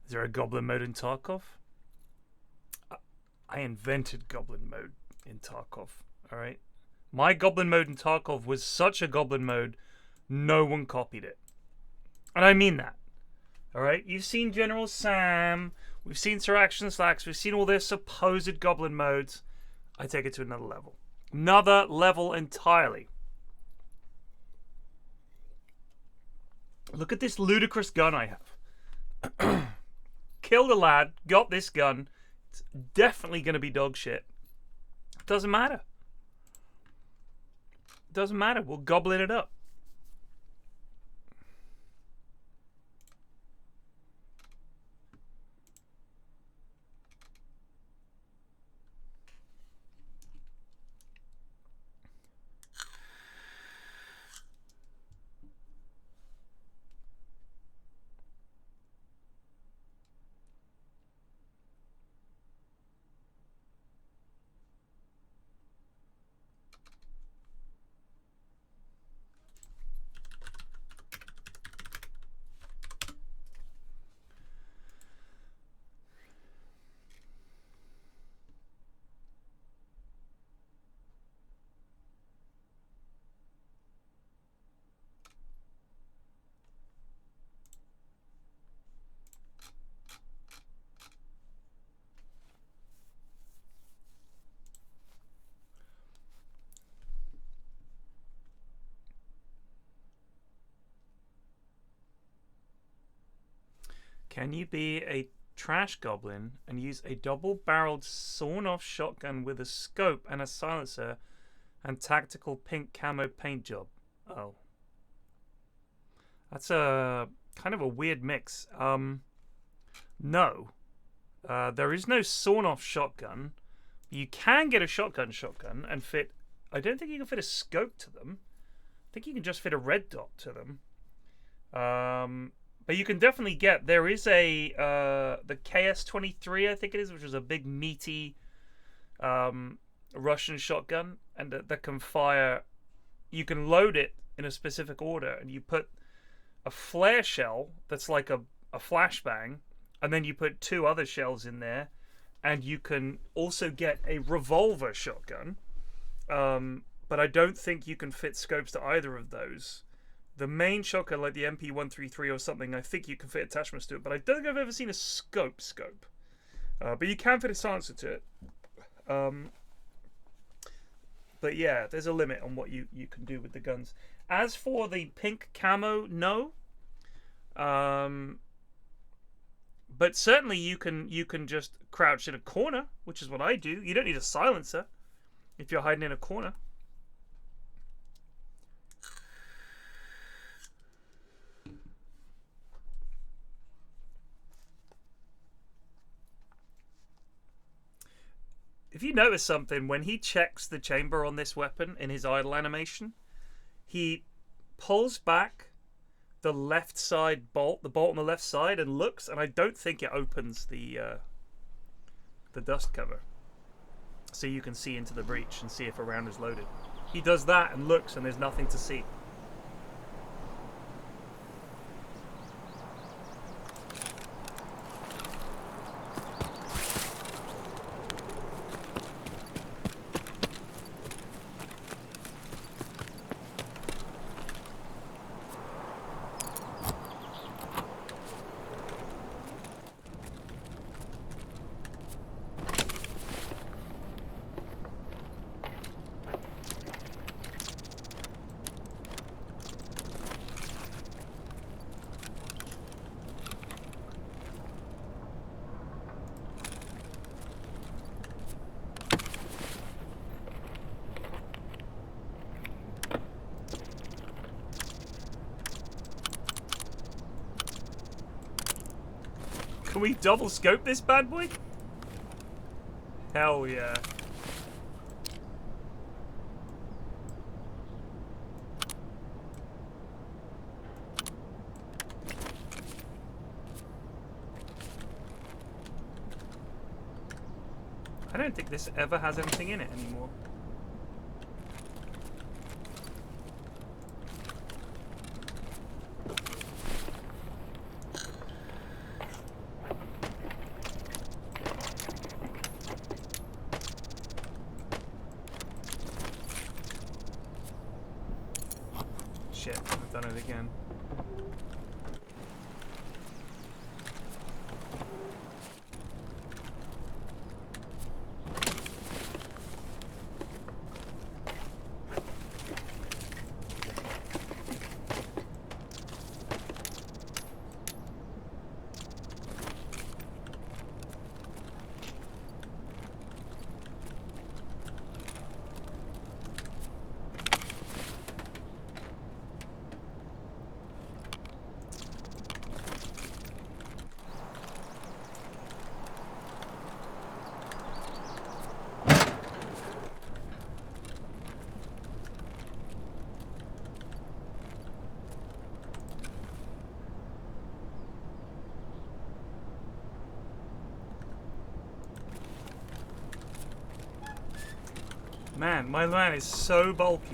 Is there a goblin mode in Tarkov? I invented goblin mode in Tarkov. All right. My goblin mode in Tarkov was such a goblin mode, no one copied it. And I mean that. All right. You've seen General Sam. We've seen Sir Action Slacks. We've seen all their supposed goblin modes. I take it to another level. Another level entirely. Look at this ludicrous gun I have. Killed a lad, got this gun. It's definitely going to be dog shit. Doesn't matter. Doesn't matter. We'll goblin it up. Can you be a trash goblin and use a double-barreled sawn-off shotgun with a scope and a silencer and tactical pink camo paint job? Oh. That's a kind of a weird mix. No. There is no sawn-off shotgun. You can get a shotgun and fit... I don't think you can fit a scope to them. I think you can just fit a red dot to them. But you can definitely get... There is a... the KS-23, I think it is, which is a big, meaty Russian shotgun. And that can fire... You can load it in a specific order. And you put a flare shell that's like a flashbang. And then you put two other shells in there. And you can also get a revolver shotgun. But I don't think you can fit scopes to either of those. The main shotgun, like the MP133 or something, I think you can fit attachments to it. But I don't think I've ever seen a scope. But you can fit a silencer to it. But yeah, there's a limit on what you can do with the guns. As for the pink camo, no. But certainly you can just crouch in a corner, which is what I do. You don't need a silencer if you're hiding in a corner. If you notice something, when he checks the chamber on this weapon in his idle animation, he pulls back the left side bolt, the bolt on the left side, and looks, and I don't think it opens the dust cover. So you can see into the breach and see if a round is loaded. He does that and looks, and there's nothing to see. Can we double scope this bad boy? Hell yeah. I don't think this ever has anything in it anymore. shit, I've done it again. Man, my LAN is so bulky.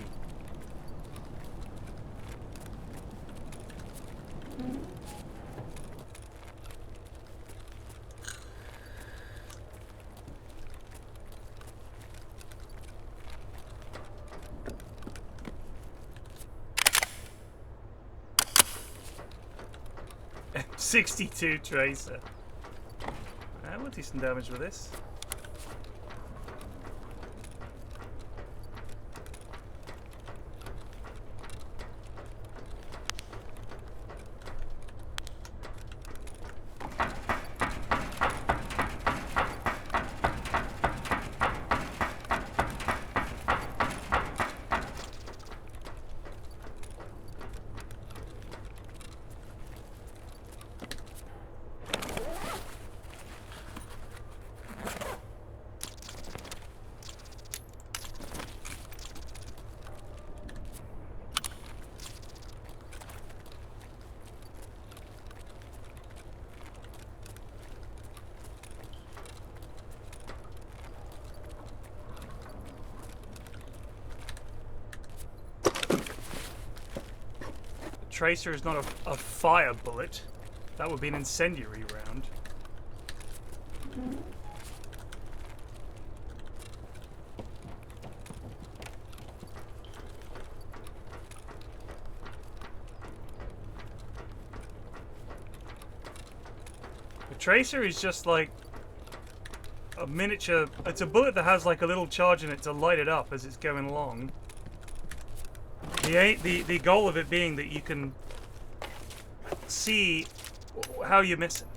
M62 tracer. We'll do some damage with this. Tracer is not a fire bullet. That would be an incendiary round. The tracer is just like a miniature. It's a bullet that has like a little charge in it to light it up as it's going along. The goal of it being that you can see how you're missing.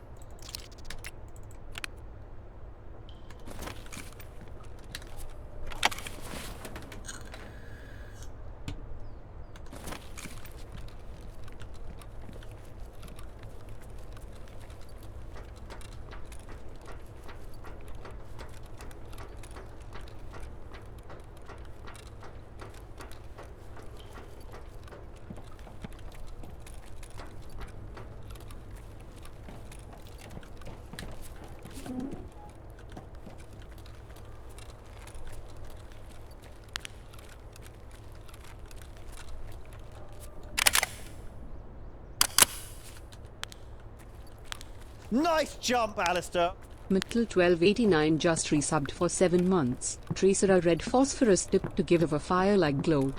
Nice jump, Alistair. Metal1289 just resubbed for 7 months. Tracer a red phosphorus tip to give a fire-like glow.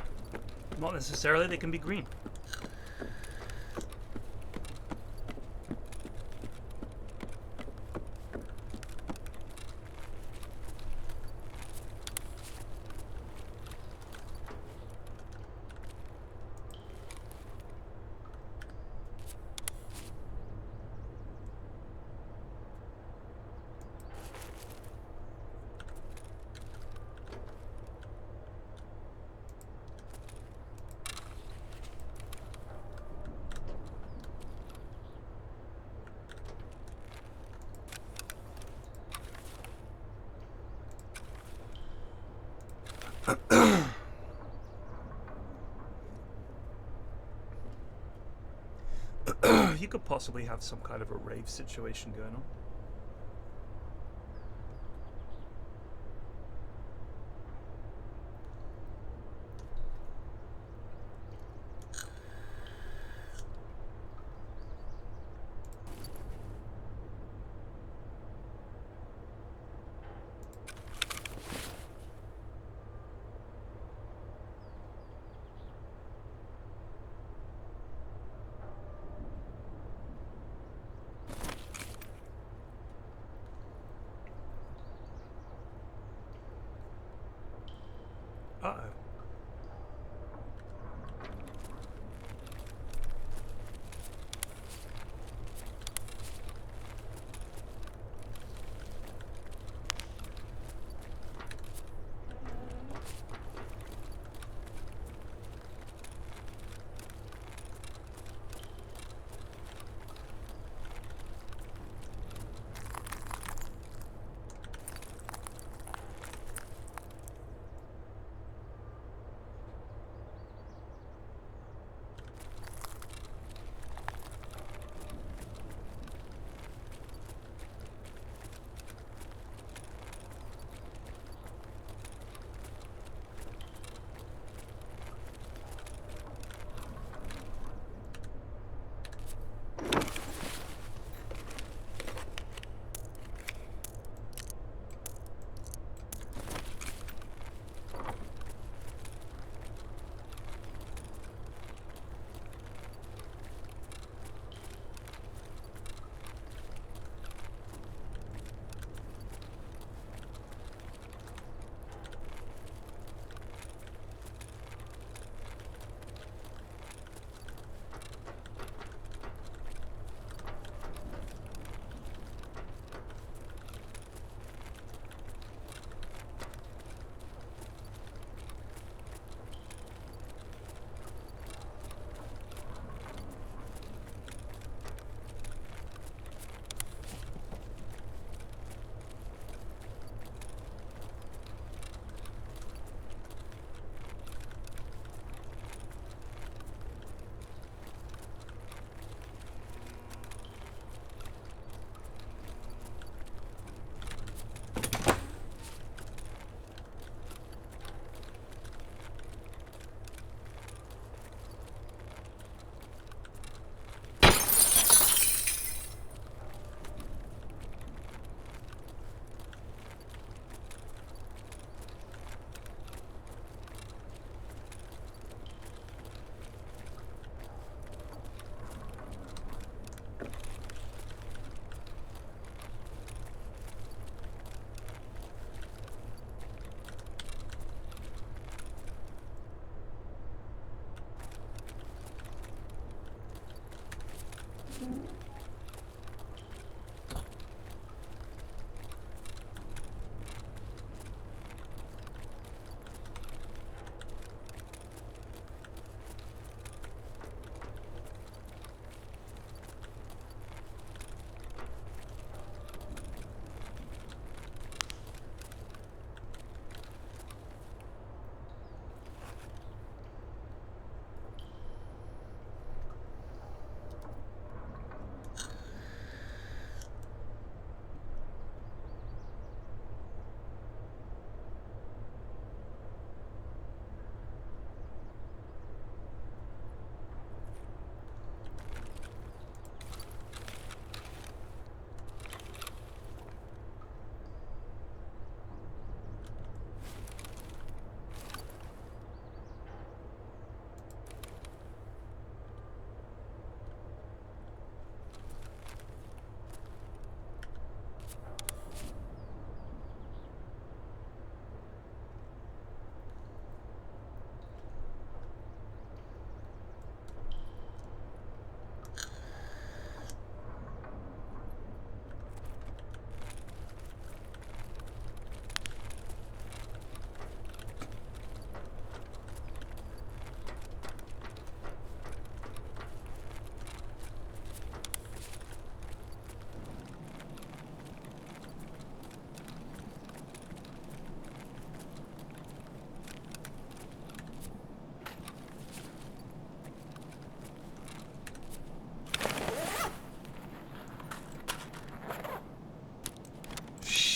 Not necessarily, they can be green. You could possibly have some kind of a rave situation going on. Uh-oh.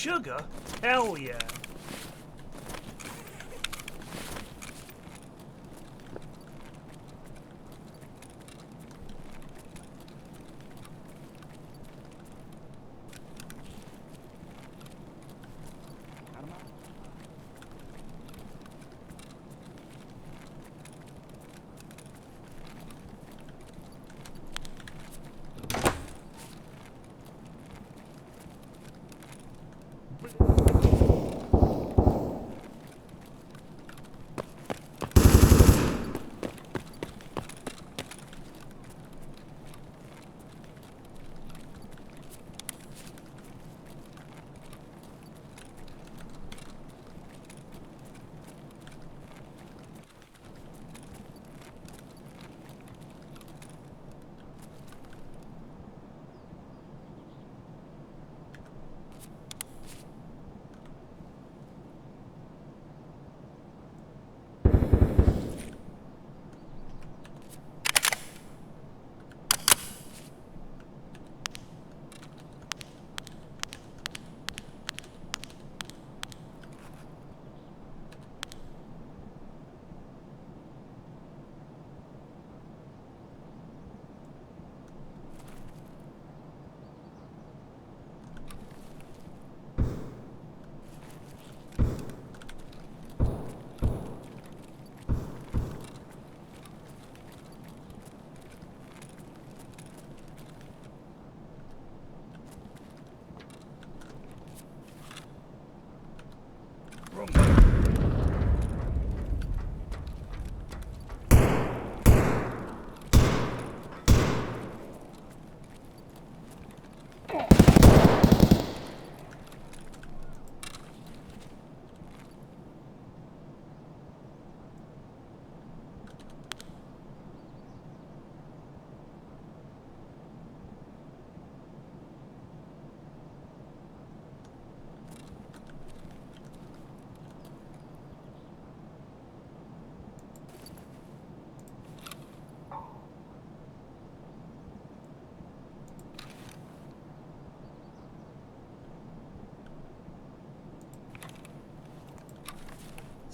Sugar? Hell yeah.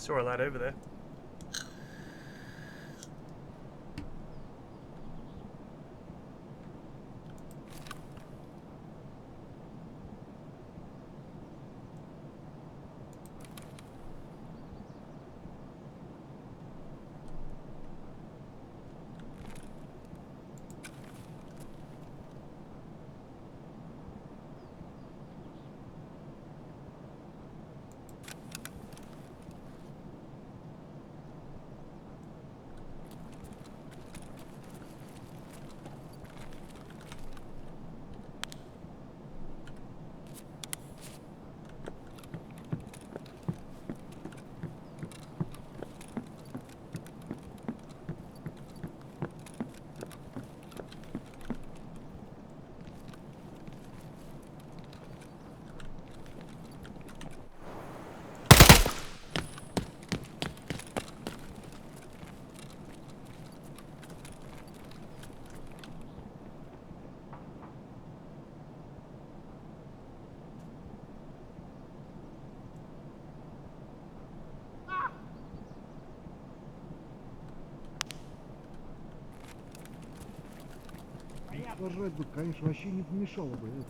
Saw a lad over there. Сажать бы, конечно, вообще не помешало бы это.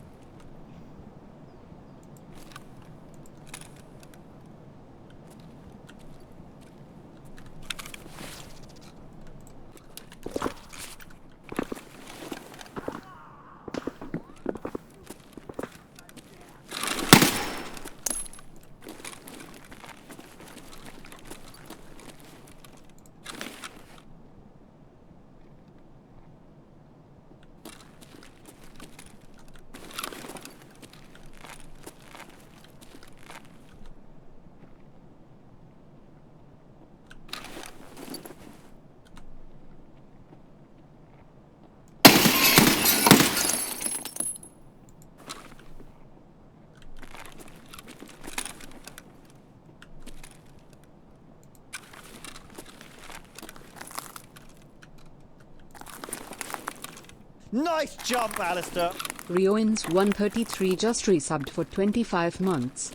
Nice jump, Alistair. Rioins 133 just resubbed for 25 months.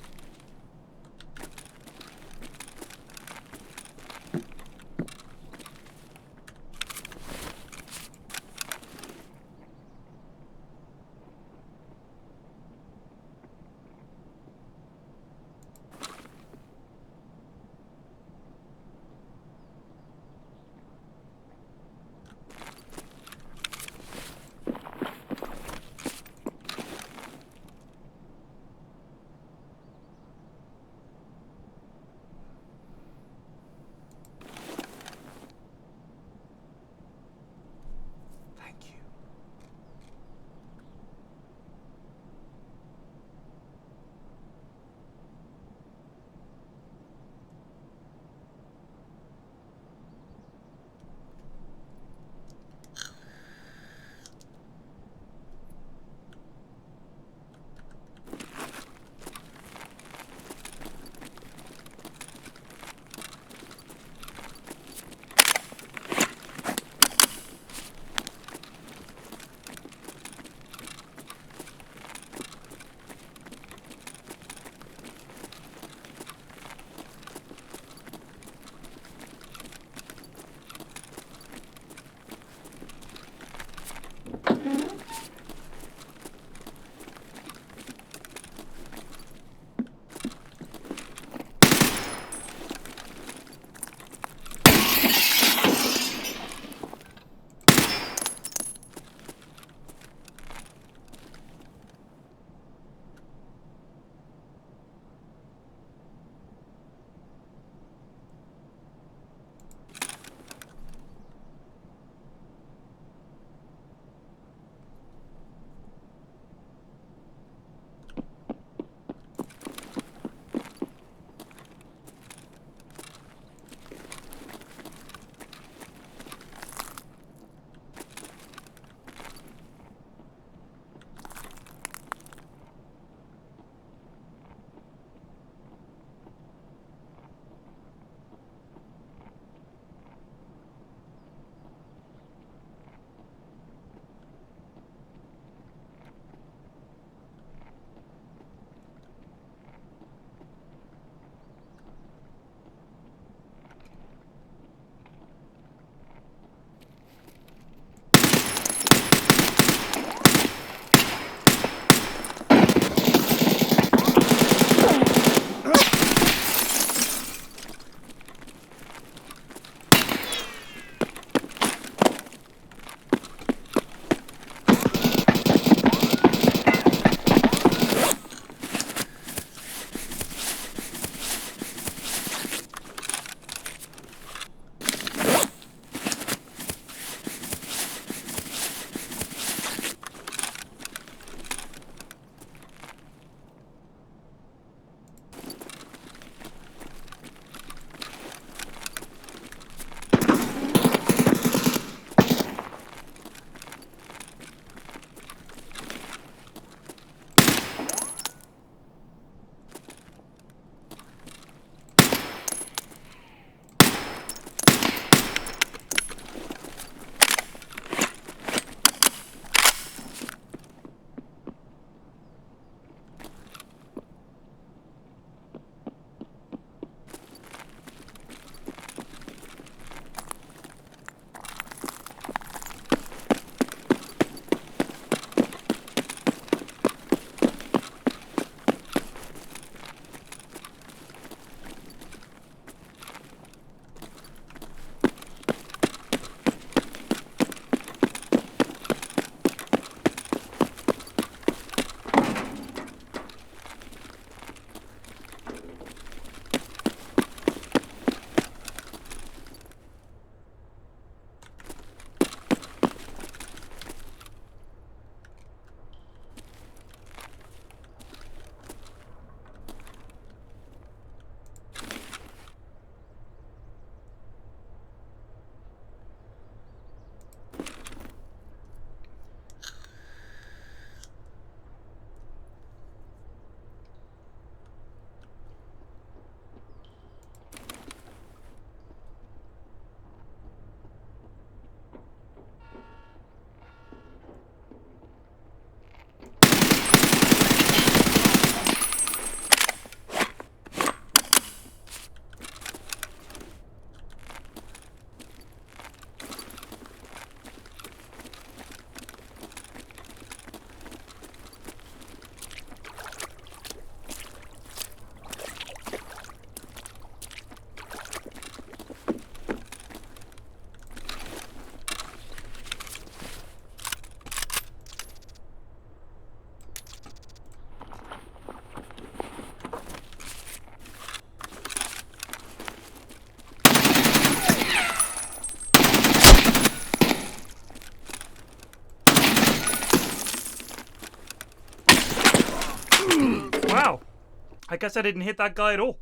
I guess I didn't hit that guy at all.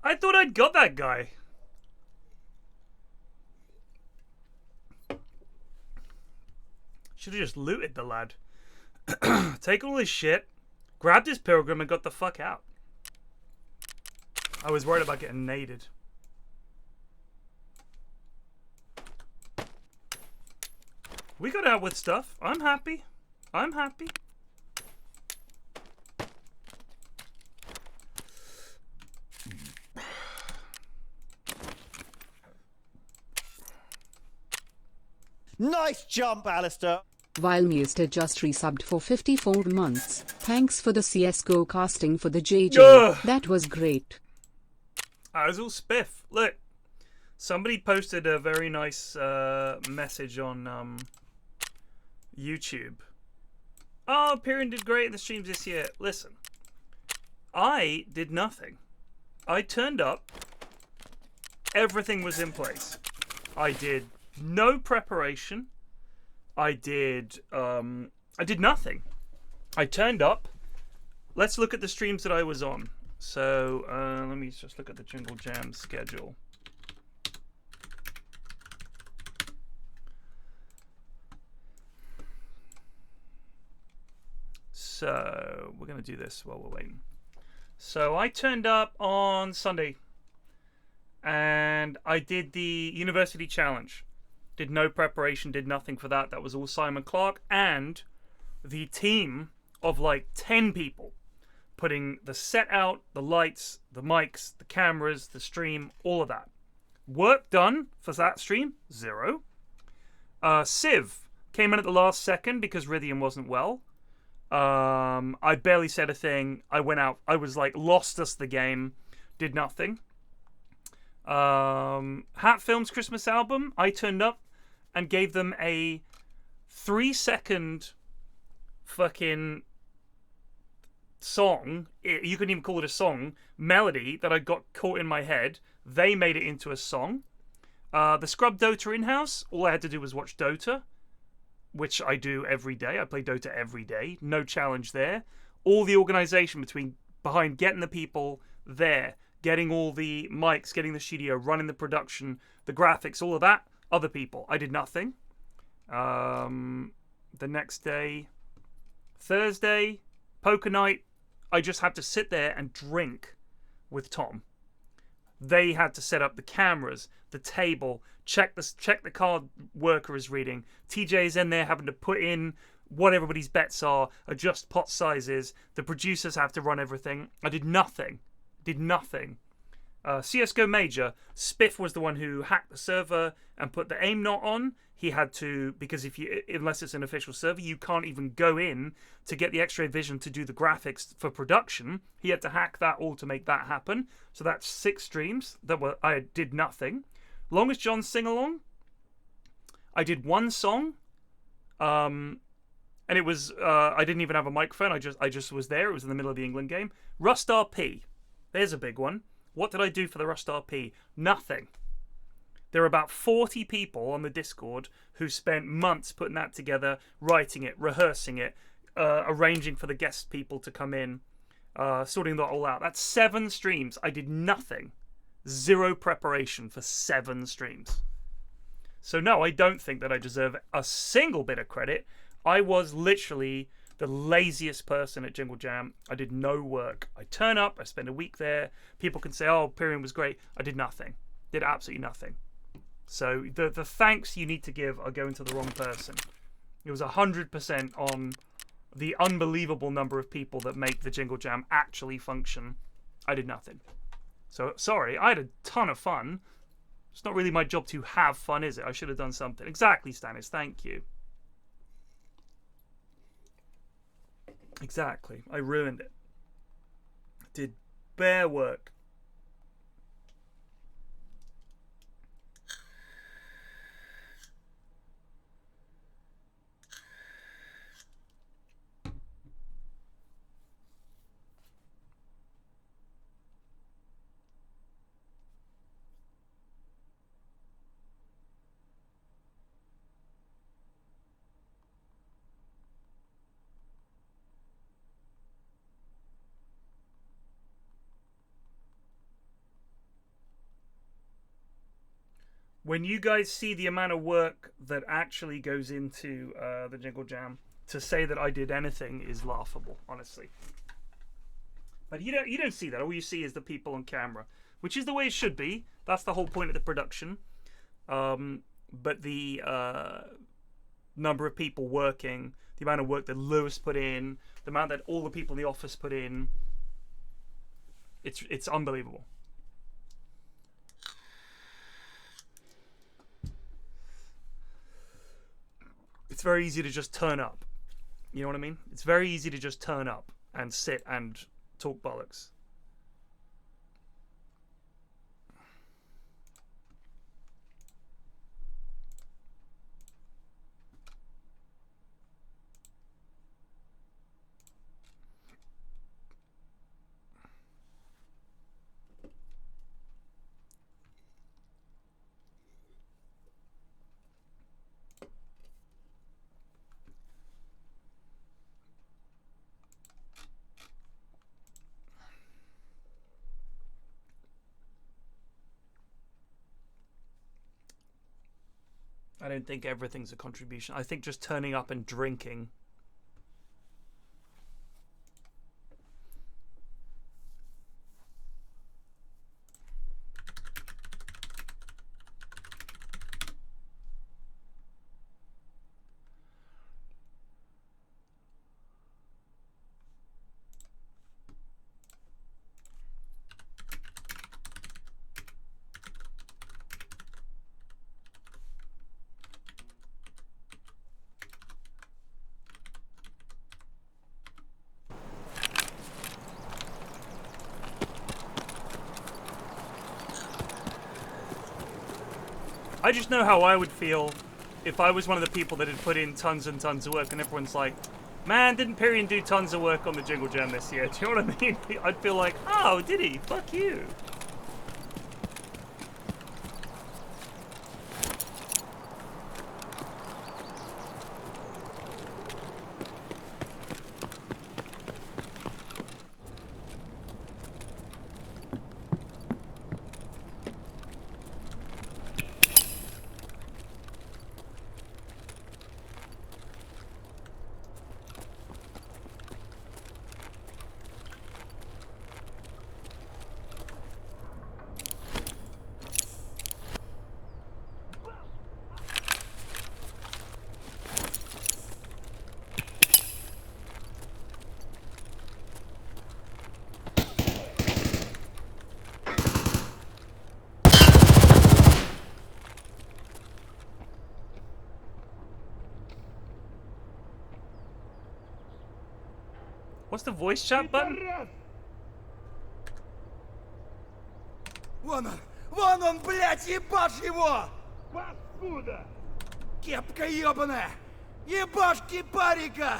I thought I'd got that guy. Should have just looted the lad. Take all his shit, grabbed his pilgrim, and got the fuck out. I was worried about getting naded. We got out with stuff. I'm happy. I'm happy. Nice jump, Alistair. While Meister just resubbed for 54 months. Thanks for the CSGO casting for the JJ. Ugh. That was great. I was all spiff. Look, somebody posted a very nice message on YouTube. Oh, Piran did great in the streams this year. Listen, I did nothing. I turned up. Everything was in place. I did no preparation. I did nothing. I turned up. Let's look at the streams that I was on. So let me just look at the Jingle Jam schedule. So we're going to do this while we're waiting. So I turned up on Sunday and I did the University Challenge. Did no preparation, did nothing for that. That was all Simon Clark and the team of like 10 people putting the set out, the lights, the mics, the cameras, the stream, all of that. Work done for that stream, 0. Civ came in at the last second because Rythian wasn't well. I barely said a thing. I went out. I was like, lost us the game. Did nothing. Hat Films Christmas album. I turned up and gave them a 3-second fucking song. You couldn't even call it a song. Melody that I got caught in my head. They made it into a song. The Scrub Dota in-house. All I had to do was watch Dota, which I do every day. I play Dota every day. No challenge there. All the organization behind getting the people there, getting all the mics, getting the studio, running the production, the graphics, all of that, other people. I did nothing. The next day, Thursday, poker night, I just had to sit there and drink with Tom. They had to set up the cameras, the table, check the card worker is reading. TJ is in there having to put in what everybody's bets are, adjust pot sizes. The producers have to run everything. I did nothing. CSGO Major, Spiff was the one who hacked the server and put the aim not on. He had to, because unless it's an official server, you can't even go in to get the X-ray vision to do the graphics for production. He had to hack that all to make that happen. So that's 6 streams I did nothing. Longest John sing along, I did 1 song, and it was I didn't even have a microphone. I just was there. It was in the middle of the England game. Rust RP, there's a big one. What did I do for the Rust RP? Nothing. There are about 40 people on the Discord who spent months putting that together, writing it, rehearsing it, arranging for the guest people to come in, sorting that all out. That's 7 streams. I did nothing. 0 preparation for 7 streams. So no, I don't think that I deserve a single bit of credit. I was literally the laziest person at Jingle Jam. I did no work. I turn up, I spend a week there. People can say, oh, Pyrian was great. I did nothing. Did absolutely nothing. So the thanks you need to give are going to the wrong person. It was 100% on the unbelievable number of people that make the Jingle Jam actually function. I did nothing. So, sorry, I had a ton of fun. It's not really my job to have fun, is it? I should have done something. Exactly, Stannis, thank you. Exactly, I ruined it. Did bare work. when you guys see the amount of work that actually goes into the Jingle Jam, to say that I did anything is laughable, honestly. But you don't see that. All you see is the people on camera, which is the way it should be. That's the whole point of the production. But the number of people working, the amount of work that Lewis put in, the amount that all the people in the office put in, it's unbelievable. It's very easy to just turn up. You know what I mean? It's very easy to just turn up and sit and talk bollocks. I don't think everything's a contribution. I think just turning up and drinking. I just know how I would feel if I was one of the people that had put in tons and tons of work and everyone's like, man, didn't Pyrian do tons of work on the Jingle Jam this year? Do you know what I mean? I'd feel like, oh, did he? Fuck you. What's the voice chat button? Вон он, блядь, ебашь его! Паскуда! Кепка ебаная! Ебашь кипарика!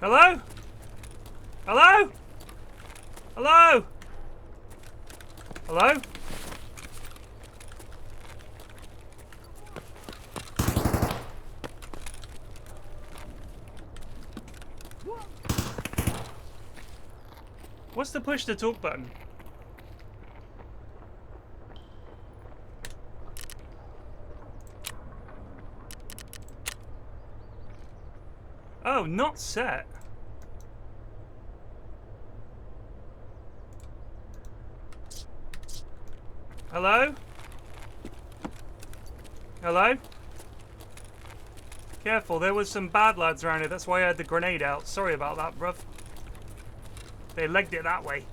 Hello? Hello? Hello? Hello? What's the push to talk button? Oh, not set. Hello? Hello? Careful, there was some bad lads around here. That's why I had the grenade out. Sorry about that, bruv. They legged it that way.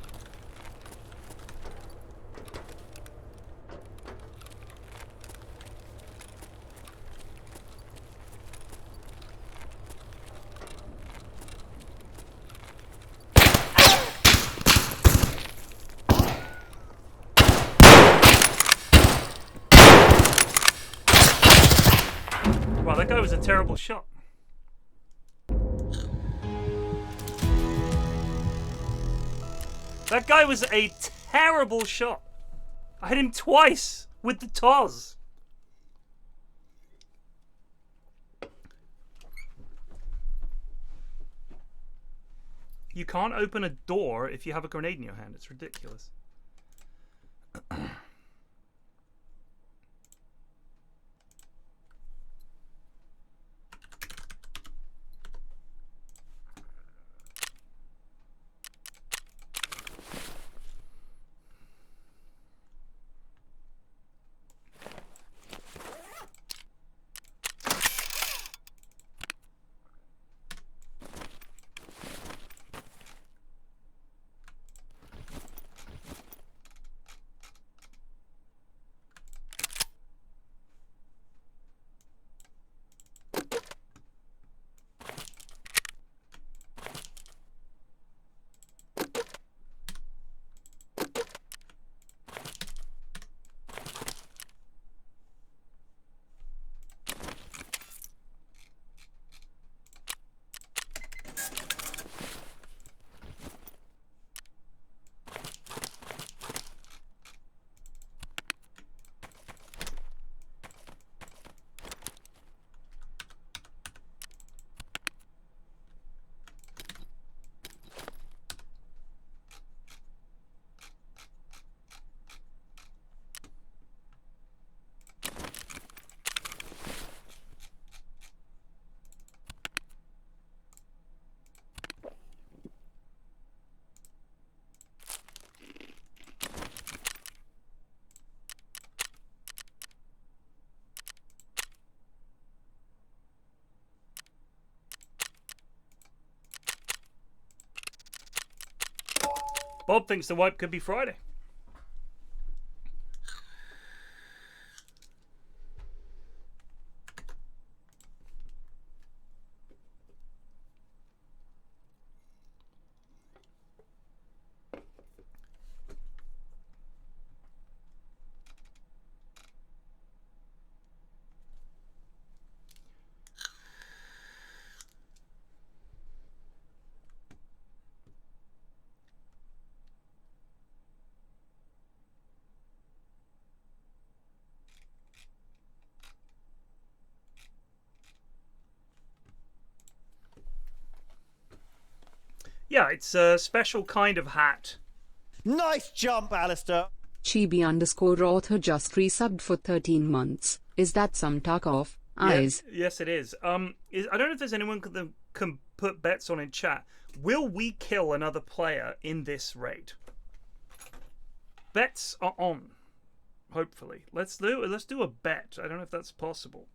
Wow, that guy was a terrible shot. That guy was a terrible shot. I hit him twice with the Toz. You can't open a door if you have a grenade in your hand. It's ridiculous. Bob thinks the wipe could be Friday. Yeah, it's a special kind of hat. Nice jump, Alistair. Chibi_author just resubbed for 13 months. Is that some Tarkov? Eyes. Yes, it is. I don't know if there's anyone that can put bets on in chat. Will we kill another player in this raid? Bets are on. Hopefully, let's do a bet. I don't know if that's possible.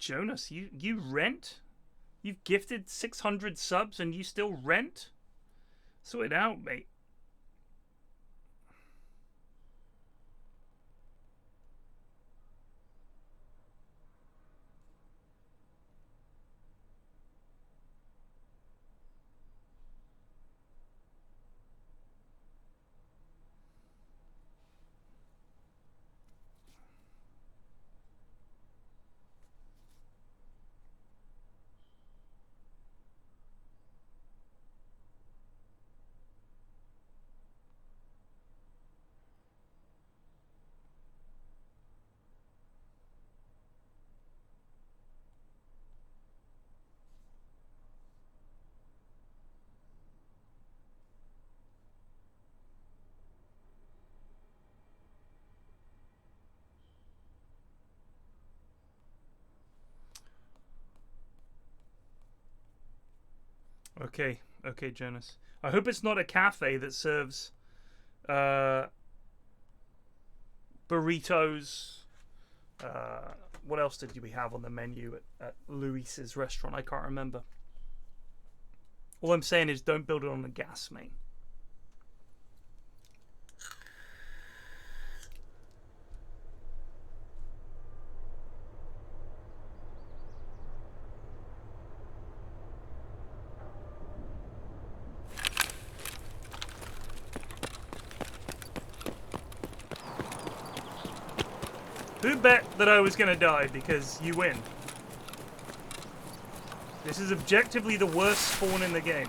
Jonas, you rent? You've gifted 600 subs and you still rent? Sort it out, mate. Okay, okay, Jonas. I hope it's not a cafe that serves burritos. What else did we have on the menu at Luis's restaurant? I can't remember. All I'm saying is don't build it on the gas main. Who bet that I was gonna die because you win? This is objectively the worst spawn in the game.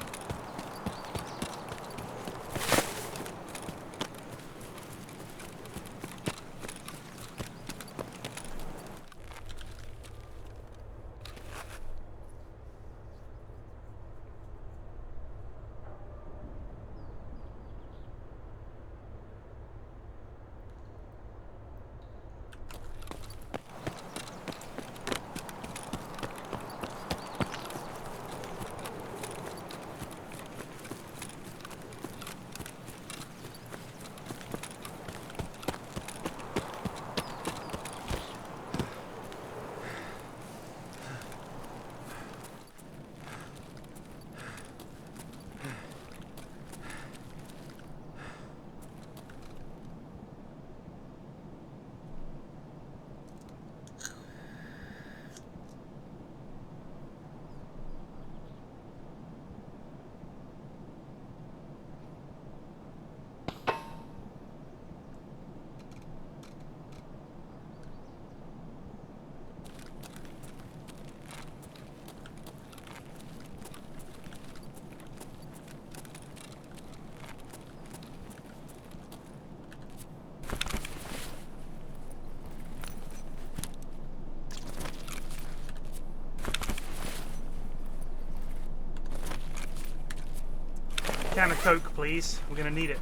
Can of Coke, please. We're gonna need it.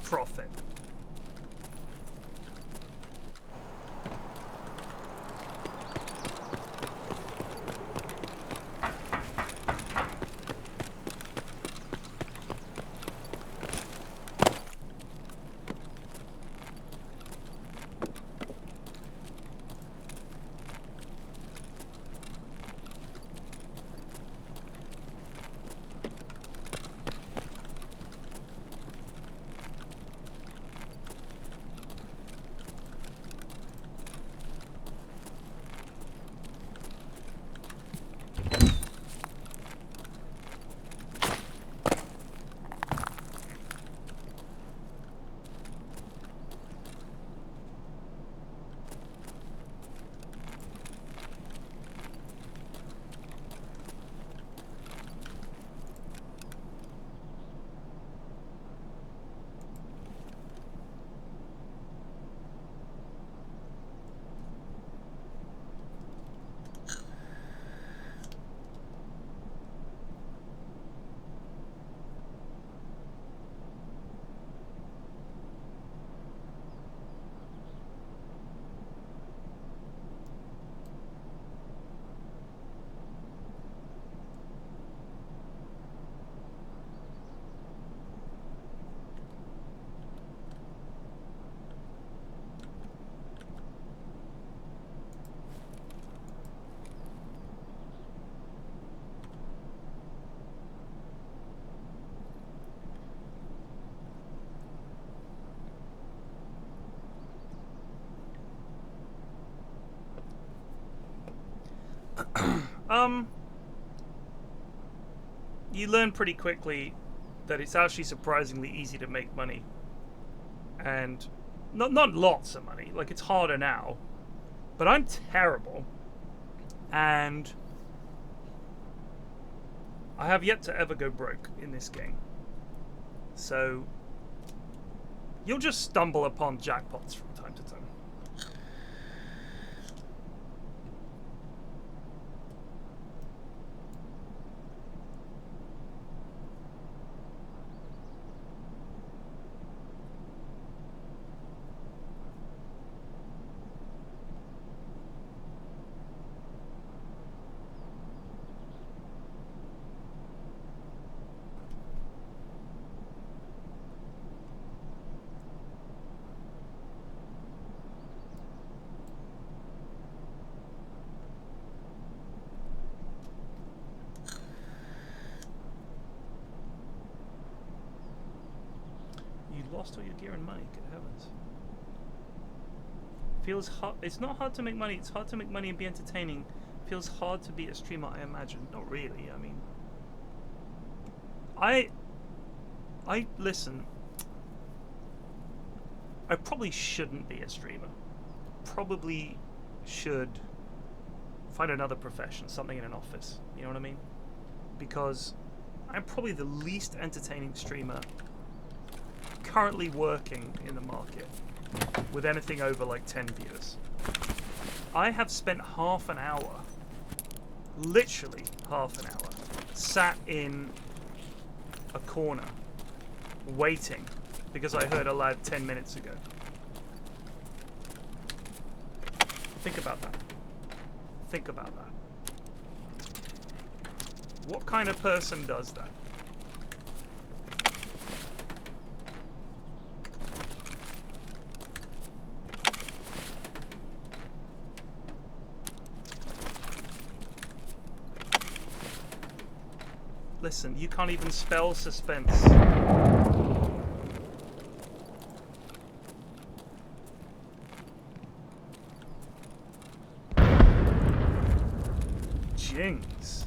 Profit. You learn pretty quickly that it's actually surprisingly easy to make money. And not lots of money, like it's harder now. But I'm terrible. And I have yet to ever go broke in this game. So you'll just stumble upon jackpots from time to time. lost all your gear and money. Good heavens. Feels hard. It's not hard to make money. It's hard to make money and be entertaining. Feels hard to be a streamer, I imagine. Not really. I mean, I listen. I probably shouldn't be a streamer. Probably should find another profession, something in an office. You know what I mean? Because I'm probably the least entertaining streamer currently working in the market with anything over like 10 viewers. I have spent half an hour, literally half an hour, sat in a corner waiting because I heard a lad 10 minutes ago. Think about that. Think about that. What kind of person does that? Listen, you can't even spell suspense. Jinx.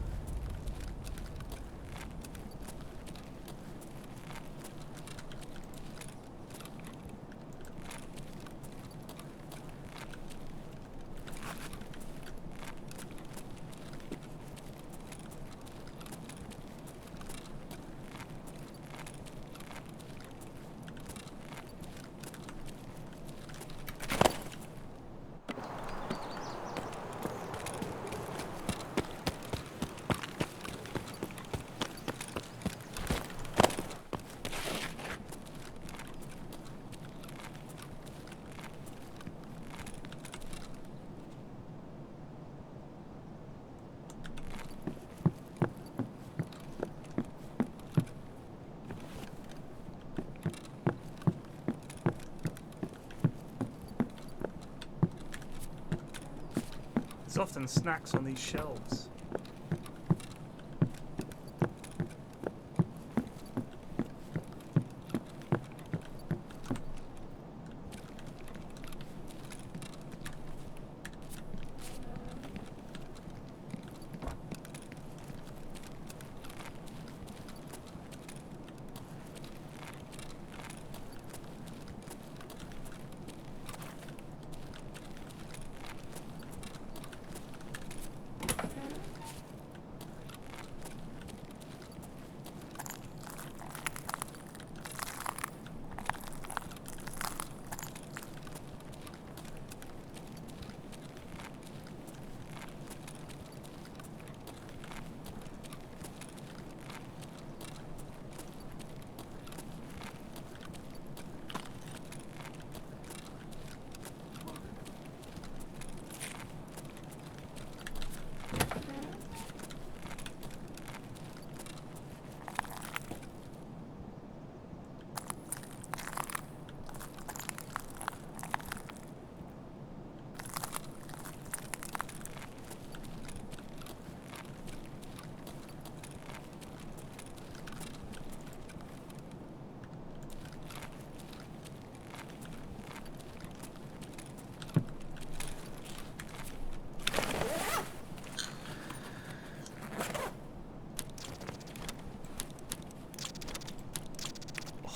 There's often snacks on these shelves.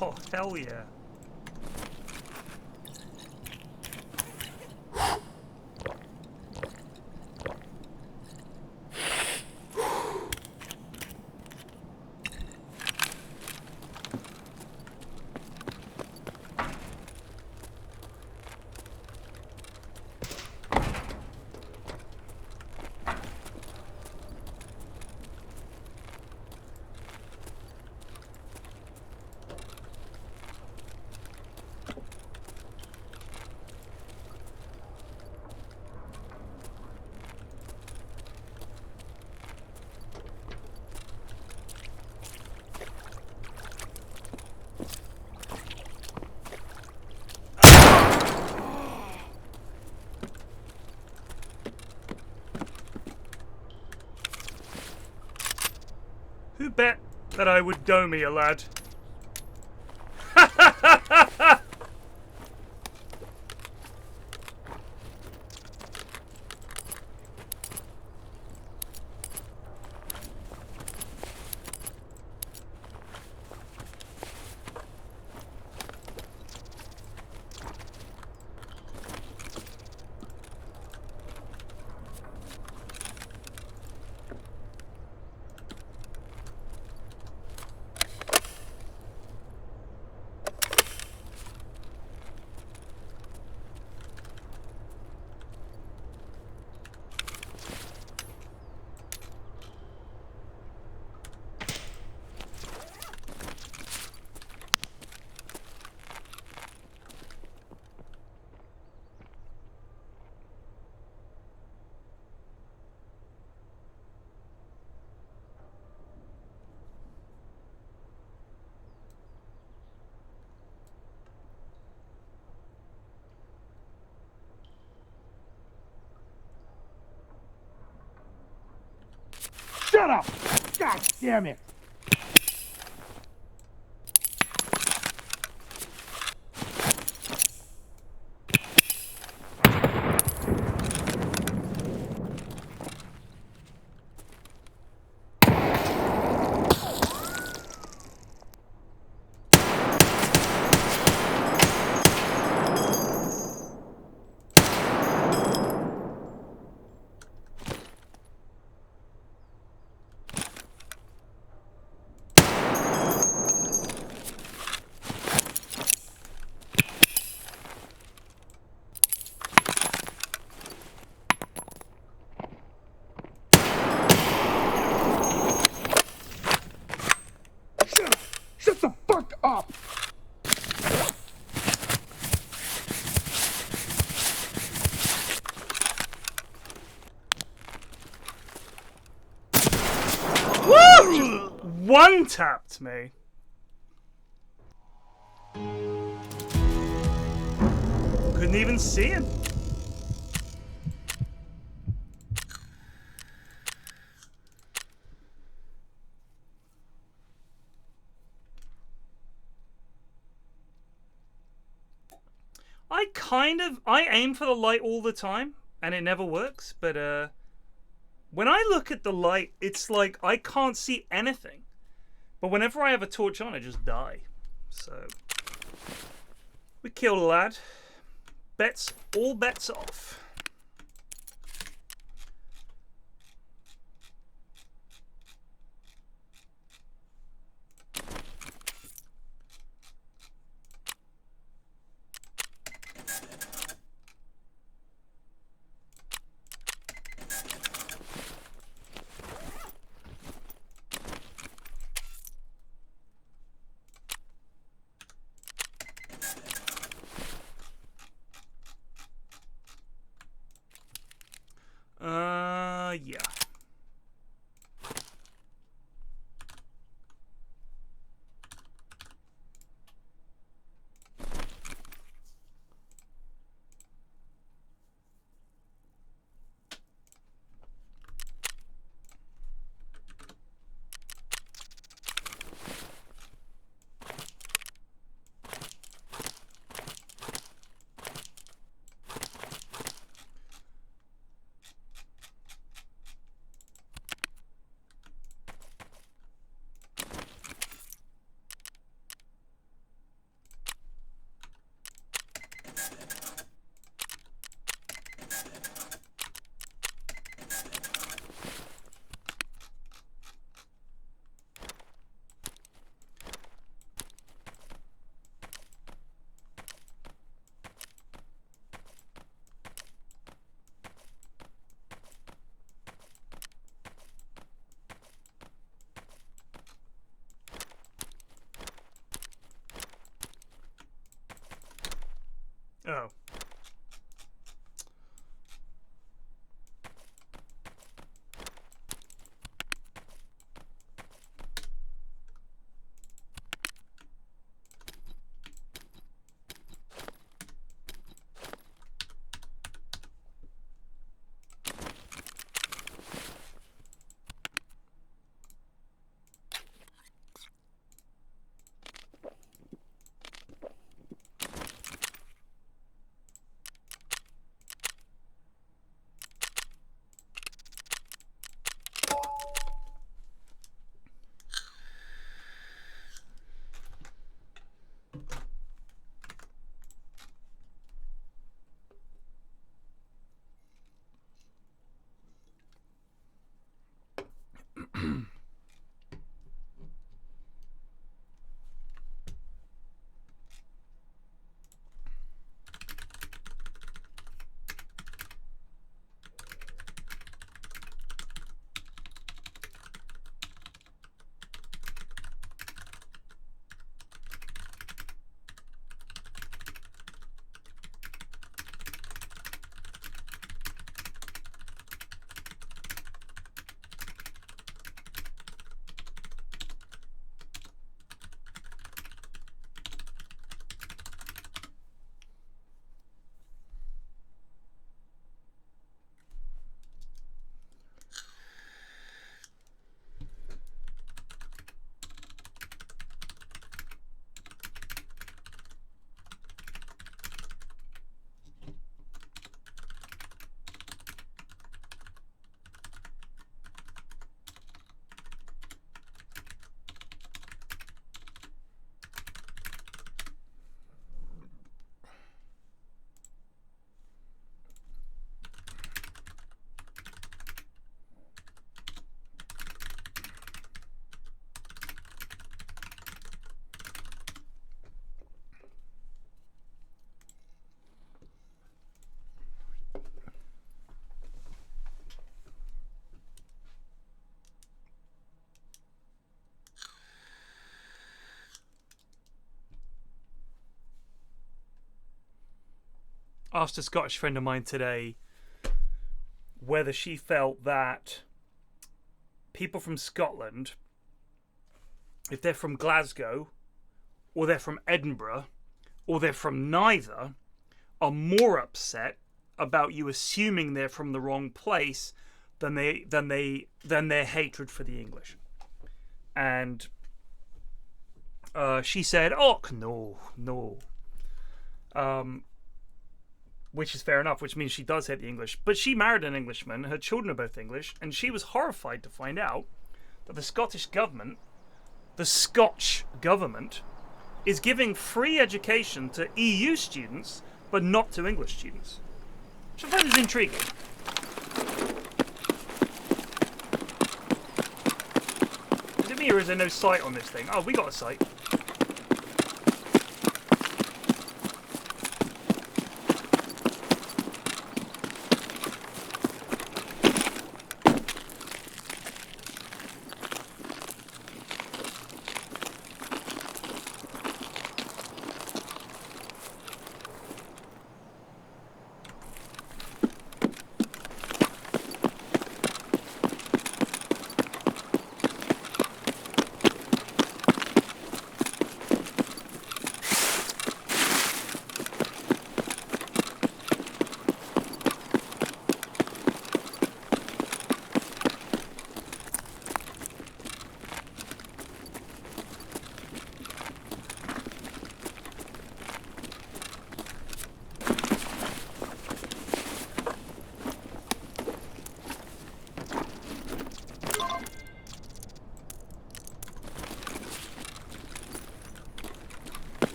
Oh, hell yeah. Who bet that I would domi a lad? Shut up! God damn it! Shut the fuck up! Woo! One tapped me. Couldn't even see him. I aim for the light all the time and it never works, but when I look at the light, it's like I can't see anything. But whenever I have a torch on, I just die. So we killed a lad. All bets off. Yeah. asked a Scottish friend of mine today whether she felt that people from Scotland, if they're from Glasgow, or they're from Edinburgh, or they're from neither, are more upset about you assuming they're from the wrong place than their hatred for the English. And she said, "Oh no," which is fair enough, which means she does hate the English. But she married an Englishman, her children are both English, and she was horrified to find out that the Scotch government, is giving free education to EU students, but not to English students. Which I find is intriguing. Is it me or is there no sight on this thing? Oh, we got a sight.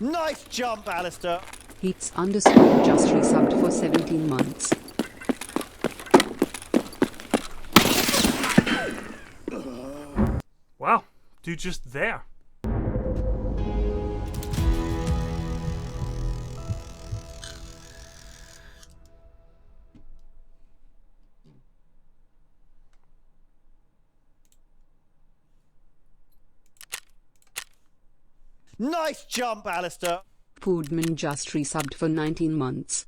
Nice jump, Alistair. Heats underscore just resubbed for 17 months. Wow, dude, just there. Nice jump, Alistair. Foodman just resubbed for 19 months.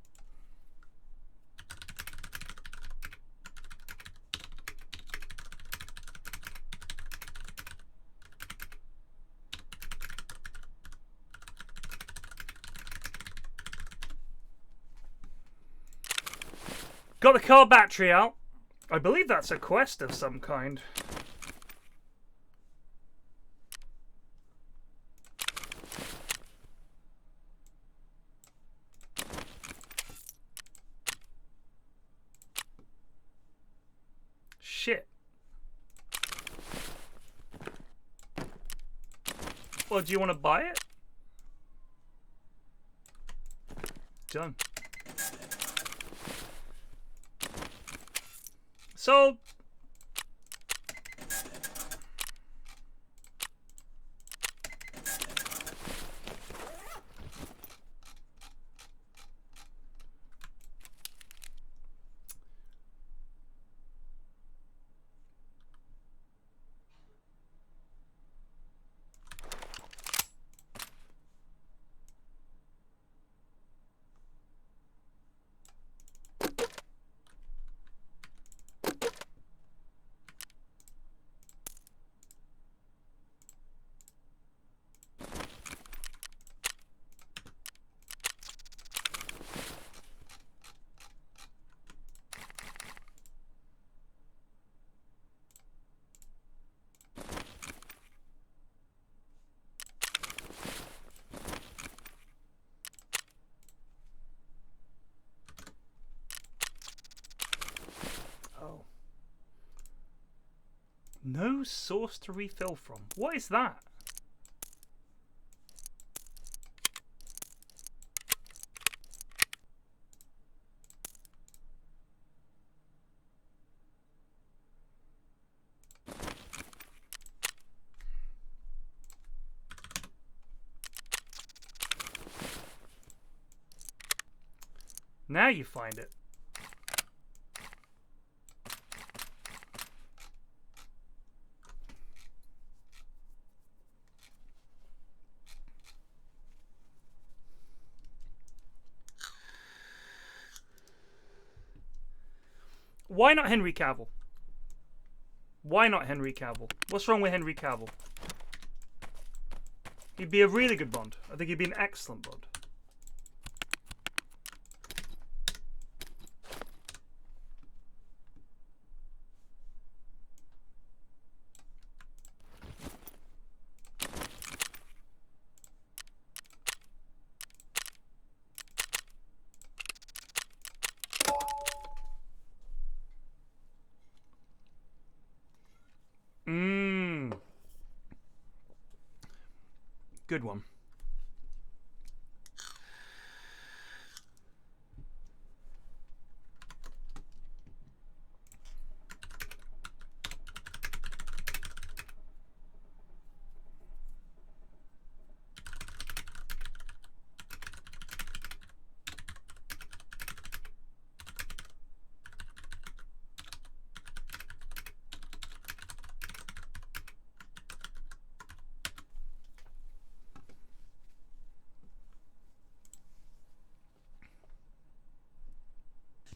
Got the car battery out. I believe that's a quest of some kind. Shit. Well, do you want to buy it? Done. So, no source to refill from. What is that? Now you find it. Why not Henry Cavill? Why not Henry Cavill? What's wrong with Henry Cavill? He'd be a really good Bond. I think he'd be an excellent Bond. Good one.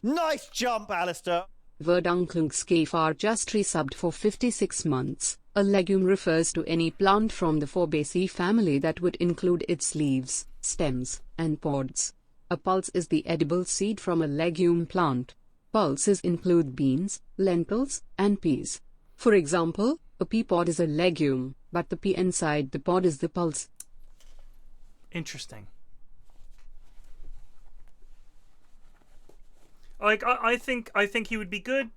Nice jump, Alistair. Verdunklungskefar just resubbed for 56 months. A legume refers to any plant from the Fabaceae family that would include its leaves, stems, and pods. A pulse is the edible seed from a legume plant. Pulses include beans, lentils, and peas. For example, a pea pod is a legume, but the pea inside the pod is the pulse. Interesting. Like, I think he would be good.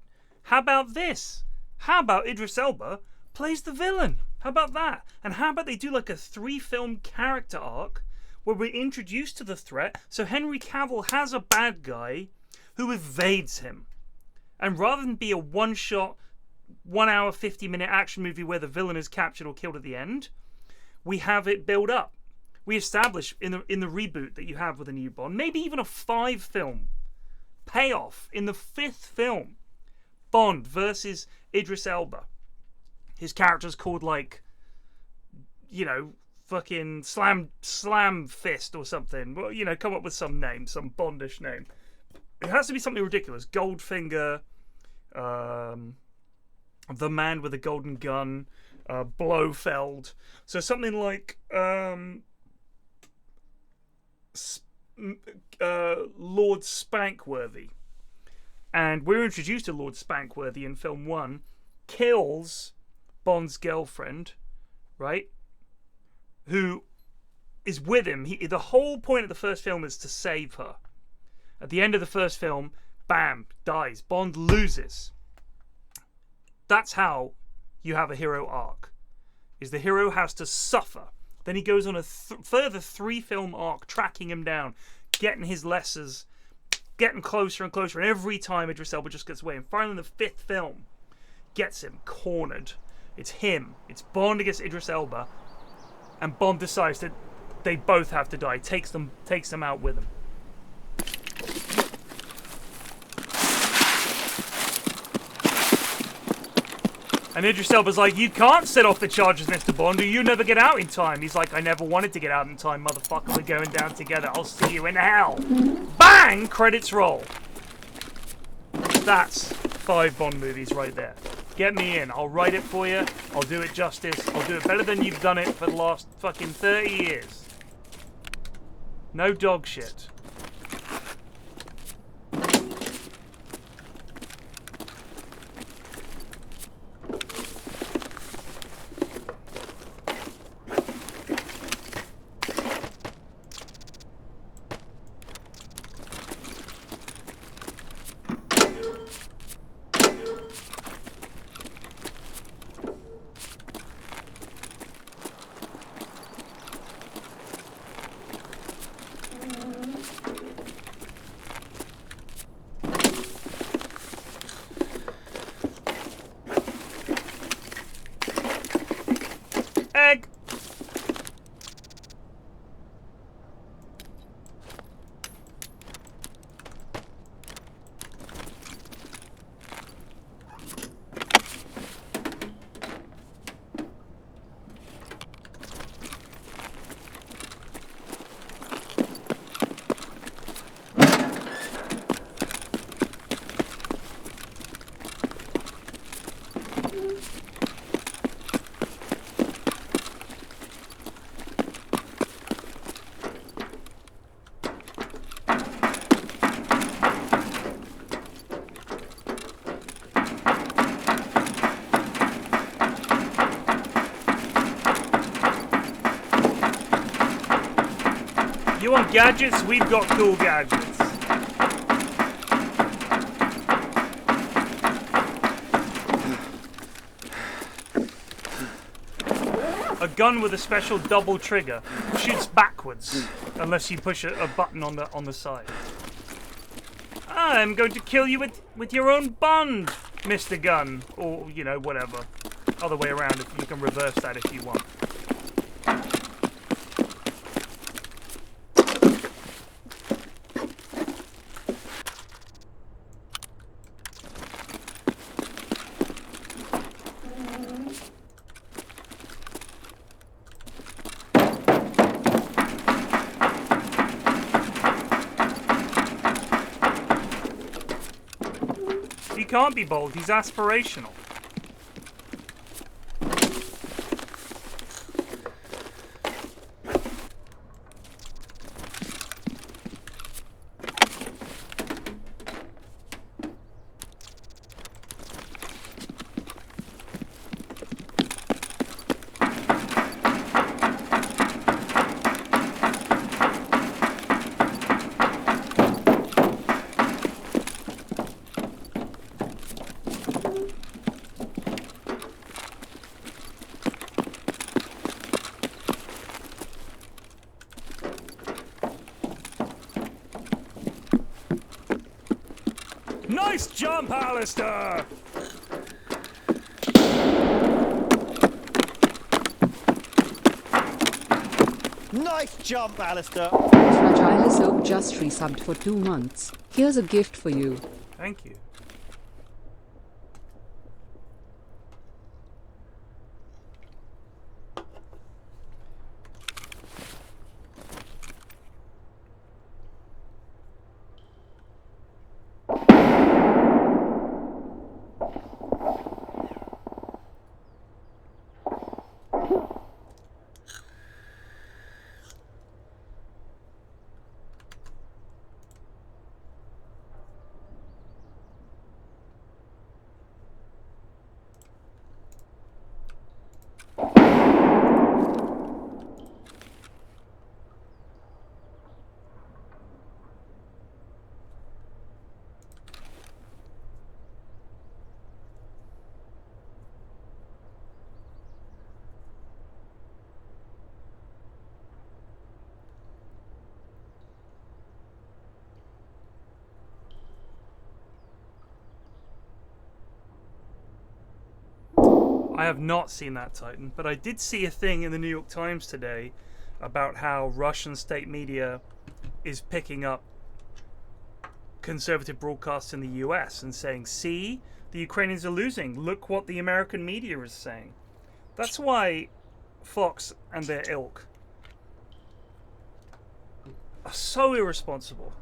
How about this? How about Idris Elba plays the villain? How about that? And how about they do like a 3-film character arc where we're introduced to the threat, so Henry Cavill has a bad guy who evades him. And rather than be a one-shot, 1 hour, 50-minute action movie where the villain is captured or killed at the end, we have it build up. We establish in the reboot that you have with a new Bond, maybe even a 5-film payoff in the 5th film. Bond versus Idris Elba. His character's called, like, you know, fucking Slam Fist or something. Well, you know, come up with some name, some Bondish name. It has to be something ridiculous. Goldfinger, the man with a golden gun, Blofeld. So something like Lord Spankworthy. And we're introduced to Lord Spankworthy in film 1, kills Bond's girlfriend, right? Who is with him. The whole point of the first film is to save her. At the end of the first film, bam, dies. Bond loses. That's how you have a hero arc. Is the hero has to suffer. Then he goes on a further 3-film arc, tracking him down, getting his lessons, getting closer and closer. And every time Idris Elba just gets away. And finally, in the 5th film, gets him cornered. It's him. It's Bond against Idris Elba. And Bond decides that they both have to die. Takes them out with him. And Idris Elba's like, you can't set off the charges, Mr. Bond, or you never get out in time. He's like, I never wanted to get out in time, motherfucker. We're going down together. I'll see you in hell. Bang! Credits roll. That's 5 Bond movies right there. Get me in. I'll write it for you. I'll do it justice. I'll do it better than you've done it for the last fucking 30 years. No dog shit. want gadgets? We've got cool gadgets. A gun with a special double trigger shoots backwards unless you push a button on the side. I'm going to kill you with your own bond, Mr. Gun, or you know, whatever. Other way around, if you can reverse that if you want. He can't be bold, he's aspirational. Nice jump, Alistair! Nice jump, Alistair. Fragile Soap just resubbed for 2 months. Here's a gift for you. Thank you. I have not seen that, Titan, but I did see a thing in the New York Times today about how Russian state media is picking up conservative broadcasts in the US and saying, see, the Ukrainians are losing. Look what the American media is saying. That's why Fox and their ilk are so irresponsible.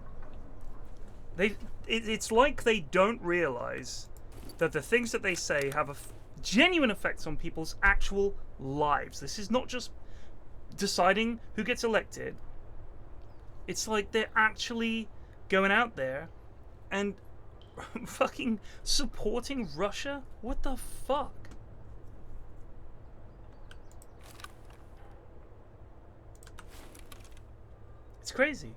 It's like they don't realize that the things that they say have a genuine effects on people's actual lives. This is not just deciding who gets elected. It's like they're actually going out there and fucking supporting Russia? What the fuck? It's crazy.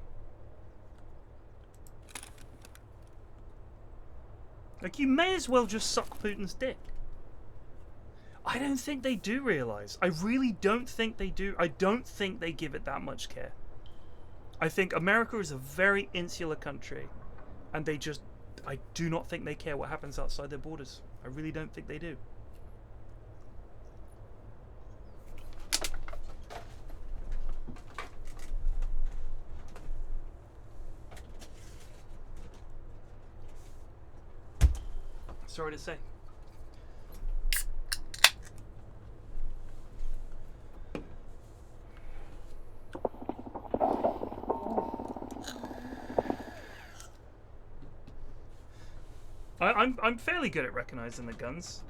Like, you may as well just suck Putin's dick. I don't think they do realize. I really don't think they do. I don't think they give it that much care. I think America is a very insular country, and they just, I do not think they care what happens outside their borders. I really don't think they do. Sorry to say. I'm fairly good at recognizing the guns.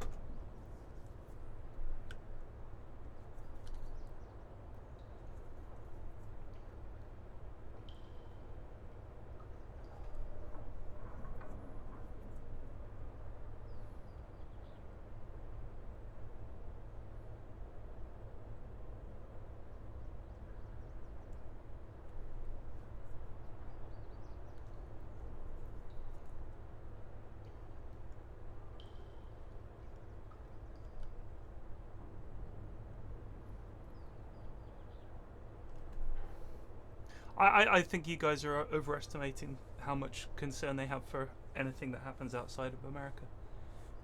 I think you guys are overestimating how much concern they have for anything that happens outside of America.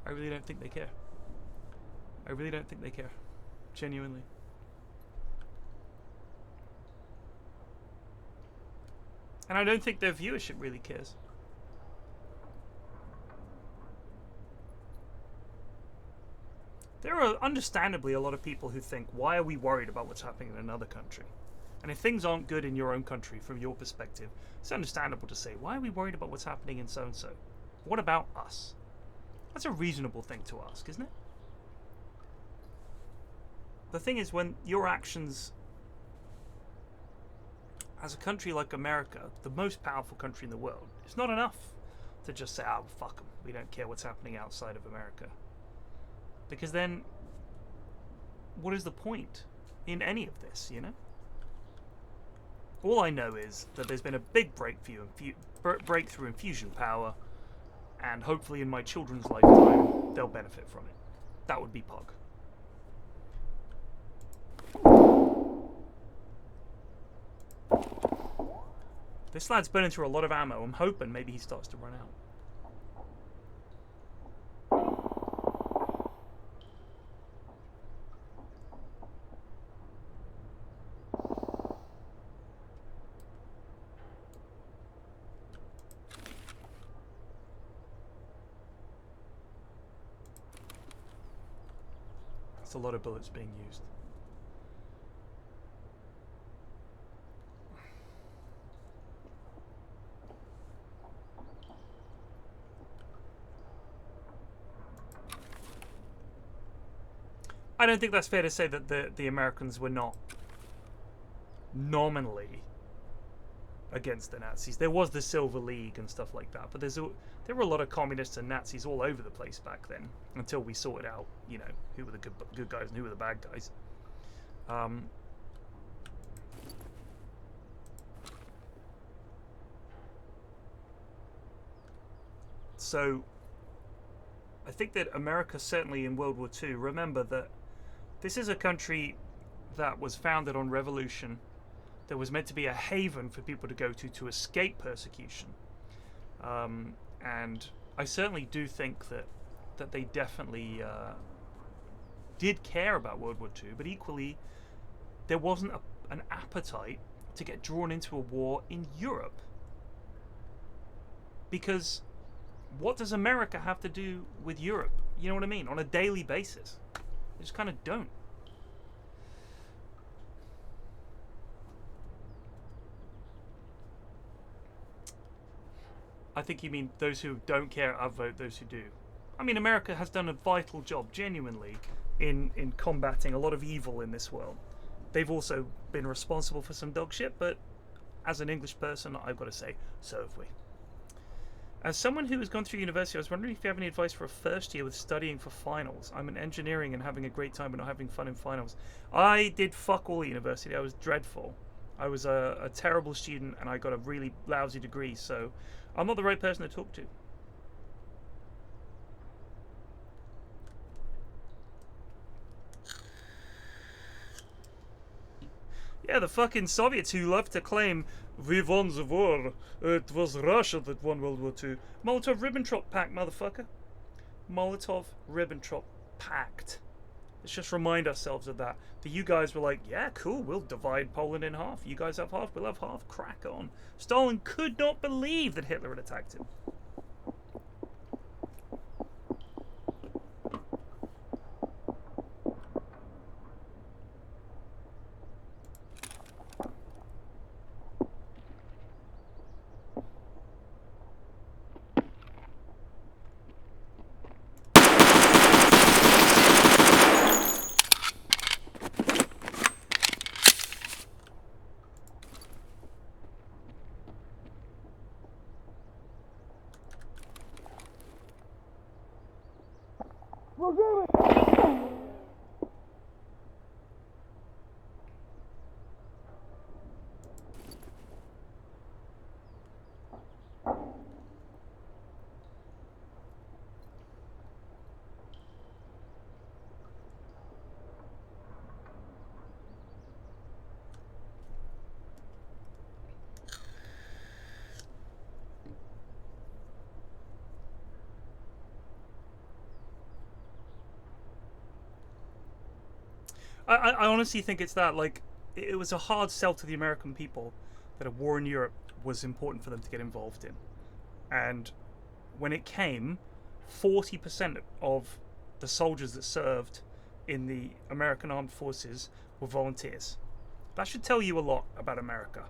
I really don't think they care. I really don't think they care. Genuinely. And I don't think their viewership really cares. There are understandably a lot of people who think, why are we worried about what's happening in another country? And if things aren't good in your own country, from your perspective, it's understandable to say, why are we worried about what's happening in so-and-so? What about us? That's a reasonable thing to ask, isn't it? The thing is, when your actions, as a country like America, the most powerful country in the world, it's not enough to just say, oh, fuck them, we don't care what's happening outside of America. Because then, what is the point in any of this, you know? All I know is that there's been a big breakthrough in fusion power, and hopefully in my children's lifetime, they'll benefit from it. That would be Pog. This lad's burning through a lot of ammo. I'm hoping maybe he starts to run out. That's a lot of bullets being used. I don't think that's fair to say that the Americans were not nominally against the Nazis. There was the Silver League and stuff like that, but there were a lot of communists and Nazis all over the place back then, until we sorted out, you know, who were the good guys and who were the bad guys. So I think that America, certainly in World War II, remember that this is a country that was founded on revolution, that was meant to be a haven for people to go to escape persecution. And I certainly do think that they definitely did care about World War II, but equally there wasn't an appetite to get drawn into a war in Europe. Because what does America have to do with Europe? You know what I mean? On a daily basis. They just kind of don't. I think you mean those who don't care outvote those who do. I mean, America has done a vital job, genuinely, in combating a lot of evil in this world. They've also been responsible for some dog shit, but as an English person, I've got to say, so have we. As someone who has gone through university, I was wondering if you have any advice for a first year with studying for finals. I'm in engineering and having a great time but not having fun in finals. I did fuck all at university. I was dreadful. I was a terrible student and I got a really lousy degree, so I'm not the right person to talk to. Yeah, the fucking Soviets who love to claim we won the war. It was Russia that won World War II. Molotov-Ribbentrop Pact, motherfucker. Molotov-Ribbentrop Pact. Let's just remind ourselves of that. That you guys were like, yeah, cool, we'll divide Poland in half. You guys have half, we'll have half. Crack on. Stalin could not believe that Hitler had attacked him. I honestly think it's that. Like, it was a hard sell to the American people that a war in Europe was important for them to get involved in. And when it came, 40% of the soldiers that served in the American armed forces were volunteers. That should tell you a lot about America.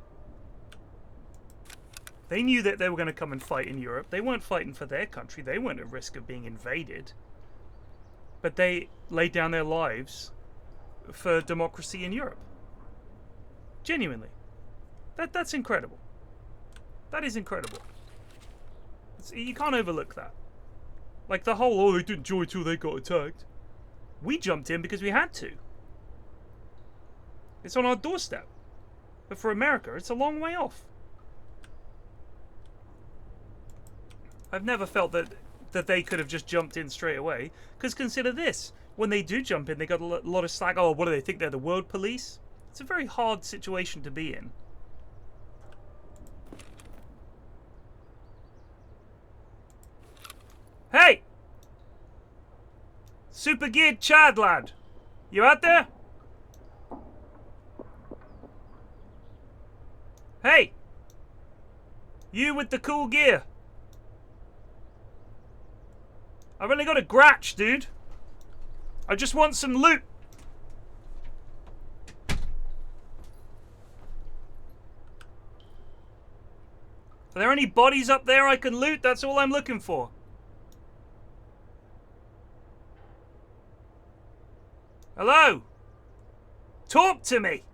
They knew that they were going to come and fight in Europe. They weren't fighting for their country. They weren't at risk of being invaded. But they laid down their lives for democracy in Europe. Genuinely. That's incredible. That is incredible. You can't overlook that. Like the whole, oh, they didn't join till they got attacked. We jumped in because we had to. It's on our doorstep. But for America, it's a long way off. I've never felt that they could have just jumped in straight away. Because consider this. When they do jump in, they got a lot of slack. Oh, what do they think? They're the world police? It's a very hard situation to be in. Hey! Super geared Chad lad. You out there? Hey! You with the cool gear. I've only got a gratch, dude. I just want some loot. Are there any bodies up there I can loot? That's all I'm looking for. Hello? Talk to me.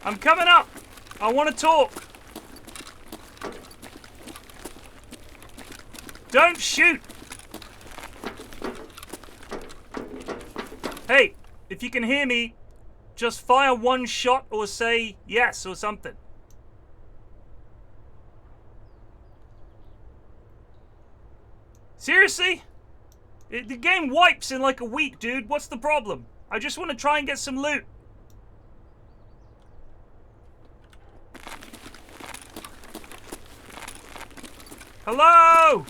I'm coming up. I want to talk. Don't shoot. Hey, if you can hear me, just fire one shot or say yes or something. Seriously? The game wipes in like a week, dude. What's the problem? I just want to try and get some loot. Hello?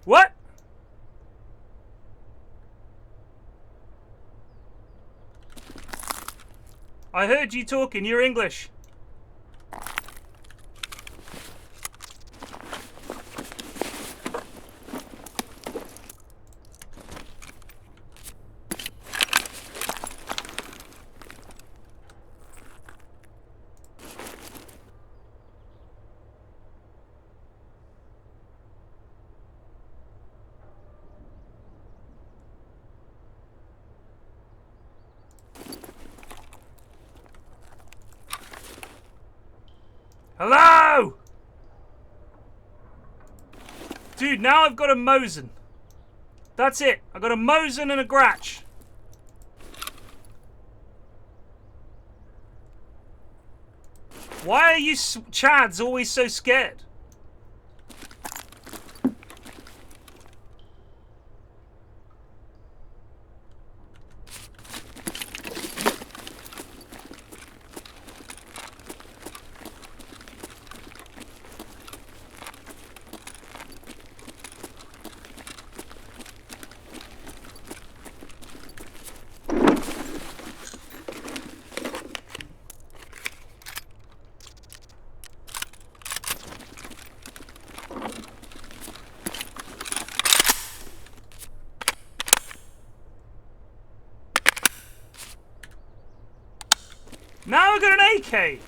What? I heard you talking. You're English. Hello? Dude, now I've got a Mosin. That's it. I got a Mosin and a Gratch. Why are you Chads always so scared? Now I've got an AK!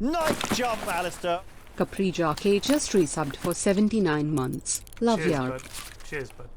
Nice jump, Alistair. Capri Jake just resubbed for 79 months. Love Cheers, ya. bud. Cheers, bud.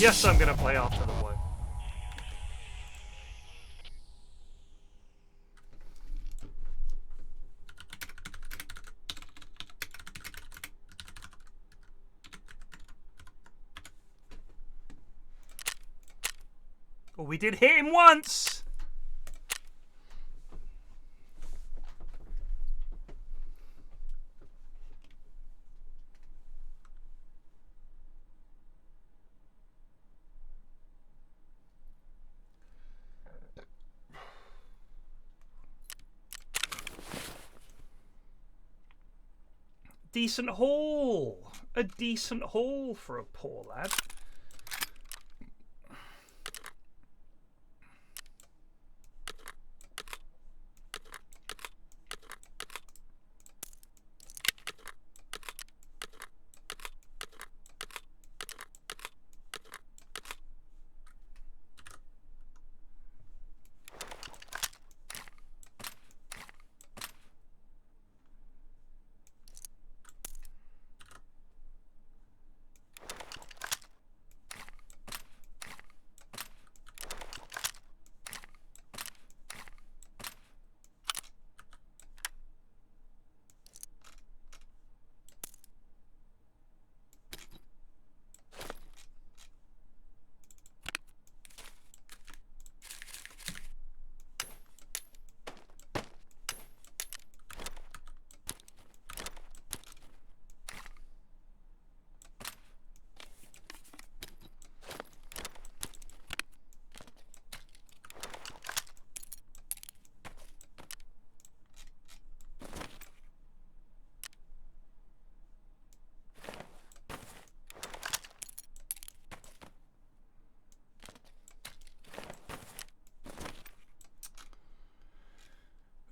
Yes, I'm gonna play after the blow. Oh, we did hit him once! Decent haul! A decent haul for a poor lad.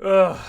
Ugh.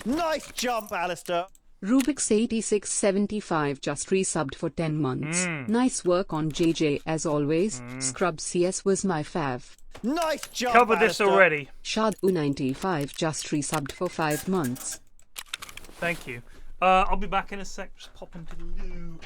Nice jump, Alistair. Rubik's 8675 just resubbed for 10 months. Nice work on JJ as always. Scrub CS was my fav. Nice jump, Covered this Alistair. already. Shadu95 just resubbed for 5 months. Thank you. I'll be back in a sec. Just pop into the loo.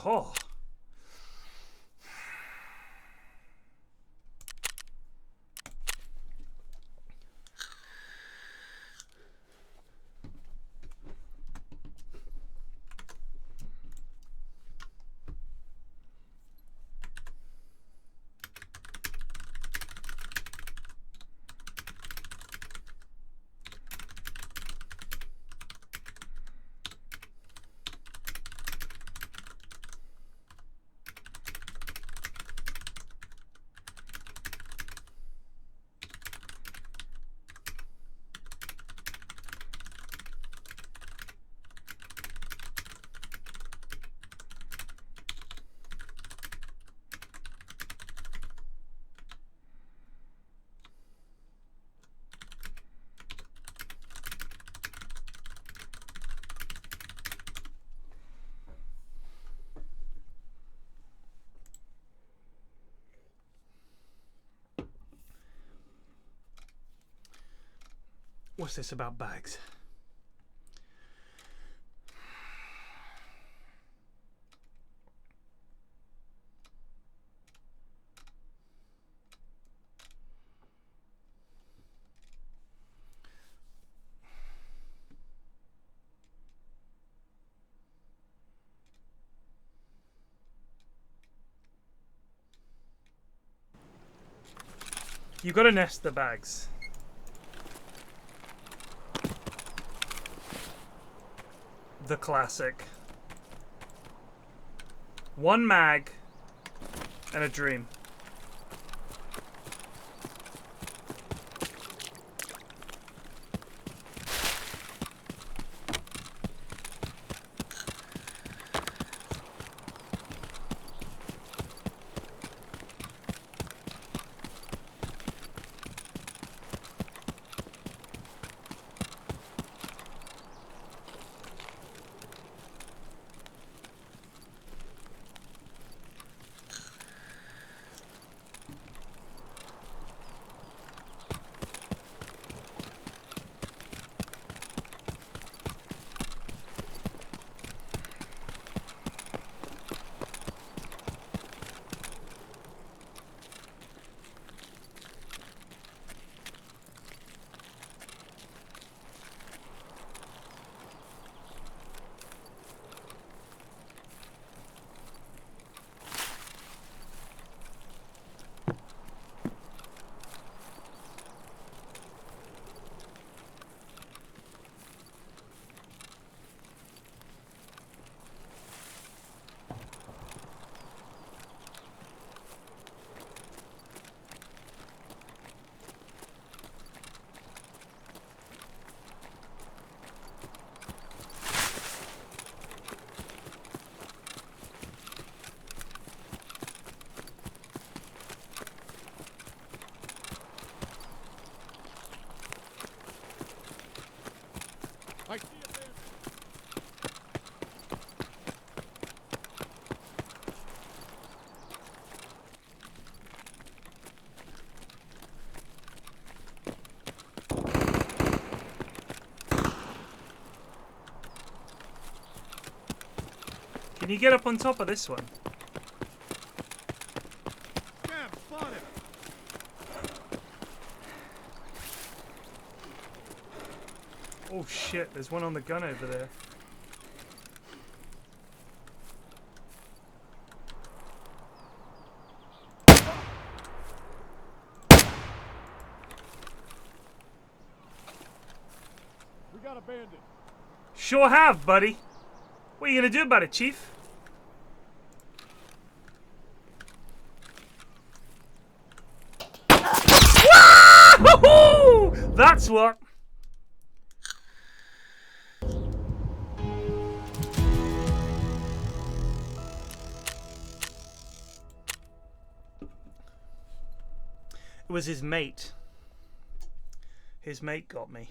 Oh. What's this about bags? You gotta nest the bags. The classic. One mag and a dream. Can you get up on top of this one? Damn, spotted. Oh shit, there's one on the gun over there. We got a bandit. Sure have, buddy. What are you gonna do about it, Chief? Woo-hoo! That's what. It was his mate. His mate got me.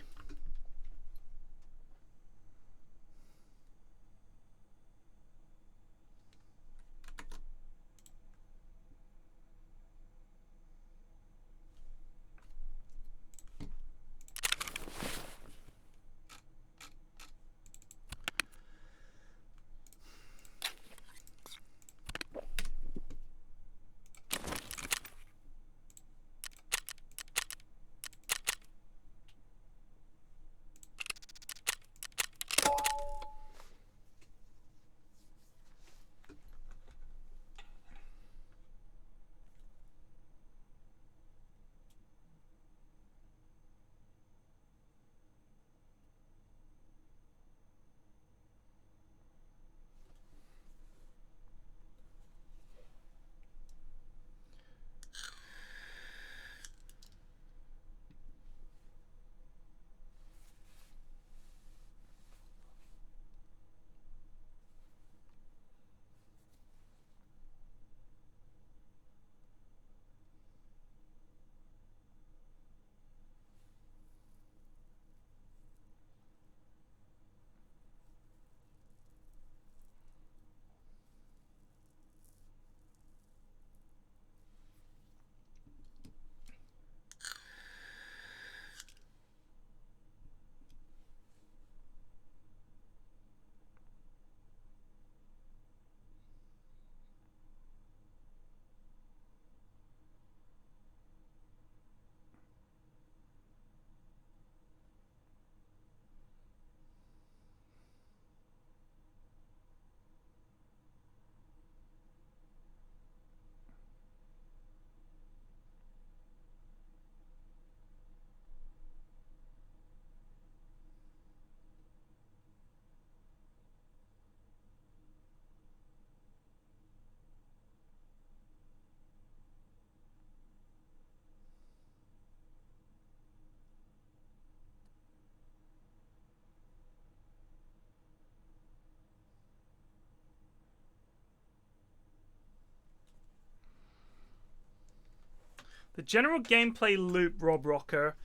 The general gameplay loop, Rob Rocker,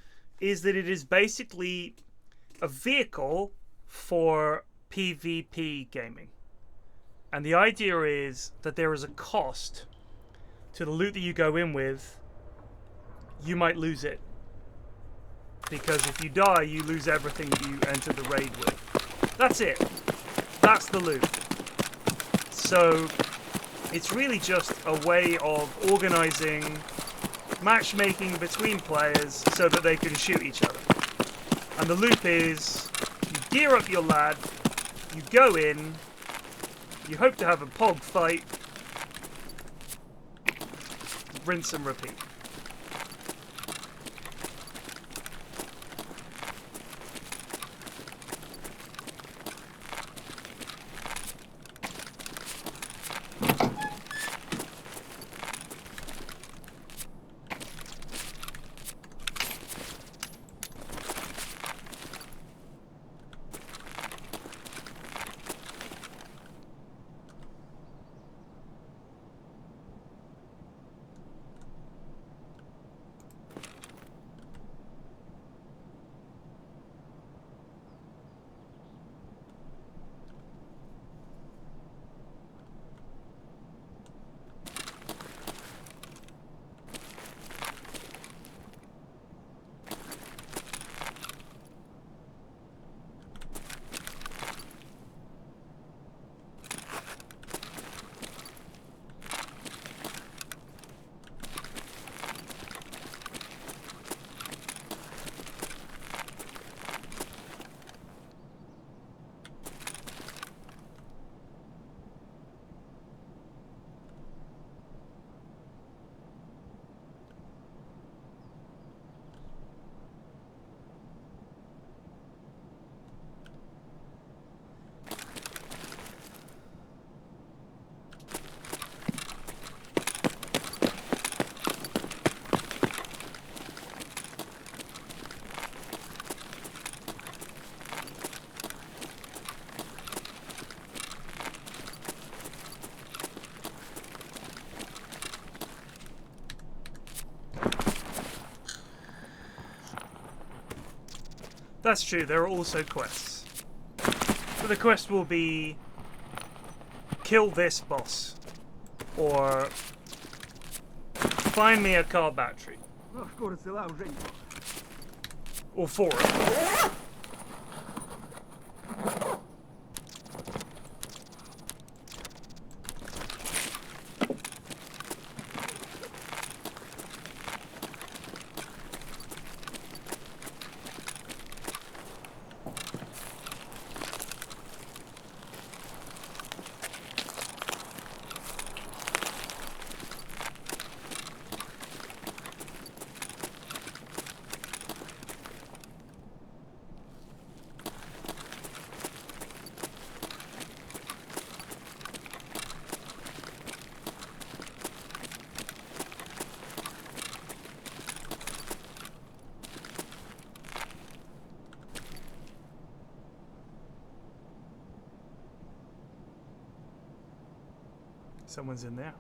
is that it is basically a vehicle for PvP gaming. And the idea is that there is a cost to the loot that you go in with. You might lose it. Because if you die, you lose everything that you entered the raid with. That's it. That's the loot. So it's really just a way of organizing matchmaking between players so that they can shoot each other. And the loop is, you gear up your lad, you go in, you hope to have a pog fight, rinse and repeat. That's true, there are also quests. So the quest will be kill this boss, or find me a car battery, or four of them. Someone's in there.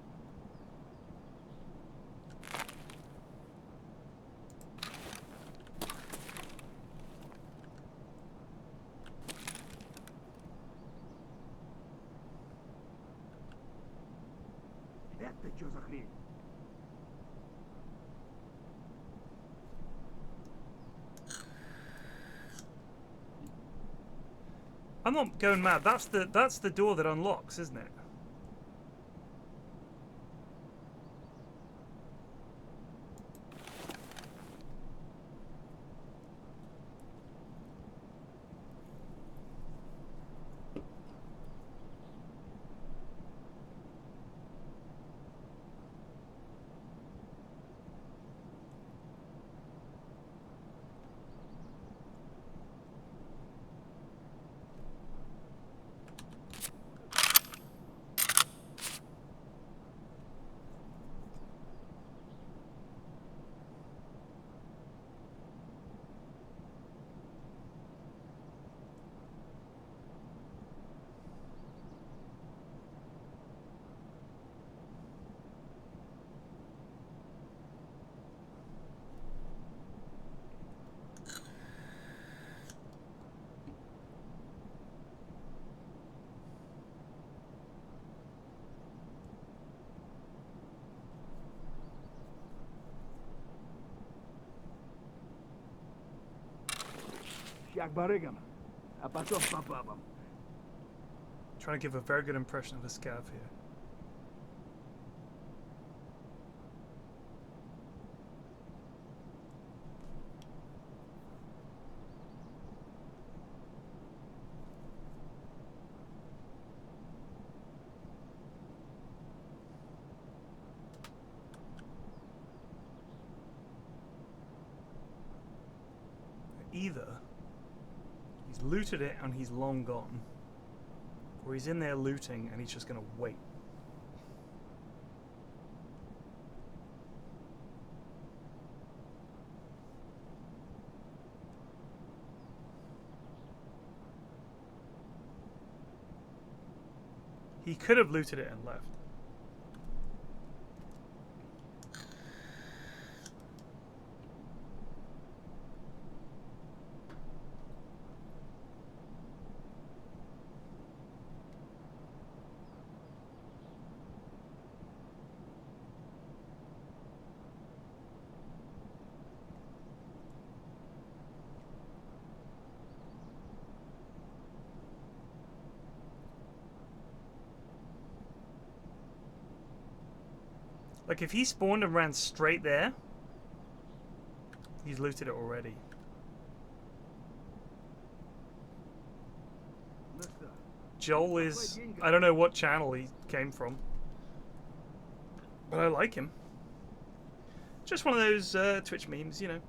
Это что за хрень? I'm not going mad. That's the door that unlocks, isn't it? Как барыгам, а потом по бабам. Trying to give a very good impression of a scav here. Either he's looted it and he's long gone, or he's in there looting and he's just gonna wait. He could have looted it and left. Like, if he spawned and ran straight there, he's looted it already. Joel is... I don't know what channel he came from, but I like him. Just one of those Twitch memes, you know.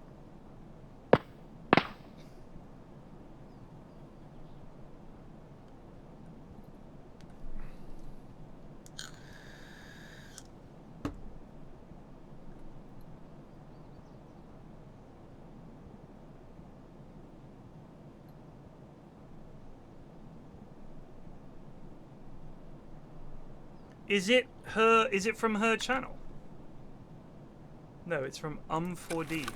Is it her? Is it from her channel? No, it's from 4D.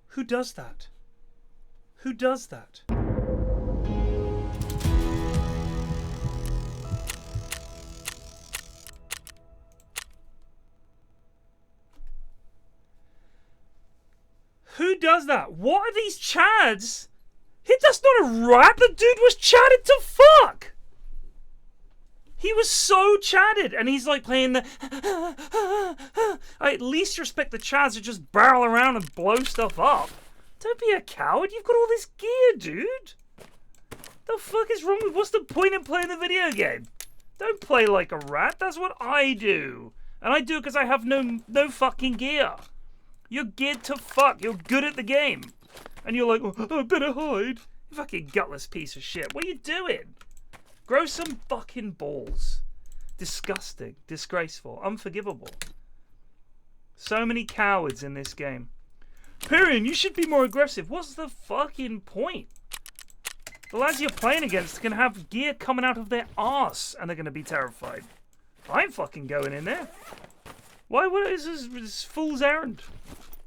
Who does that? Who does that? Who does that? What are these chads? That's not a rat. The dude was chatted to fuck. He was so chatted, and he's like playing the. I at least respect the chads that just barrel around and blow stuff up. Don't be a coward. You've got all this gear, dude. The fuck is wrong with? What's the point in playing the video game? Don't play like a rat. That's what I do, and I do it because I have no fucking gear. You're geared to fuck. You're good at the game. And you're like, oh, I better hide. You fucking gutless piece of shit. What are you doing? Grow some fucking balls. Disgusting. Disgraceful. Unforgivable. So many cowards in this game. Pyrian, you should be more aggressive. What's the fucking point? The lads you're playing against can have gear coming out of their arse and they're going to be terrified. I ain't fucking going in there. Why? What is this fool's errand?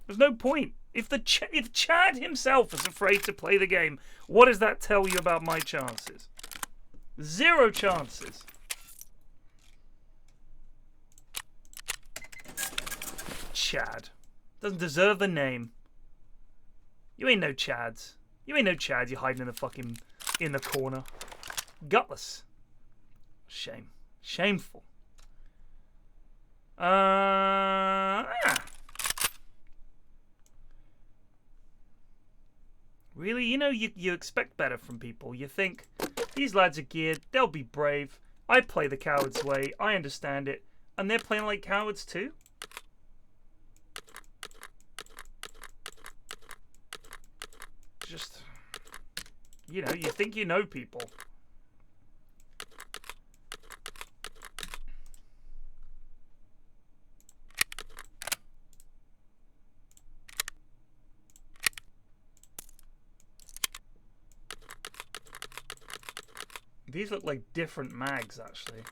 There's no point. If Chad himself is afraid to play the game, what does that tell you about my chances? 0 chances. Chad. Doesn't deserve the name. You ain't no Chads. You ain't no Chads. You're hiding in the fucking... in the corner. Gutless. Shame. Shameful. Really? You know, you expect better from people. You think, these lads are geared, they'll be brave. I play the coward's way, I understand it. And they're playing like cowards too? Just, you know, you think you know people. These look like different mags, actually.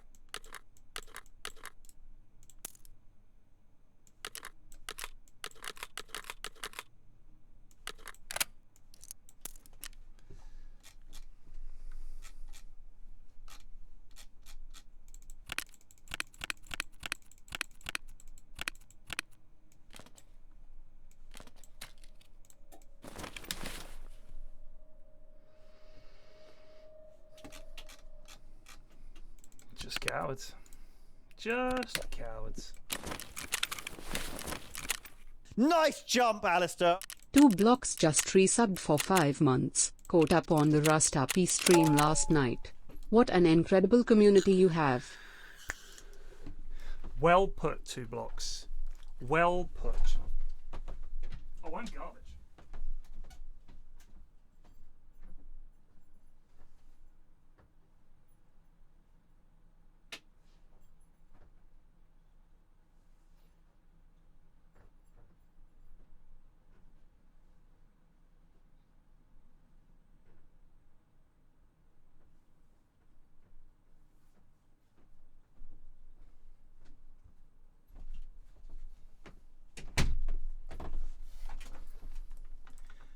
Cowards. Just cowards. Nice jump, Alistair. 2 blocks just resubbed for 5 months. Caught up on the Rust RP stream last night. What an incredible community you have. Well put, 2 blocks. Well put. Oh, I'm garbage.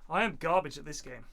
I am garbage at this game.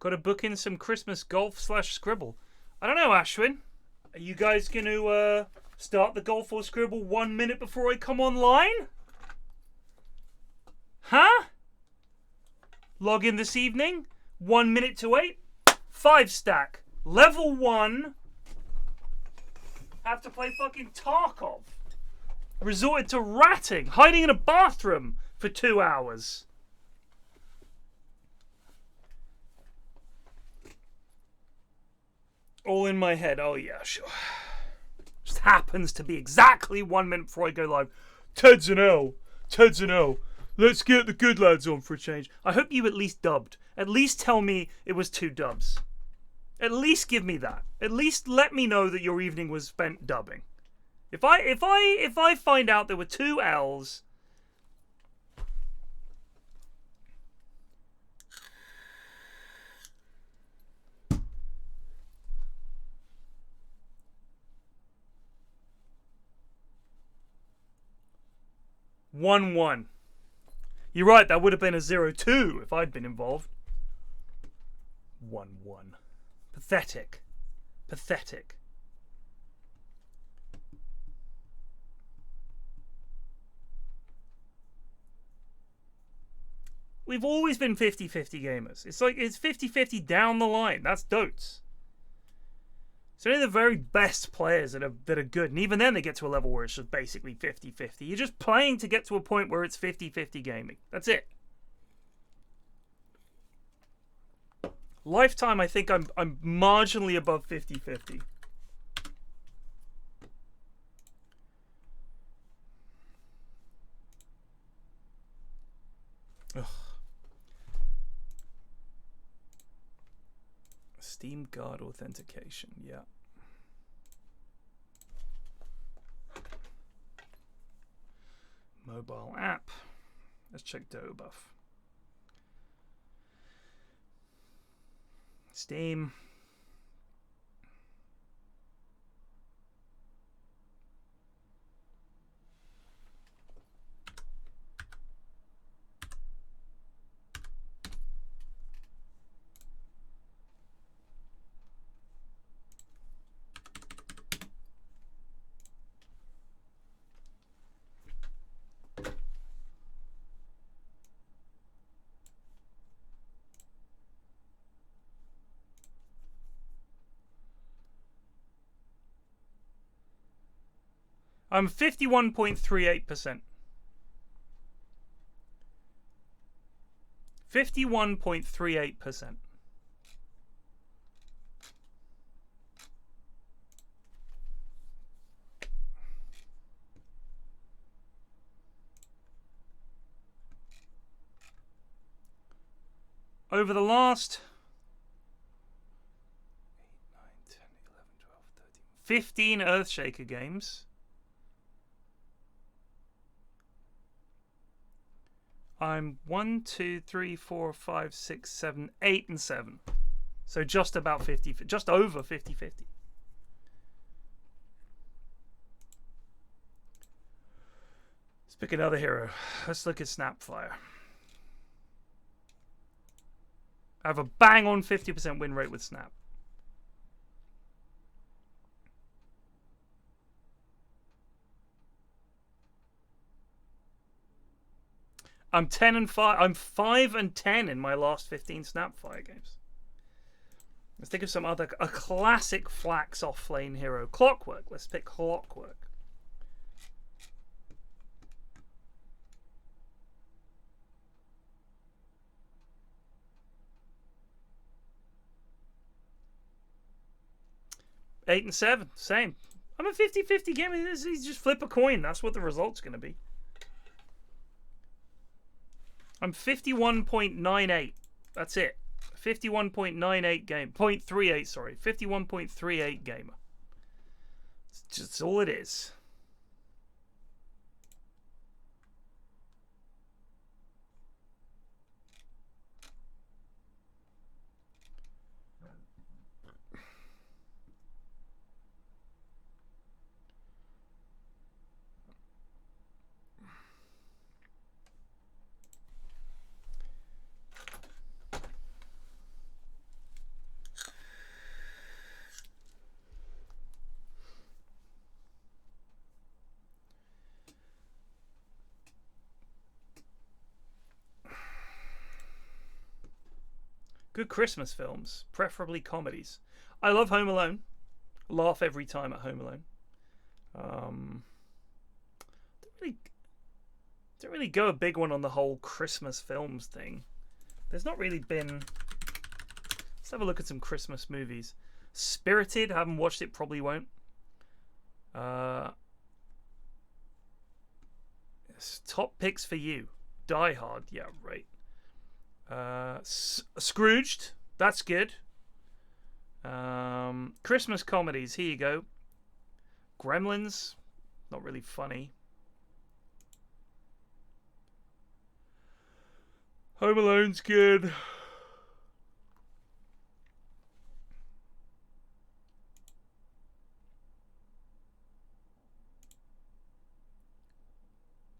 Got to book in some Christmas golf / scribble. I don't know, Ashwin. Are you guys going to start the golf or scribble 1 minute before I come online? Huh? Log in this evening. 1 minute to 8. 5 stack. Level 1. Have to play fucking Tarkov. Resorted to ratting. Hiding in a bathroom for 2 hours. All in my head. Oh, yeah, sure. Just happens to be exactly 1 minute before I go live. Ted's an L. Ted's an L. Let's get the good lads on for a change. I hope you at least dubbed. At least tell me it was 2 dubs. At least give me that. At least let me know that your evening was spent dubbing. If I find out there were 2 L's. One. You're right, that would have been a 0-2 if I'd been involved. 1-1. Pathetic. Pathetic. We've always been 50-50 gamers. It's like it's 50-50 down the line. That's dotes. It's only the very best players that are good. And even then they get to a level where it's just basically 50-50. You're just playing to get to a point where it's 50-50 gaming. That's it. Lifetime, I think I'm marginally above 50-50. Ugh. Steam Guard authentication, yeah. Mobile app. Let's check Dobuff. Steam. I'm 51.38%. 51.38%. Over the last 15 Earthshaker games, I'm 1, 2, 3, 4, 5, 6, 7, 8, and 7. So just about 50, just over 50-50. Let's pick another hero. Let's look at Snapfire. I have a bang on 50% win rate with Snap. I'm 10 and 5. I'm 5 and 10 in my last 15 Snapfire games. Let's think of some other. A classic Flax off-lane hero. Clockwork. Let's pick Clockwork. Eight and 7. Same. I'm a 50-50 game. You just flip a coin. That's what the result's going to be. I'm 51.98. That's it. 51.98 game. 0.38, sorry. 51.38 gamer. It's just all it is. Good Christmas films, preferably comedies. I love Home Alone. Laugh every time at Home Alone. Don't really go a big one on the whole Christmas films thing. There's not really been. Let's have a look at some Christmas movies. Spirited, haven't watched it, probably won't. Top picks for you. Die Hard, yeah, right. Scrooged, that's good. Christmas comedies, here you go. Gremlins, not really funny. Home Alone's good.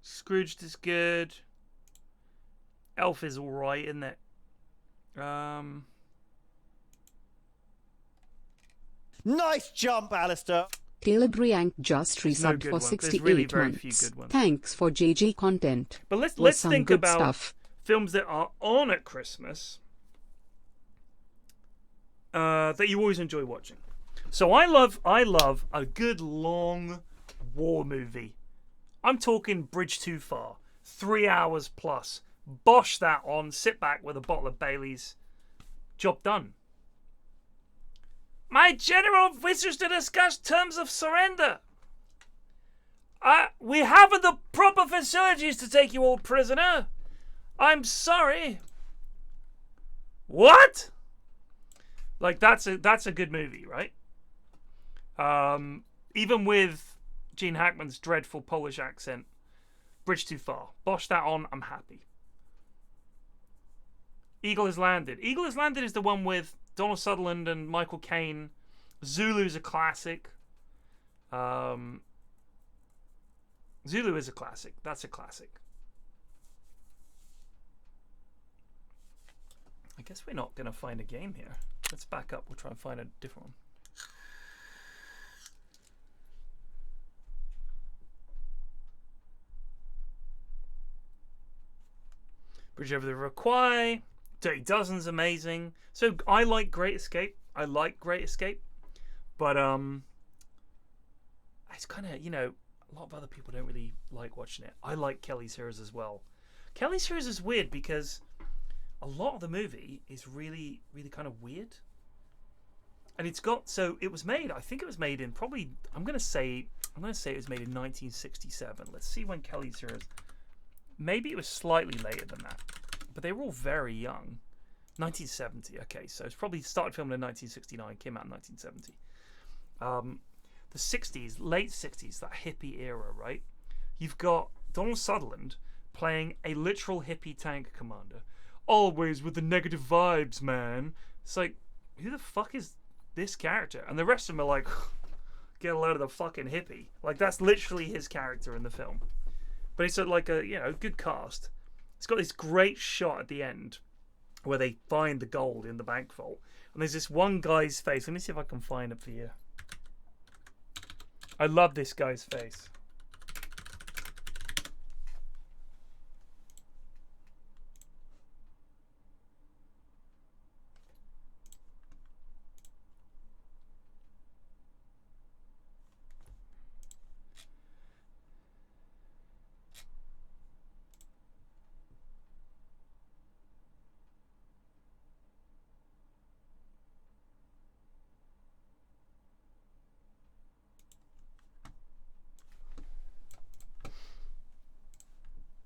Scrooged is good. Elf is alright, isn't it? Nice jump, Alistair. Caleb Riank just resubbed for 68 months. Thanks for JG content. But let's think about stuff. Films that are on at Christmas that you always enjoy watching. So I love a good long war movie. I'm talking Bridge Too Far. 3 hours plus. Bosh that on, sit back with a bottle of Bailey's. Job done. My general wishes to discuss terms of surrender. We haven't the proper facilities to take you all prisoner. I'm sorry. What? Like that's a good movie, right? Even with Gene Hackman's dreadful Polish accent. Bridge Too Far. Bosh that on, I'm happy. Eagle Has Landed. Eagle Has Landed is the one with Donald Sutherland and Michael Caine. Zulu's a classic. Zulu is a classic. That's a classic. I guess we're not going to find a game here. Let's back up. We'll try and find a different one. Bridge Over the River Kwai. Dirty Dozen's amazing. So I like Great Escape. But it's kind of, you know, a lot of other people don't really like watching it. I like Kelly's Heroes as well. Kelly's Heroes is weird because a lot of the movie is really, really kind of weird. And it's got, so it was made, I think it was made in probably, I'm going to say it was made in 1967. Let's see when Kelly's Heroes, maybe it was slightly later than that. But they were all very young. 1970, okay, so it's probably started filming in 1969, came out in 1970. The 60s, late 60s, that hippie era, right? You've got Donald Sutherland playing a literal hippie tank commander. Always with the negative vibes, man. It's like, who the fuck is this character? And the rest of them are like, get a load of the fucking hippie. Like, that's literally his character in the film. But it's like a, you know, good cast. It's got this great shot at the end where they find the gold in the bank vault. And there's this one guy's face. Let me see if I can find it for you. I love this guy's face.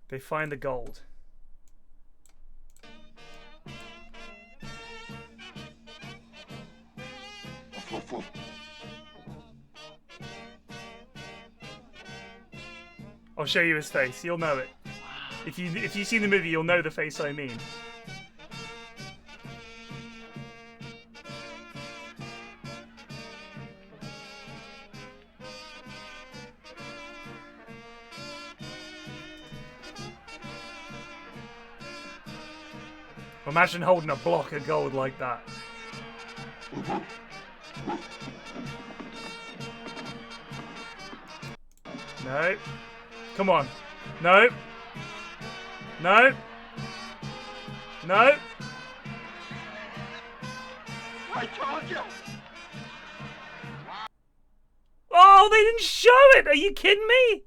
They find the gold. I'll show you his face. You'll know it. If you've seen the movie, you'll know the face I mean. Imagine holding a block of gold like that. No. Come on. No. No. No. I told you! Oh, they didn't show it! Are you kidding me?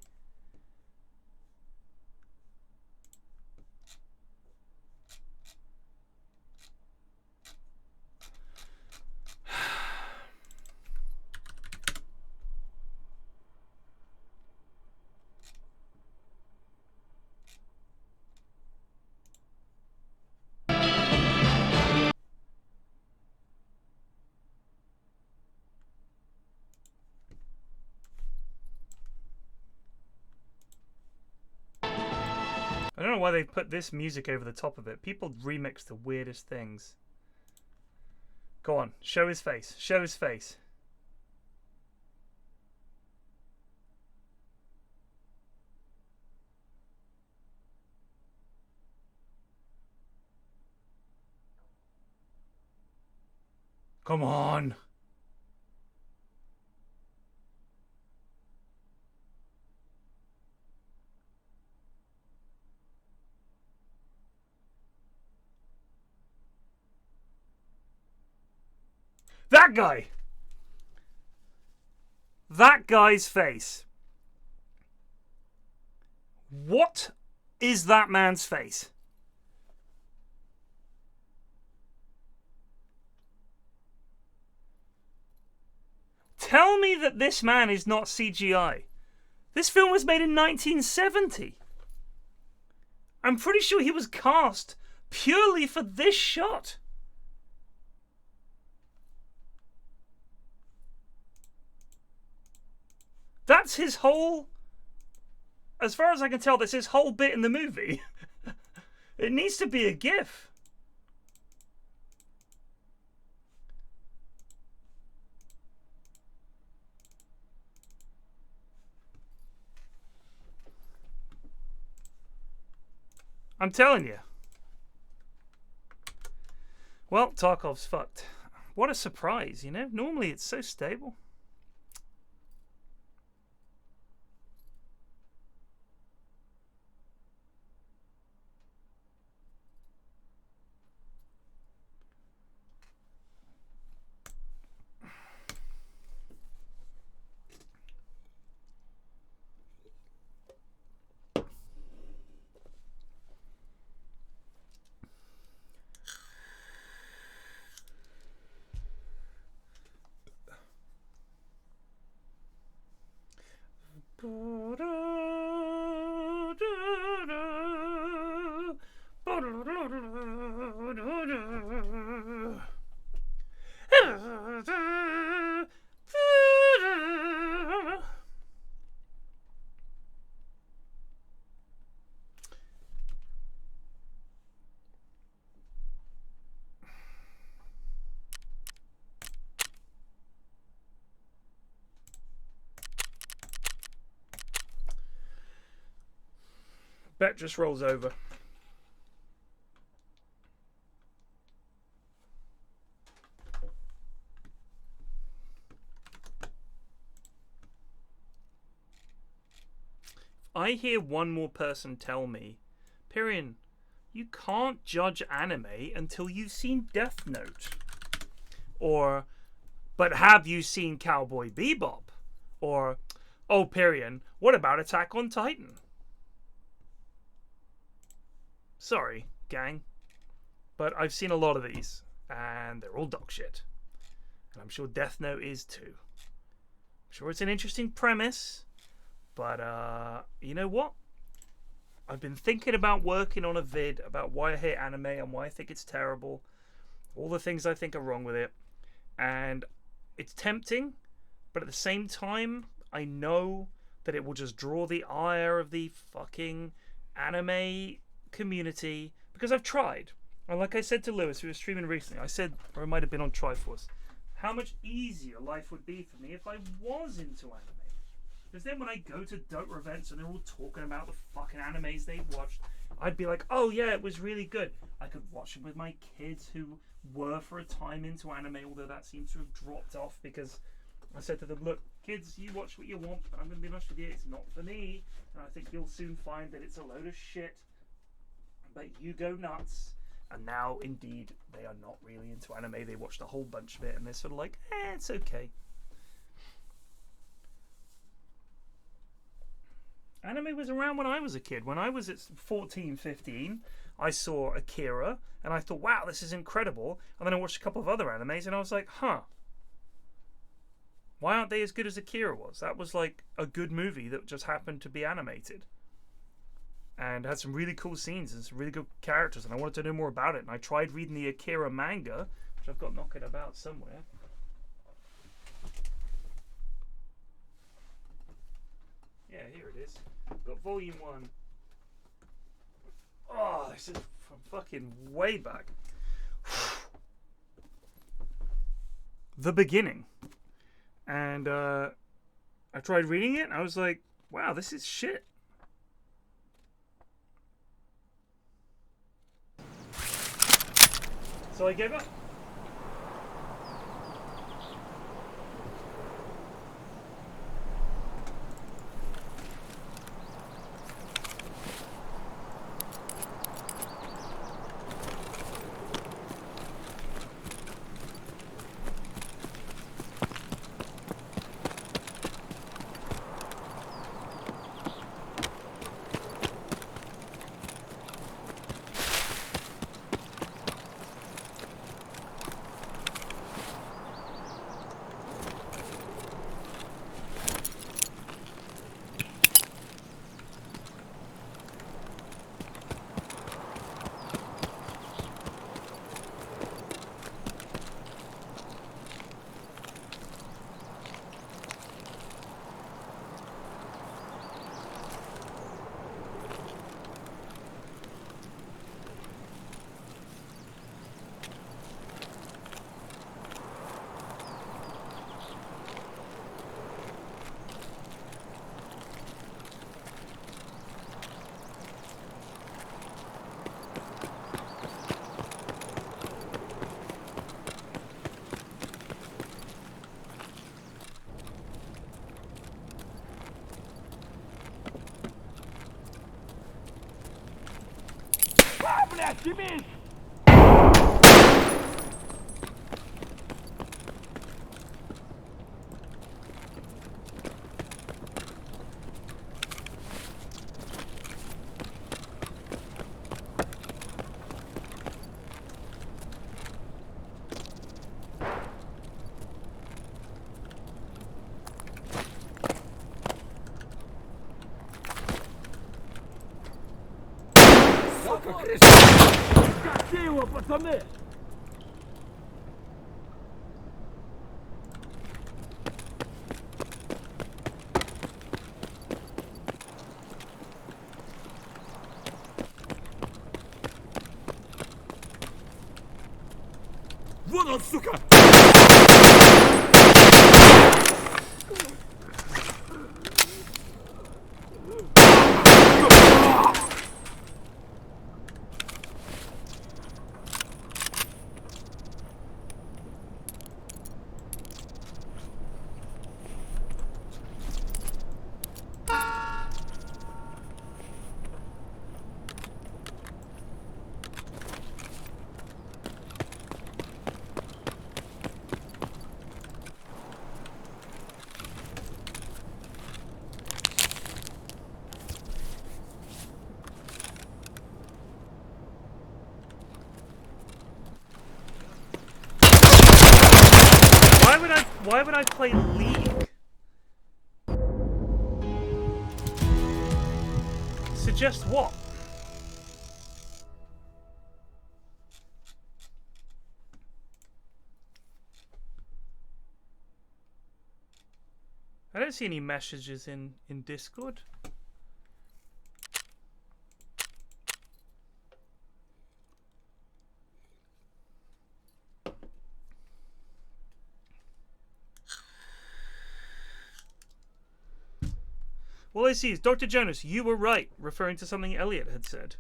I don't know why they put this music over the top of it. People remix the weirdest things. Go on, show his face. Show his face. Come on. That guy! That guy's face. What is that man's face? Tell me that this man is not CGI. This film was made in 1970. I'm pretty sure he was cast purely for this shot. That's his whole... As far as I can tell, that's his whole bit in the movie. It needs to be a GIF. I'm telling you. Well, Tarkov's fucked. What a surprise, you know? Normally it's so stable. Bet just rolls over. I hear one more person tell me, Pyrian, you can't judge anime until you've seen Death Note. Or, but have you seen Cowboy Bebop? Or, oh, Pyrian, what about Attack on Titan? Sorry, gang, but I've seen a lot of these, and they're all dog shit. And I'm sure Death Note is too. I'm sure it's an interesting premise, but you know what? I've been thinking about working on a vid about why I hate anime and why I think it's terrible, all the things I think are wrong with it, and it's tempting, but at the same time, I know that it will just draw the ire of the fucking anime community, because I've tried. And like I said to Lewis, who was streaming recently, I said, or it might have been on Triforce, how much easier life would be for me if I was into anime. Because then when I go to Dota events and they're all talking about the fucking animes they watched, I'd be like, oh yeah, it was really good. I could watch them with my kids who were for a time into anime, although that seems to have dropped off because I said to them, look, kids, you watch what you want, but I'm going to be honest with you, it's not for me. And I think you'll soon find that it's a load of shit. But you go nuts. And now, indeed, they are not really into anime. They watched a whole bunch of it and they're sort of like, it's okay. Anime was around when I was a kid. When I was at 14, 15, I saw Akira and I thought, wow, this is incredible. And then I watched a couple of other animes and I was like, huh. Why aren't they as good as Akira was? That was like a good movie that just happened to be animated. And had some really cool scenes and some really good characters, and I wanted to know more about it. And I tried reading the Akira manga, which I've got knocking about somewhere. Yeah, here it is. Got volume 1. Oh, this is from fucking way back. The beginning. And I tried reading it, and I was like, wow, this is shit. So I gave up. Блядь, Демид! Гасти его, пацаны! Вон он, сука! Why would I play League? Suggest what? I don't see any messages in Discord. All I see is, Dr. Jonas, you were right, referring to something Elliot had said.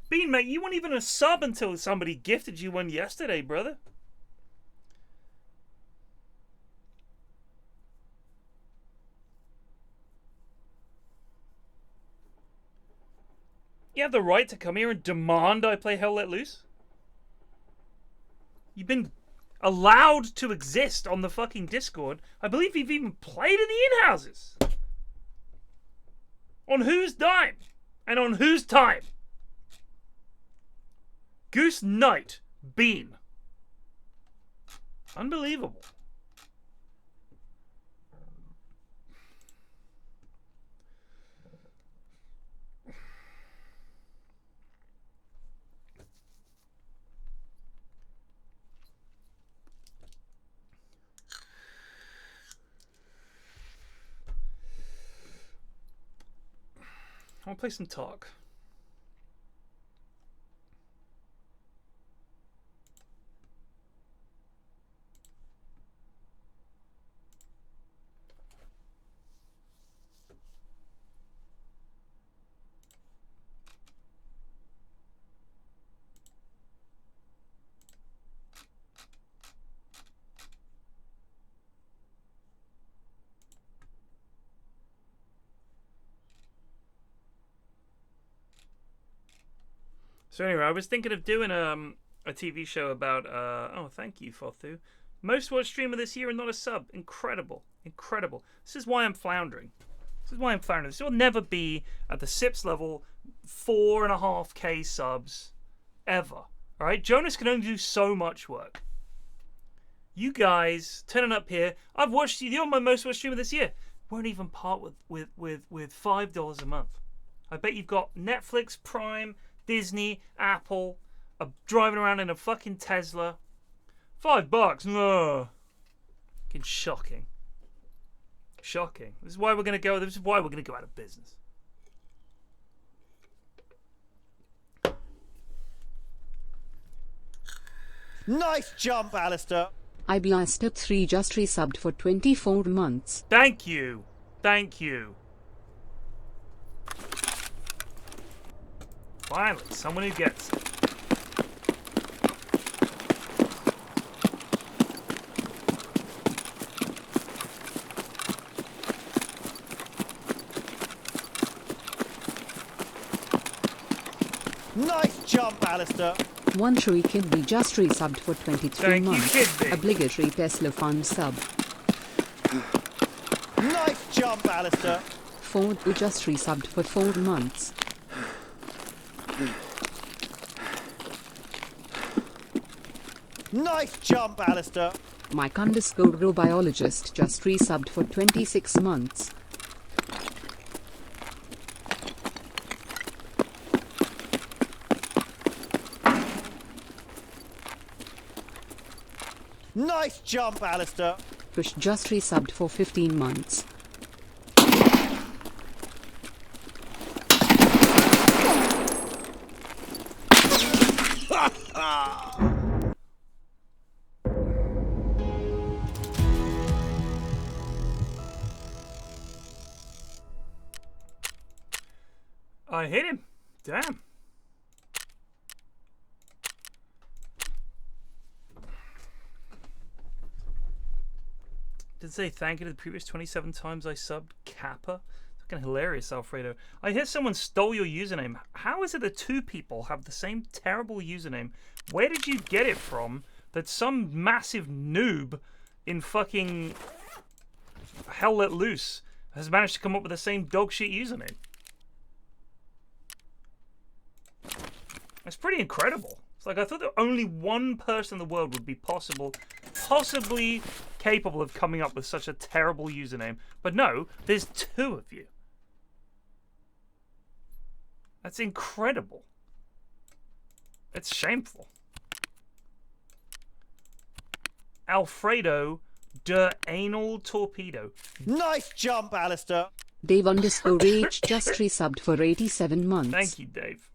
Bean, mate, you weren't even a sub until somebody gifted you one yesterday, brother. You have the right to come here and demand I play Hell Let Loose? You've been allowed to exist on the fucking Discord. I believe you've even played in the in-houses. On whose dime? And on whose time? Goose Knight, Bean. Unbelievable. I want to play some talk. So anyway, I was thinking of doing a TV show about, oh, thank you, Fothu. Most watched streamer this year and not a sub. Incredible. Incredible. This is why I'm floundering. This will never be at the SIPS level 4.5K subs ever. Alright? Jonas can only do so much work. You guys turning up here. I've watched you. You're my most watched streamer this year. Won't even part with $5 a month. I bet you've got Netflix, Prime, Disney, Apple, driving around in a fucking Tesla. $5? No. Fucking shocking. Shocking. This is why we're gonna go. This is why we're gonna go out of business. Nice jump, Alistair. I blasted 3 just resubbed for 24 months. Thank you. Thank you. Finally, someone who gets it. Nice jump, Alistair. One Tree Kid B just resubbed for 23 Thank you, months. Kid B. Obligatory Tesla Fund sub. Nice jump, Alistair. Ford who just resubbed for 4 months. Nice jump, Alistair. Mike_Robiologist just resubbed for 26 months. Nice jump, Alistair. Push just resubbed for 15 months. I hit him. Damn. Did say thank you to the previous 27 times I subbed Kappa? Fucking hilarious, Alfredo. I hear someone stole your username. How is it that 2 people have the same terrible username? Where did you get it from that some massive noob in fucking Hell Let Loose has managed to come up with the same dogshit username? That's pretty incredible. It's like I thought that only one person in the world would be possibly capable of coming up with such a terrible username. But no, there's 2 of you. That's incredible. It's shameful. Alfredo de Anal Torpedo. Nice jump, Alistair. Dave_H just resubbed for 87 months. Thank you, Dave.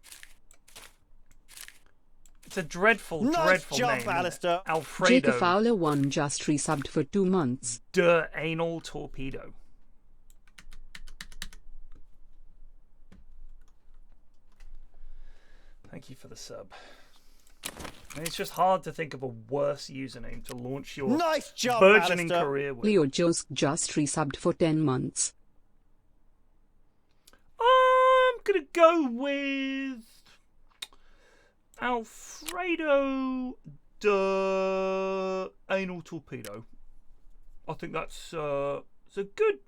It's a dreadful, Nice dreadful jump, name. Alistair. Alfredo Jacob Fowler 1 just resubbed for 2 months. de Anal Torpedo. Thank you for the sub. And it's just hard to think of a worse username to launch your Nice jump, burgeoning Alistair. career with. Leo Josk just resubbed for 10 months. I'm gonna go with Alfredo de Anal Torpedo. I think that's it's a good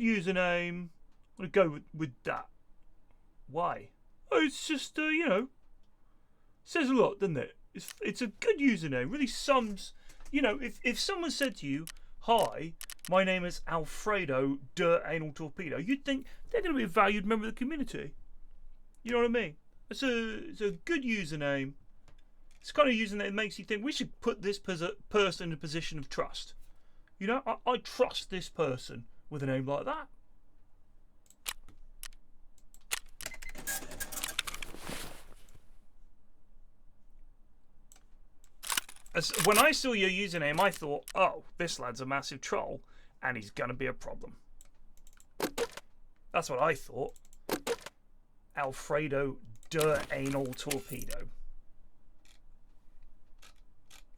username. I'm gonna go with that. Why? Oh, it's just you know, says a lot, doesn't it? It's a good username. Really sums, you know, if someone said to you, "Hi, my name is Alfredo de Anal Torpedo," you'd think they're going to be a valued member of the community. You know what I mean? It's a good username. It's kind of username that makes you think we should put this person in a position of trust. You know, I trust this person with a name like that. When I saw your username, I thought, oh, this lad's a massive troll, and he's going to be a problem. That's what I thought. Alfredo de Anal Torpedo.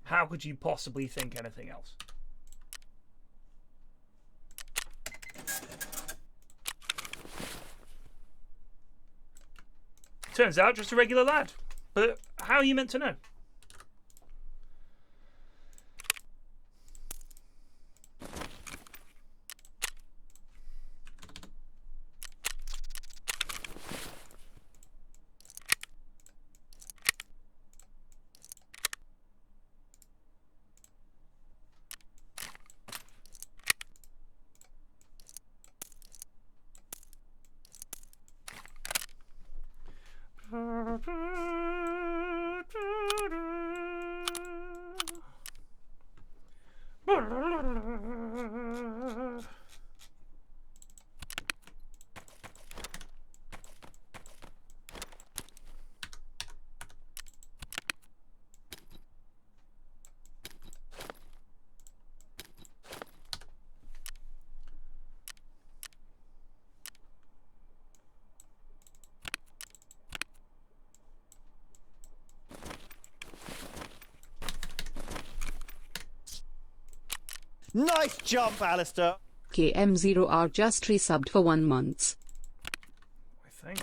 How could you possibly think anything else? Turns out, just a regular lad. But how are you meant to know? Nice jump, Alistair. KM0R just resubbed for 1 month. I think.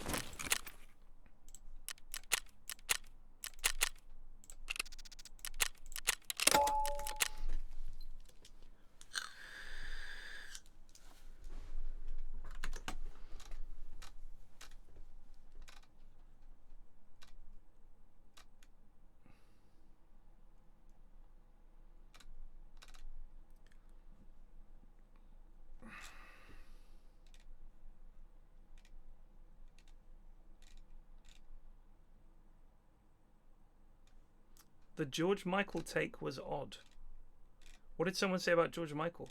The George Michael take was odd. What did someone say about George Michael?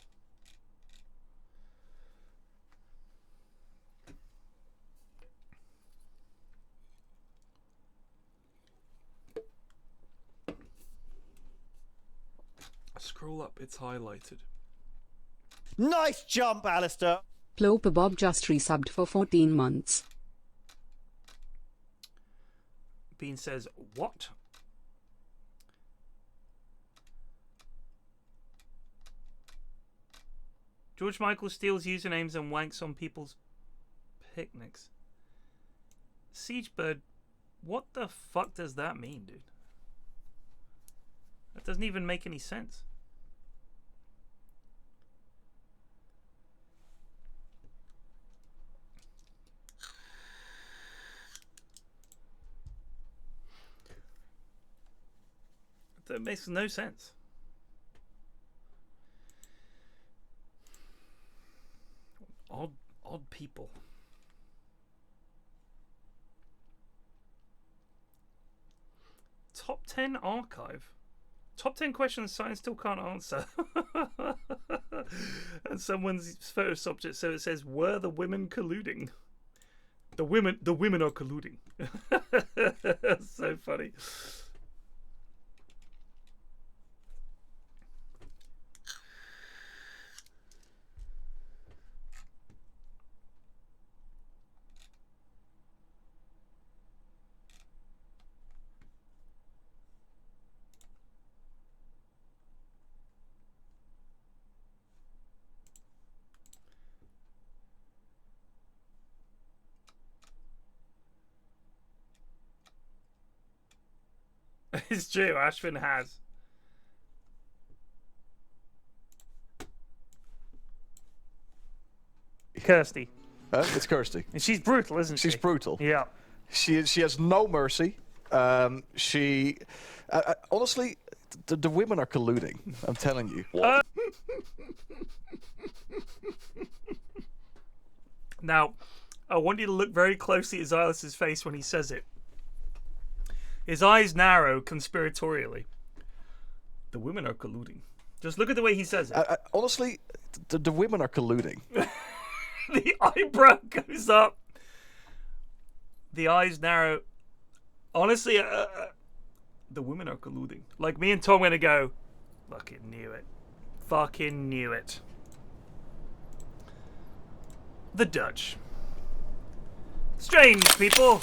Scroll up, it's highlighted. Nice jump, Alistair. Ploper Bob just resubbed for 14 months. Bean says, what? George Michael steals usernames and wanks on people's picnics. Siegebird, what the fuck does that mean, dude? That doesn't even make any sense. That makes no sense. Odd people. Top 10 archive. Top 10 questions science still can't answer. And someone's photoshopped it so it says, were the women colluding? The women are colluding. So funny. It's true, Ashvin has. Kirsty. It's Kirsty. And she's brutal, isn't she? She's brutal. Yeah. She has no mercy. She honestly, the women are colluding. I'm telling you. Now, I want you to look very closely at Xylus's face when he says it. His eyes narrow conspiratorially. The women are colluding. Just look at the way he says it. Honestly, the women are colluding. The eyebrow goes up. The eyes narrow. Honestly, the women are colluding. Like me and Tom are gonna go, fucking knew it. Fucking knew it. The Dutch. Strange people.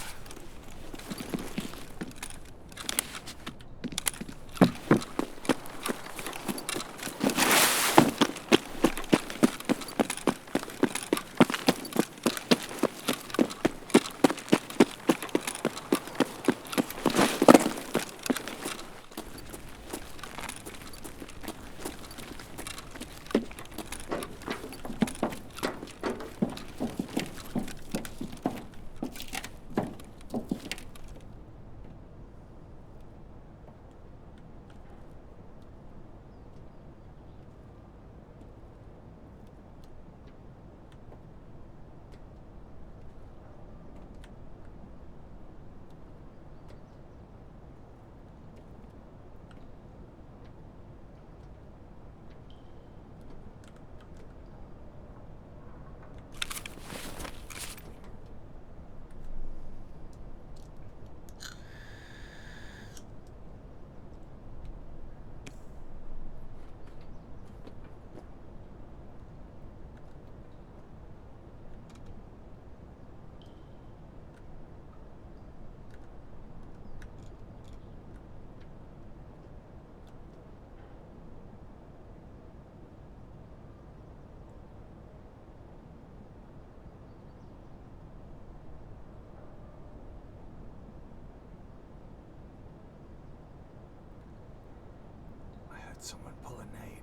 Someone pull a nade.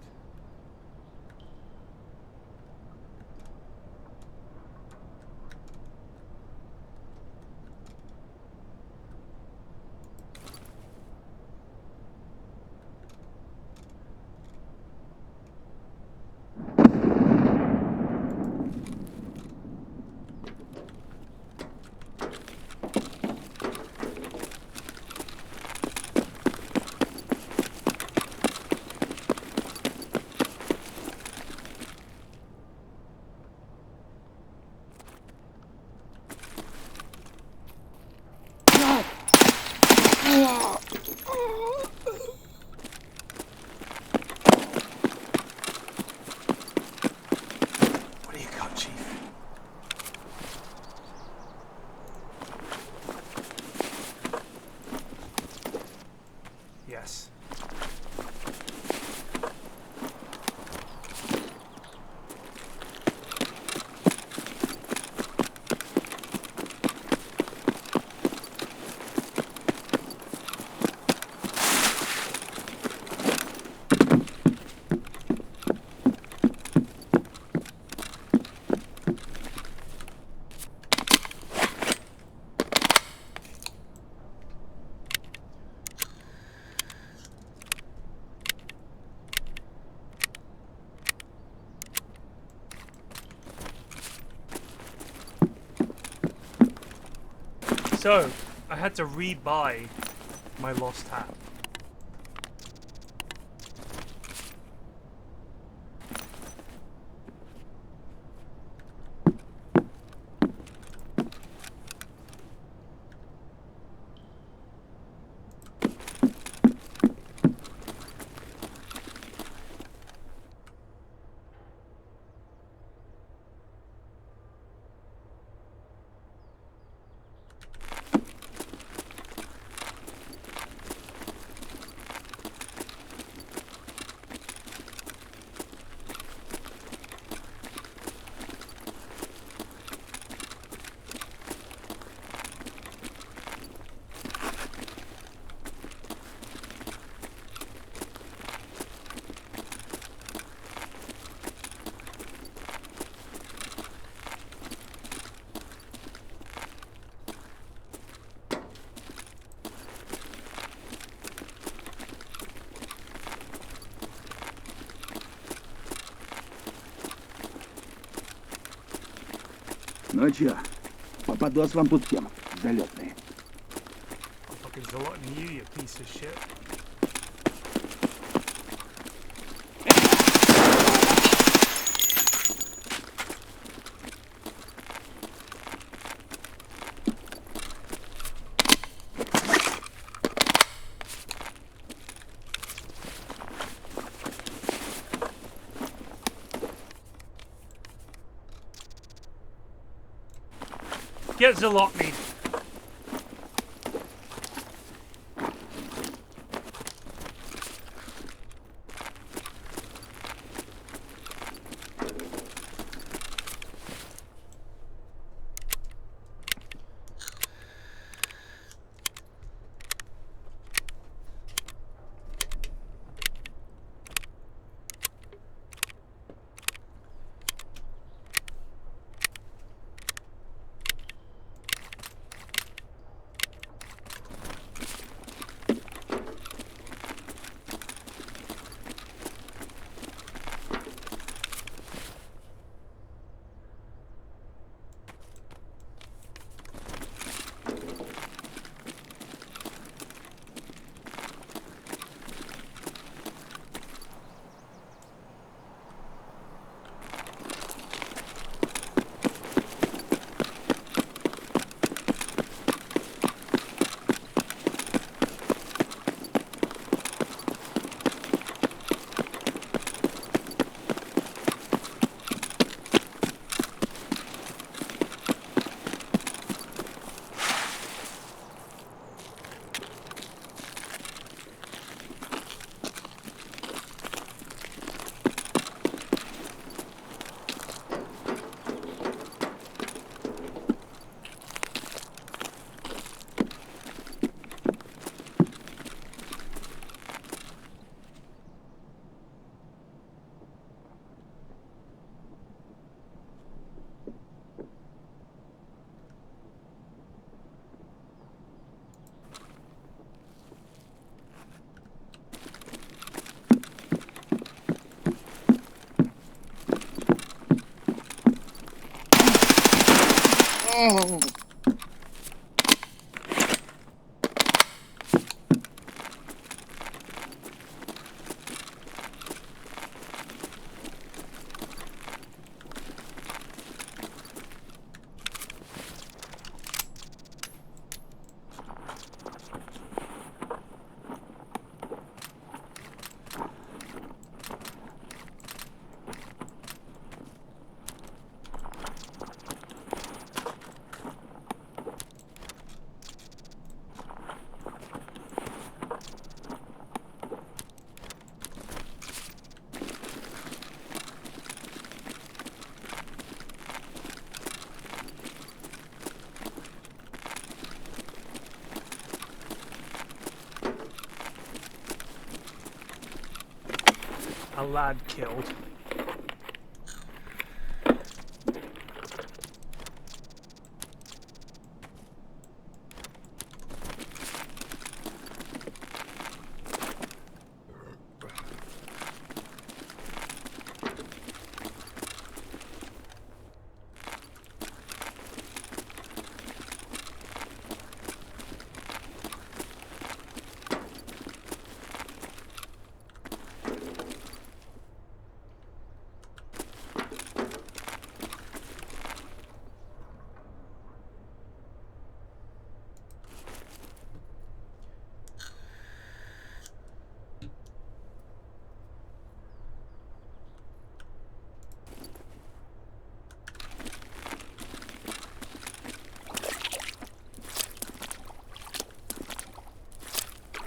So, I had to rebuy my lost hat. Ну чё, попадос вам тут всем, залетные. I'm fucking zalotting you, you piece of shit. Get Zalotny. A lad killed.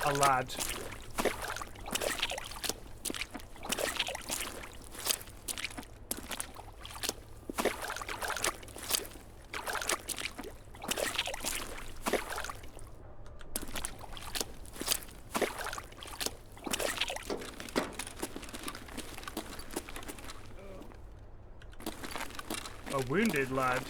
a lad. A wounded lad.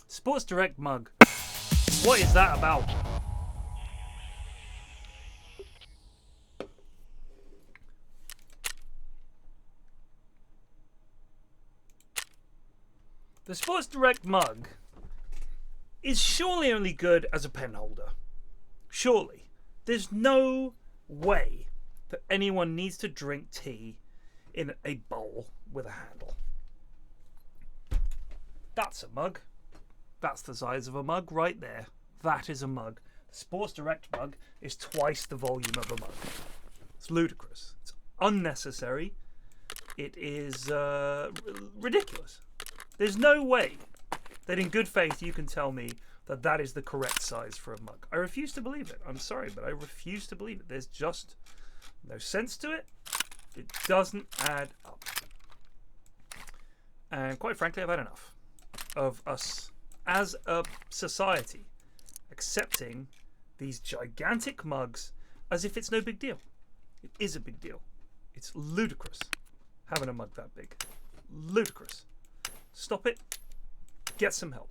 Sports Direct mug. What is that about? The Sports Direct mug is surely only good as a pen holder. Surely. There's no way that anyone needs to drink tea in a bowl with a handle. That's a mug. That's the size of a mug right there. That is a mug. The Sports Direct mug is twice the volume of a mug. It's ludicrous. It's unnecessary. It is ridiculous. There's no way that in good faith you can tell me that that is the correct size for a mug. I refuse to believe it. I'm sorry, but I refuse to believe it. There's just no sense to it. It doesn't add up. And quite frankly, I've had enough of us as a society accepting these gigantic mugs as if it's no big deal. It is a big deal. It's ludicrous having a mug that big. Ludicrous. Stop it. Get some help.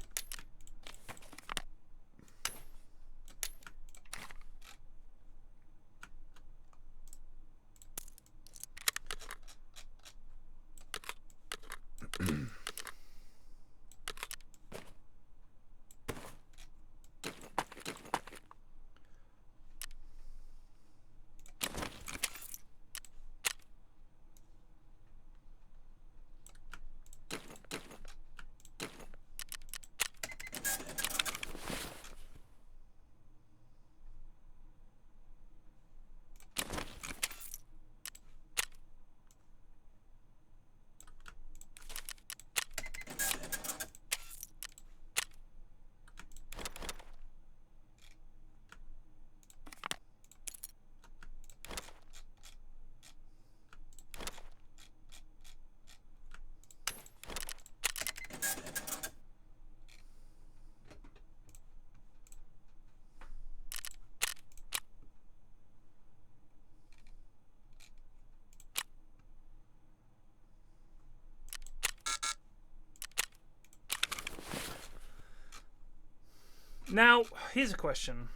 Now, here's a question.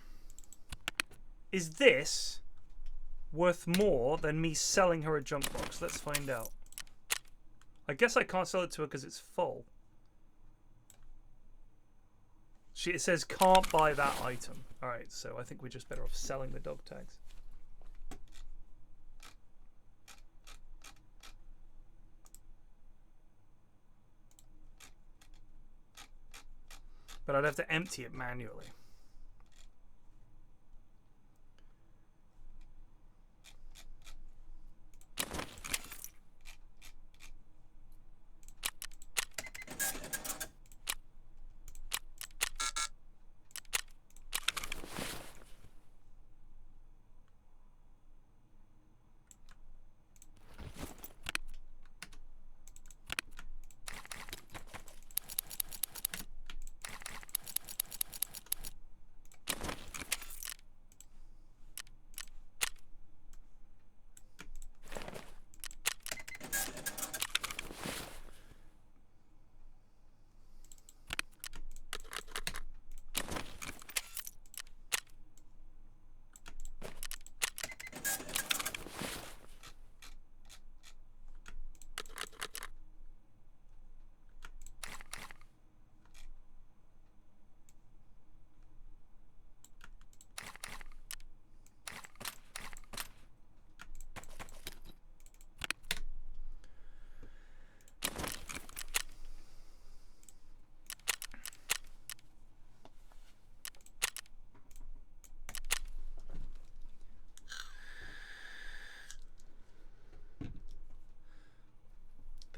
Is this worth more than me selling her a junk box? Let's find out. I guess I can't sell it to her because it's full. It says can't buy that item. Alright, so I think we're just better off selling the dog tags. But I'd have to empty it manually.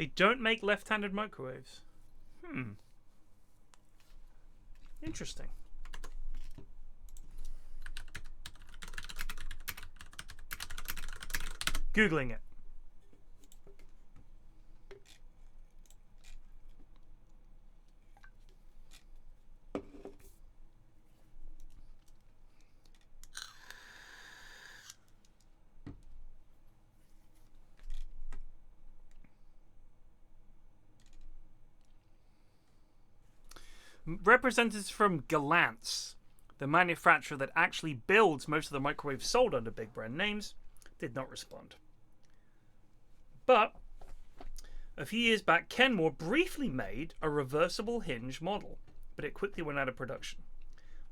They don't make left-handed microwaves. Interesting. Googling it. Representatives from Galance, the manufacturer that actually builds most of the microwaves sold under big brand names, did not respond. But a few years back, Kenmore briefly made a reversible hinge model, but it quickly went out of production.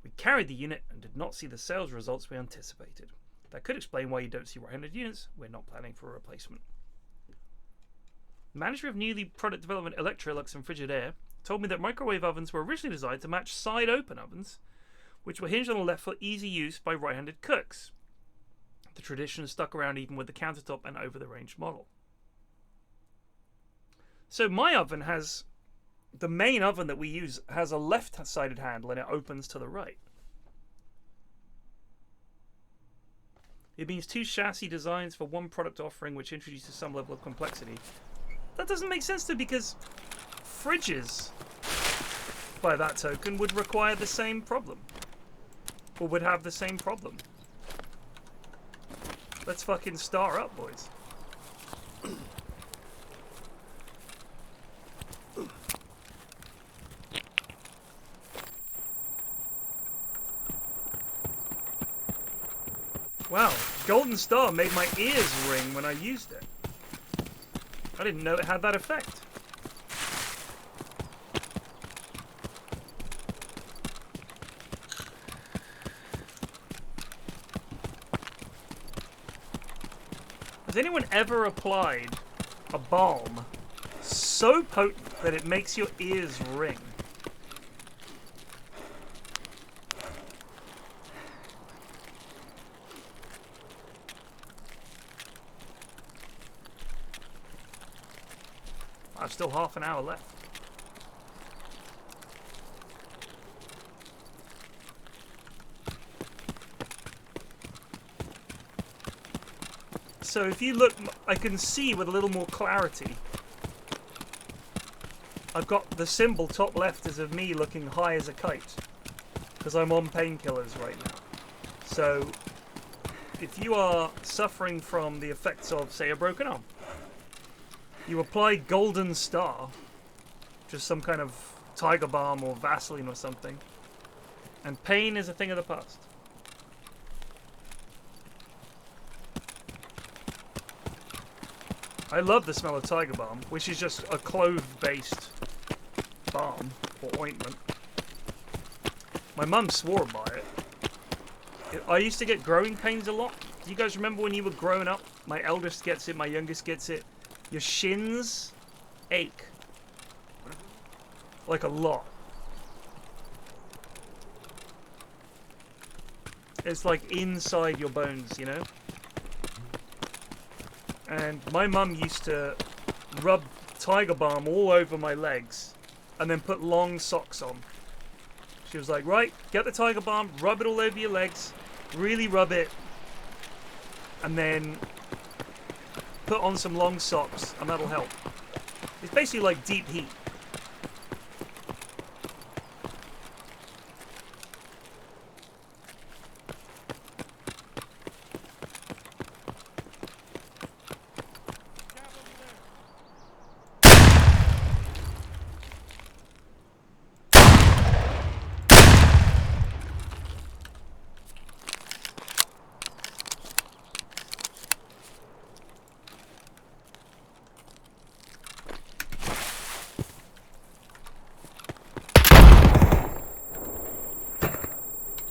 We carried the unit and did not see the sales results we anticipated. That could explain why you don't see right-handed units. We're not planning for a replacement. The manager of newly product development Electrolux and Frigidaire told me that microwave ovens were originally designed to match side-open ovens, which were hinged on the left for easy use by right-handed cooks. The tradition has stuck around even with the countertop and over-the-range model. So my oven has, the main oven that we use has a left-sided handle and it opens to the right. It means two chassis designs for one product offering, which introduces some level of complexity. That doesn't make sense to me because fridges, by that token, would require the same problem. Or would have the same problem. Let's fucking star up, boys. Wow, Golden Star made my ears ring when I used it. I didn't know it had that effect. Has anyone ever applied a balm so potent that it makes your ears ring? I've still half an hour left. So if you look, I can see with a little more clarity. I've got the symbol top left is of me looking high as a kite because I'm on painkillers right now. So if you are suffering from the effects of, say, a broken arm, you apply Golden Star, just some kind of Tiger Balm or Vaseline or something, and pain is a thing of the past. I love the smell of Tiger Balm, which is just a clove-based balm or ointment. My mum swore by it. I used to get growing pains a lot. Do you guys remember when you were growing up? My eldest gets it, my youngest gets it. Your shins ache. Like a lot. It's like inside your bones, you know? And my mum used to rub Tiger Balm all over my legs and then put long socks on. She was like, right, get the Tiger Balm, rub it all over your legs, really rub it, and then put on some long socks and that'll help. It's basically like deep heat.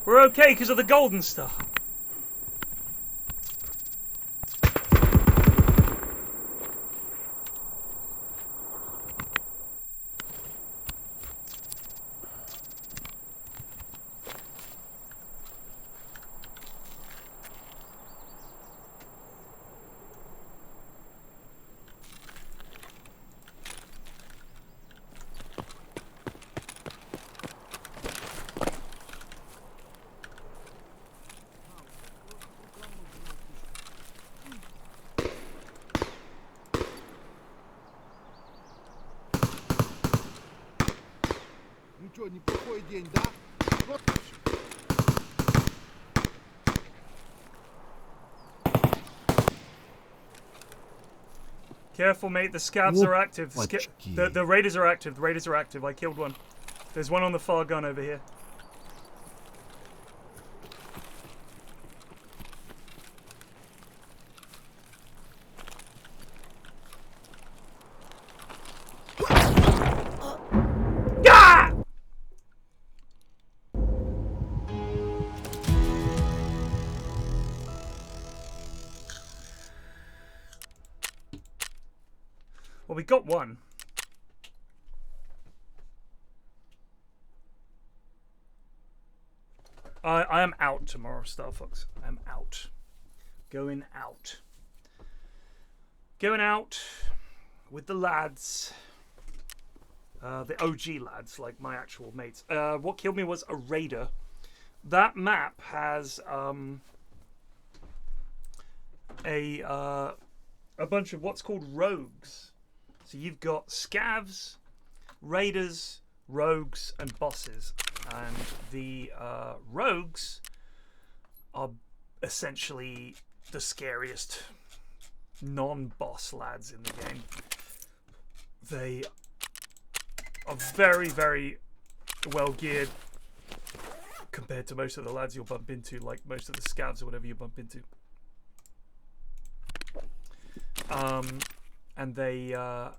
We're okay because of the Golden Star. Что, неплохой день, да? Вот. Careful, mate. The scavs are active. Опачки. The raiders are active. The raiders are active. I killed one. There's one on the far gun over here. Ah! Well, we got one. I am out tomorrow, Star Fox. I'm out. Going out. Going out with the lads. The OG lads, like my actual mates. What killed me was a raider. That map has a bunch of what's called rogues. So you've got scavs, raiders, rogues, and bosses. And the rogues are essentially the scariest non-boss lads in the game. They are very, very well geared compared to most of the lads you'll bump into, like most of the scavs or whatever you bump into. And they, on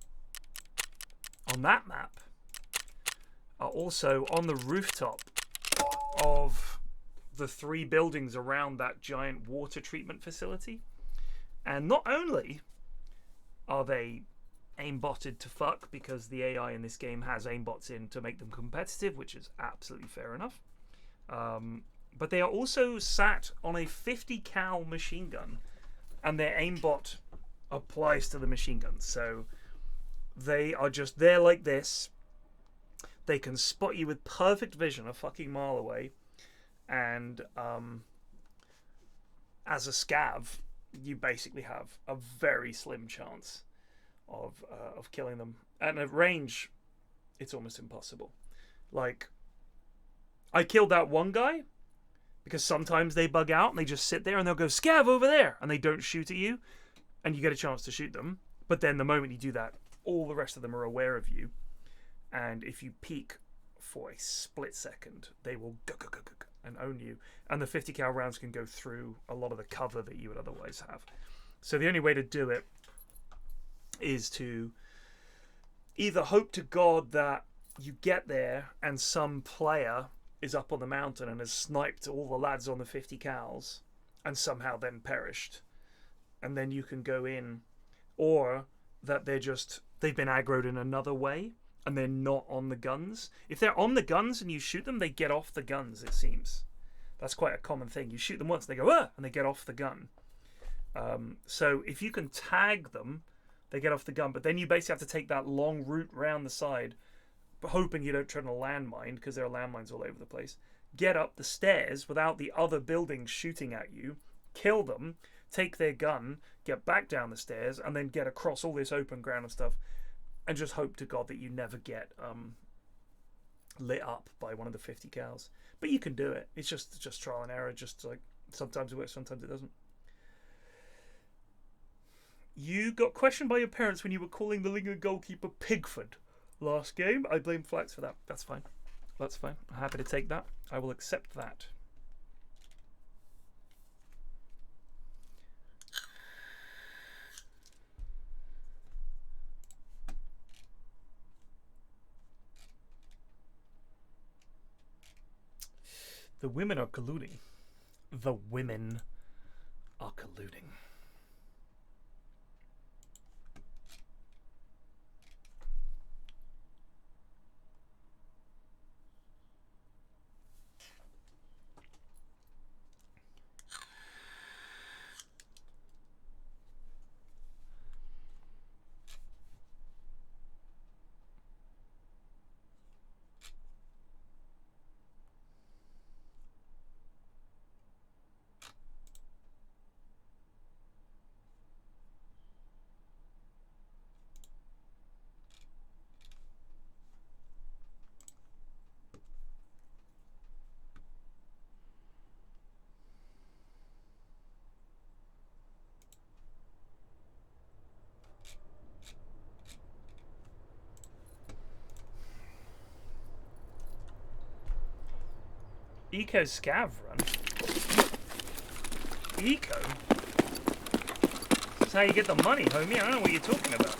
that map, are also on the rooftop of the 3 buildings around that giant water treatment facility. And not only are they aimbotted to fuck, because the AI in this game has aimbots in to make them competitive, which is absolutely fair enough. But they are also sat on a 50 cal machine gun, and their aimbot applies to the machine gun. So they are just there like this. They can spot you with perfect vision a fucking mile away, and as a scav, you basically have a very slim chance of killing them. And at range, it's almost impossible. Like, I killed that one guy because sometimes they bug out and they just sit there and they'll go, "Scav over there," and they don't shoot at you, and you get a chance to shoot them. But then the moment you do that, all the rest of them are aware of you. And if you peek for a split second, they will go and own you. And the 50 cal rounds can go through a lot of the cover that you would otherwise have. So the only way to do it is to either hope to God that you get there and some player is up on the mountain and has sniped all the lads on the 50 cals and somehow then perished. And then you can go in, or that they've been aggroed in another way and they're not on the guns. If they're on the guns and you shoot them, they get off the guns, it seems. That's quite a common thing. You shoot them once, they go, "Ah!" and they get off the gun. So if you can tag them, they get off the gun. But then you basically have to take that long route round the side, hoping you don't tread on a landmine, because there are landmines all over the place. Get up the stairs without the other buildings shooting at you, kill them, take their gun, get back down the stairs, and then get across all this open ground and stuff, and just hope to God that you never get lit up by one of the 50 cals. But you can do it. It's just trial and error. Just like sometimes it works, sometimes it doesn't. You got questioned by your parents when you were calling the Lincoln goalkeeper Pigford last game. I blame Flax for that. That's fine. That's fine. I'm happy to take that. I will accept that. The women are colluding. The women are colluding. Eco scav run. Eco. That's how you get the money, homie. I don't know what you're talking about.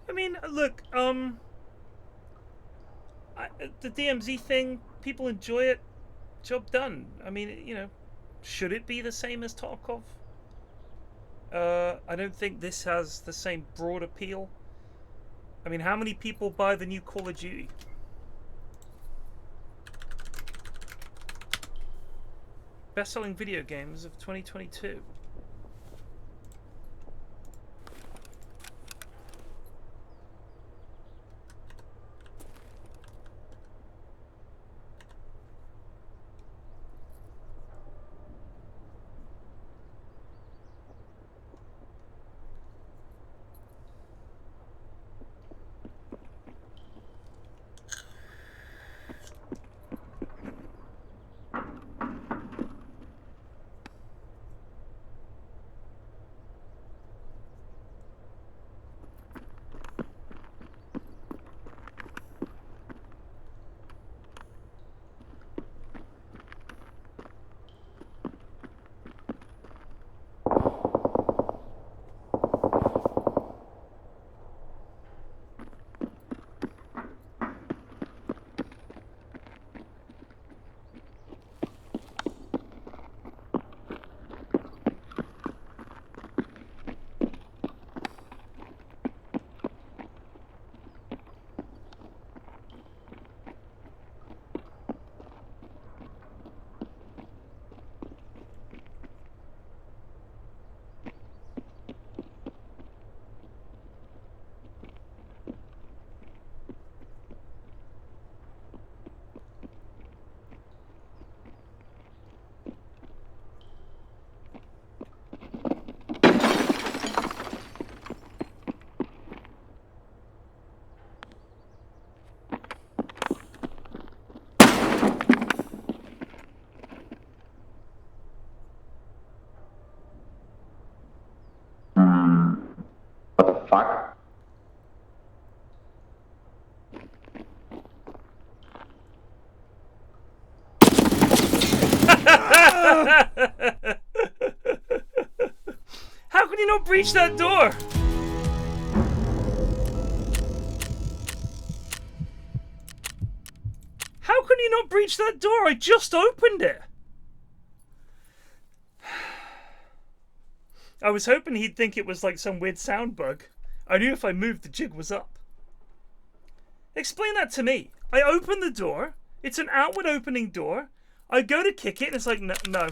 I mean, look, the DMZ thing, people enjoy it. Job done. I mean, you know, should it be the same as Tarkov? I don't think this has the same broad appeal. I mean, how many people buy the new Call of Duty? Best-selling video games of 2022. How can you not breach that door? How can you not breach that door? I just opened it. I was hoping he'd think it was like some weird sound bug. I knew if I moved, the jig was up. Explain that to me. I open the door. It's an outward opening door. I go to kick it, and it's like, no. No.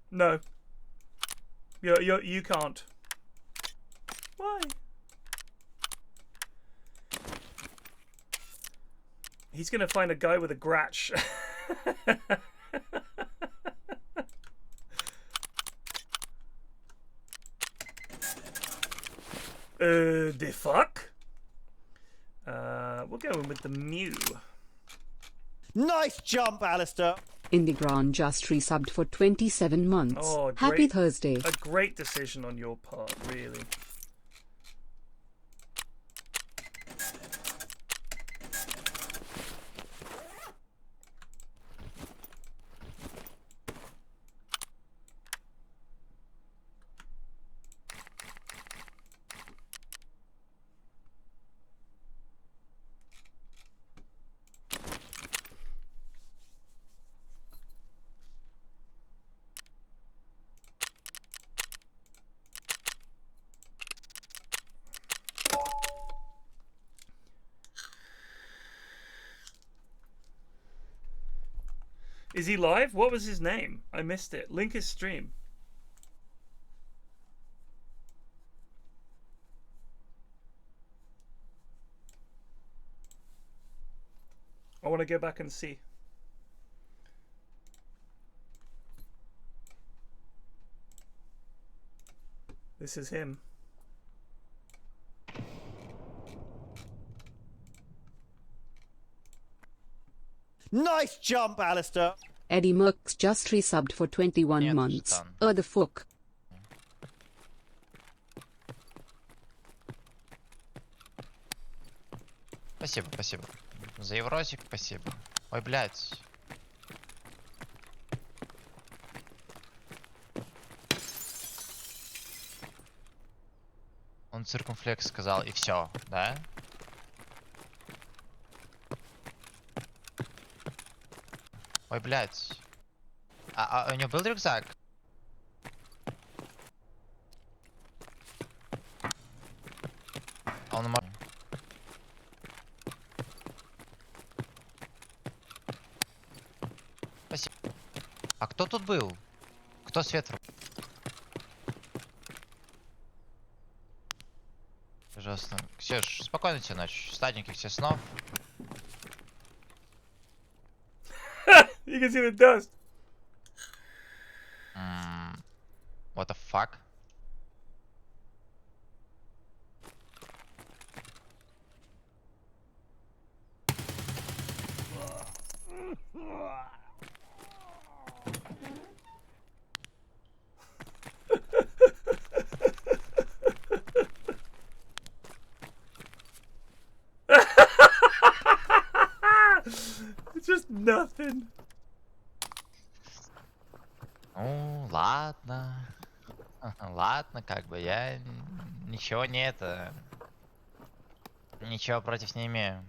No. You can't. Why? He's gonna find a guy with a gratch. The fuck? We'll go in with the Mew. Nice jump, Alistair. Indigran just resubbed for 27 months. Oh, Happy great. Thursday. A great decision on your part, really. Is he live? What was his name? I missed it. Link his stream. I want to go back and see. This is him. Nice jump, Alistair. Eddie Merckx just resubbed for 21 months. The fuck. Спасибо, спасибо. За еврозик спасибо. Ой, блядь. Он циркумфлекс сказал, и все, да? Ой, блядь. А у него был рюкзак? А он... Спасибо. А кто тут был? Кто свет? Пожалуйста. Ксюш, спокойной тебе ночи. Сладеньких тебе снов. You can see the dust. What the fuck? It's just nothing. Ну, ладно. Ладно, как бы я ничего не это... Ничего против не имею.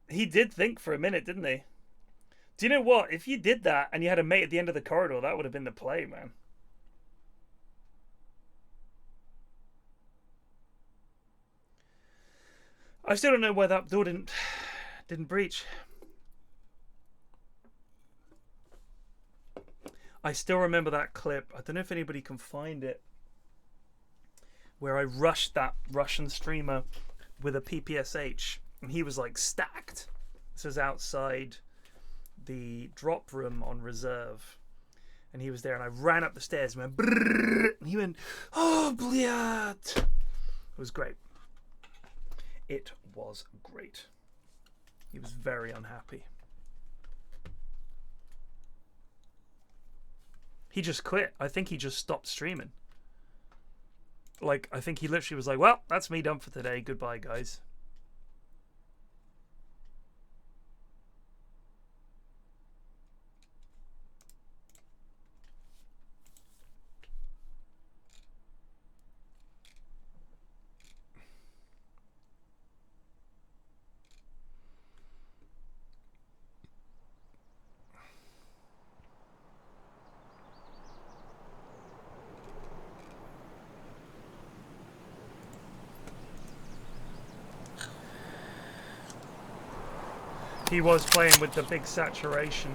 He did think for a minute, didn't he? Do you know what? If you did that and you had a mate at the end of the corridor, that would have been the play, man. I still don't know why that door didn't breach. I still remember that clip. I don't know if anybody can find it, where I rushed that Russian streamer with a PPSH, and he was like stacked. This was outside the drop room on reserve, and he was there, and I ran up the stairs and went brrr, and he went, oh bliat. It was great. It was great. He was very unhappy. He just quit. I think he just stopped streaming. Like, I think he literally was like, well, that's me done for today. Goodbye, guys. He was playing with the big saturation.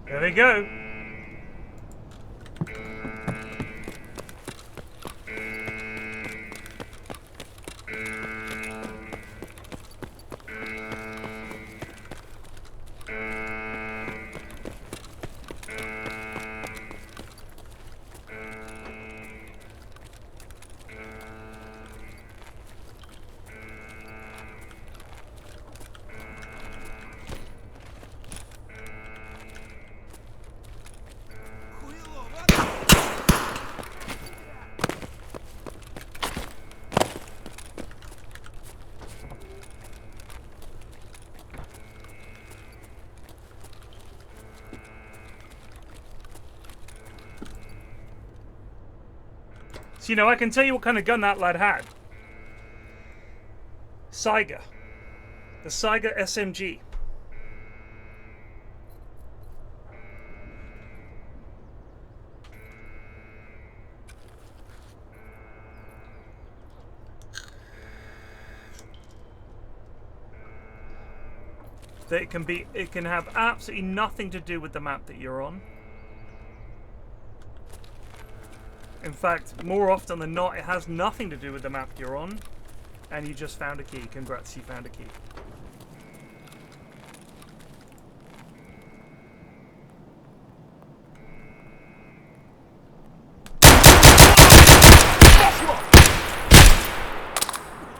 There we go. So, you know, I can tell you what kind of gun that lad had. Saiga. The Saiga SMG. That it can have absolutely nothing to do with the map that you're on. In fact, more often than not, it has nothing to do with the map you're on. And you just found a key. Congrats, you found a key.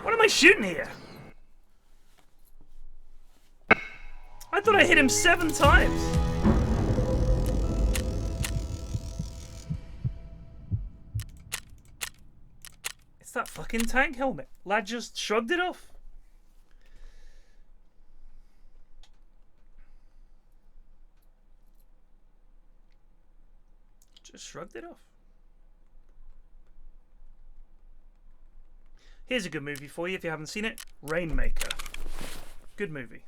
What am I shooting here? I thought I hit him 7 times. It's that fucking tank helmet. Lad just shrugged it off. Just shrugged it off. Here's a good movie for you if you haven't seen it. Rainmaker. Good movie.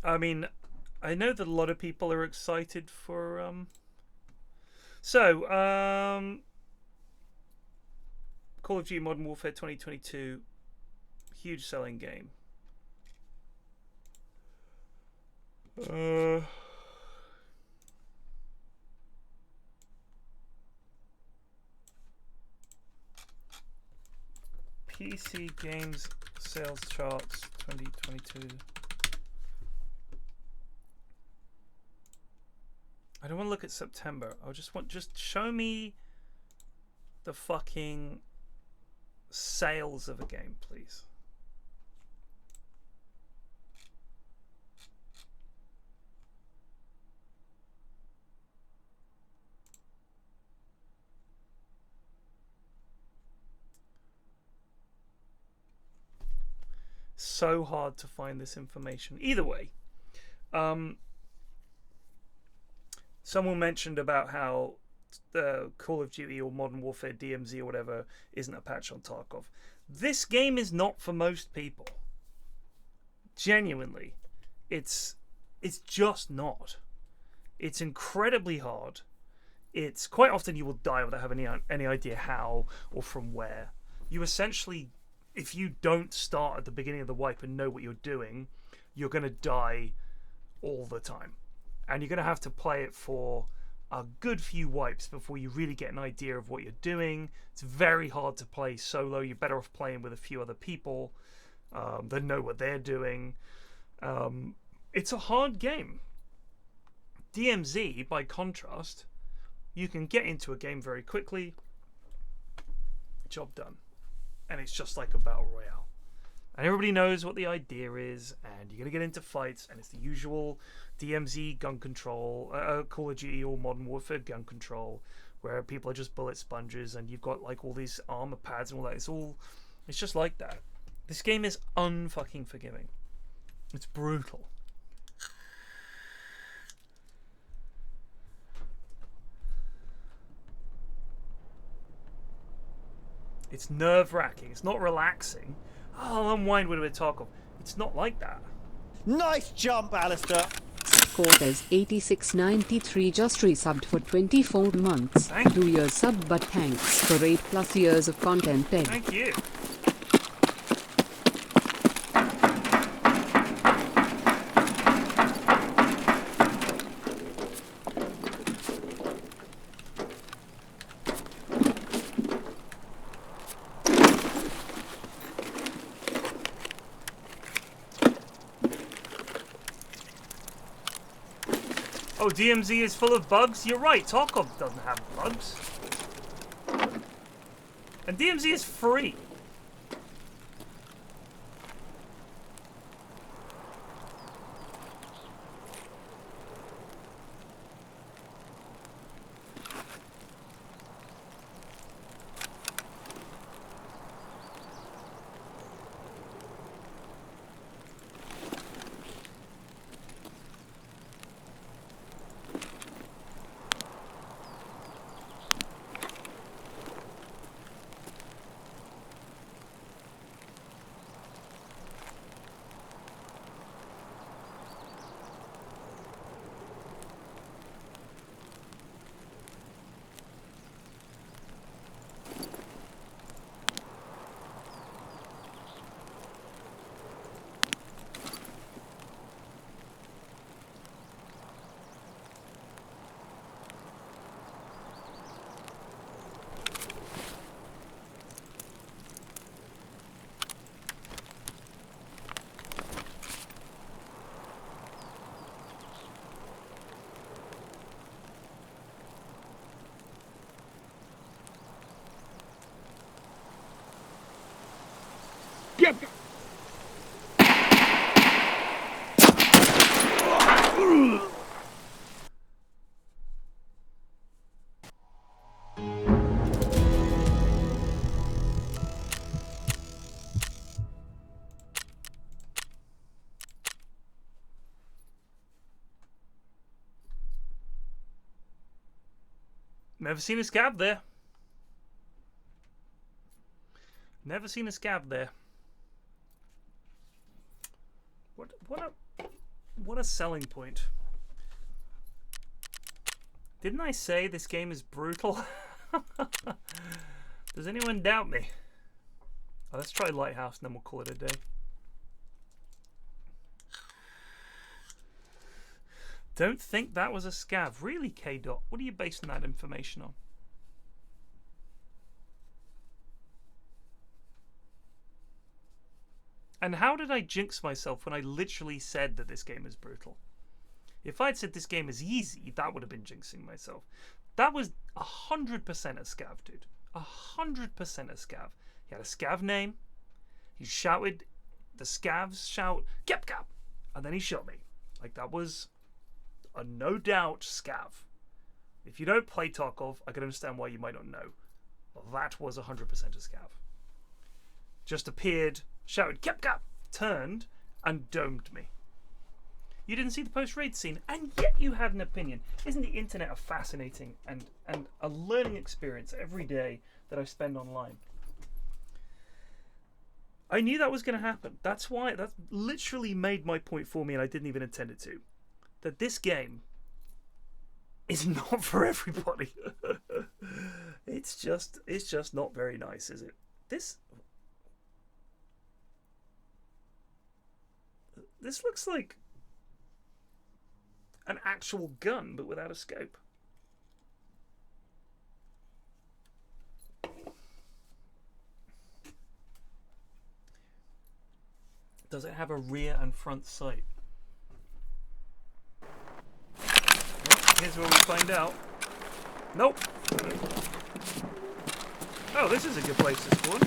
I mean, I know that a lot of people are excited for Call of Duty Modern Warfare 2022, huge selling game. PC games sales charts 2022. I don't want to look at September. I just show me the fucking sales of a game, please. So hard to find this information. Either way, someone mentioned about how the Call of Duty or Modern Warfare DMZ or whatever isn't a patch on Tarkov. This game is not for most people. Genuinely, it's just not. It's incredibly hard. It's quite often you will die without having any idea how or from where. You essentially, if you don't start at the beginning of the wipe and know what you're doing, you're going to die all the time. And you're going to have to play it for a good few wipes before you really get an idea of what you're doing. It's very hard to play solo. You're better off playing with a few other people that know what they're doing. It's a hard game. DMZ, by contrast, you can get into a game very quickly. Job done. And it's just like a battle royale. And everybody knows what the idea is, and you're going to get into fights, and it's the usual DMZ gun control, Call of Duty or Modern Warfare gun control, where people are just bullet sponges, and you've got like all these armor pads and all that. It's just like that. This game is unfucking forgiving. It's brutal. It's nerve-wracking. It's not relaxing. Oh, I'll unwind with a bit of Tarkov. It's not like that. Nice jump, Alistair. Cortez 8693 just resubbed for 24 months. Thank you. 2 years sub, but thanks for 8+ years of content, Ted. Thank you. Oh, DMZ is full of bugs? You're right, Tarkov doesn't have bugs. And DMZ is free. Get Never seen a scav there. Never seen a scav there. What a selling point. Didn't I say this game is brutal? Does anyone doubt me? Oh, let's try Lighthouse and then we'll call it a day. Don't think that was a scav. Really, K-Dot? What are you basing that information on? And how did I jinx myself when I literally said that this game is brutal? If I'd said this game is easy, that would have been jinxing myself. That was 100% a scav, dude. 100% a scav. He had a scav name. He shouted, the scavs shout, "Kep Kap!" And then he shot me. Like, that was a no doubt scav. If you don't play Tarkov, I can understand why you might not know. But that was 100% a scav. Just appeared, shouted, "Kep Kap!" turned and domed me. You didn't see the post-raid scene, and yet you had an opinion. Isn't the internet a fascinating and a learning experience every day that I spend online? I knew that was going to happen. That's why, that literally made my point for me, and I didn't even intend it to. That this game is not for everybody. It's just not very nice, is it? This looks like an actual gun, but without a scope. Does it have a rear and front sight? Well, here's where we find out. Nope. Oh, this is a good place to spawn.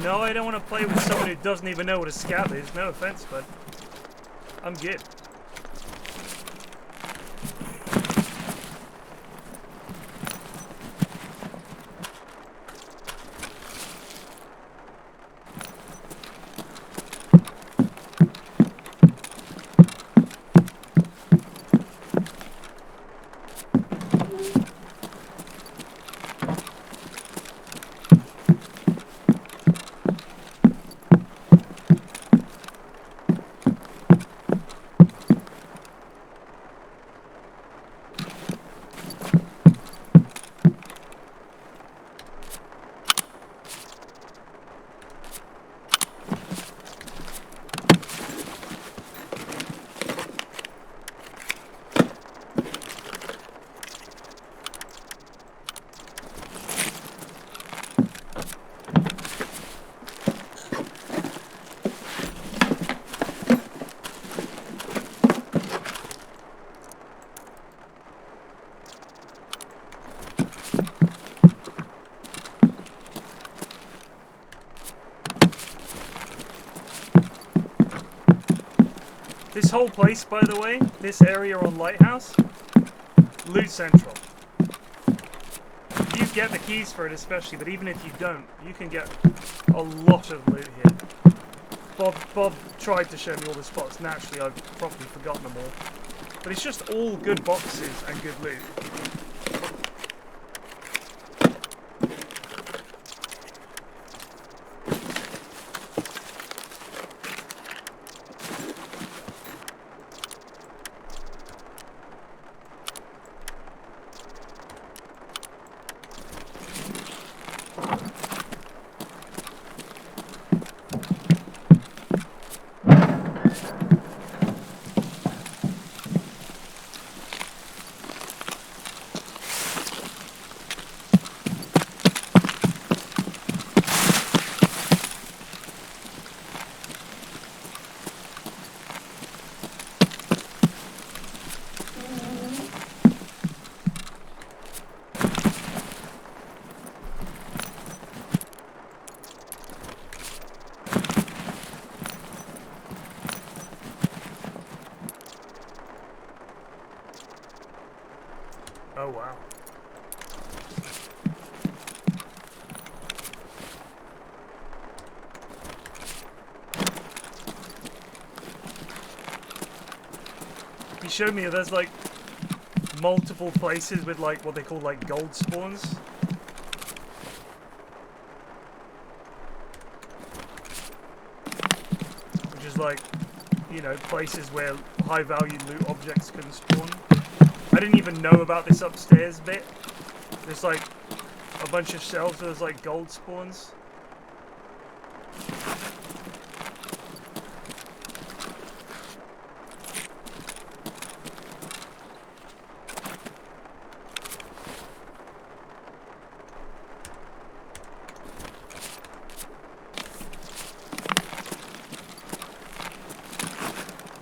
No, I don't want to play with someone who doesn't even know what a scout is. No offense, but I'm good. whole place, by the way, this area on Lighthouse, loot central. You get the keys for it especially, but even if you don't, you can get a lot of loot here. Bob tried to show me all the spots. Naturally, I've probably forgotten them all. But it's just all good boxes and good loot. Oh wow. He showed me there's like multiple places with like what they call like gold spawns. Which is like, you know, places where high value loot objects can spawn. I didn't even know about this upstairs bit. There's like a bunch of shelves where there's like gold spawns.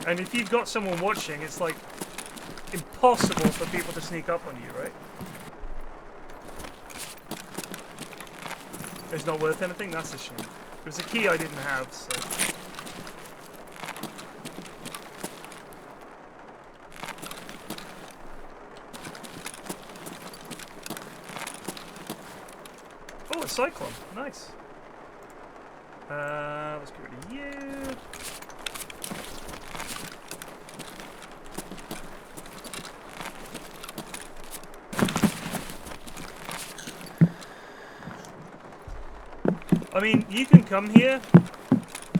And if you've got someone watching, it's like impossible for people to sneak up on you, right? It's not worth anything? That's a shame. It was a key I didn't have, so... Oh, a cyclone. Nice. Let's get rid of you. I mean, you can come here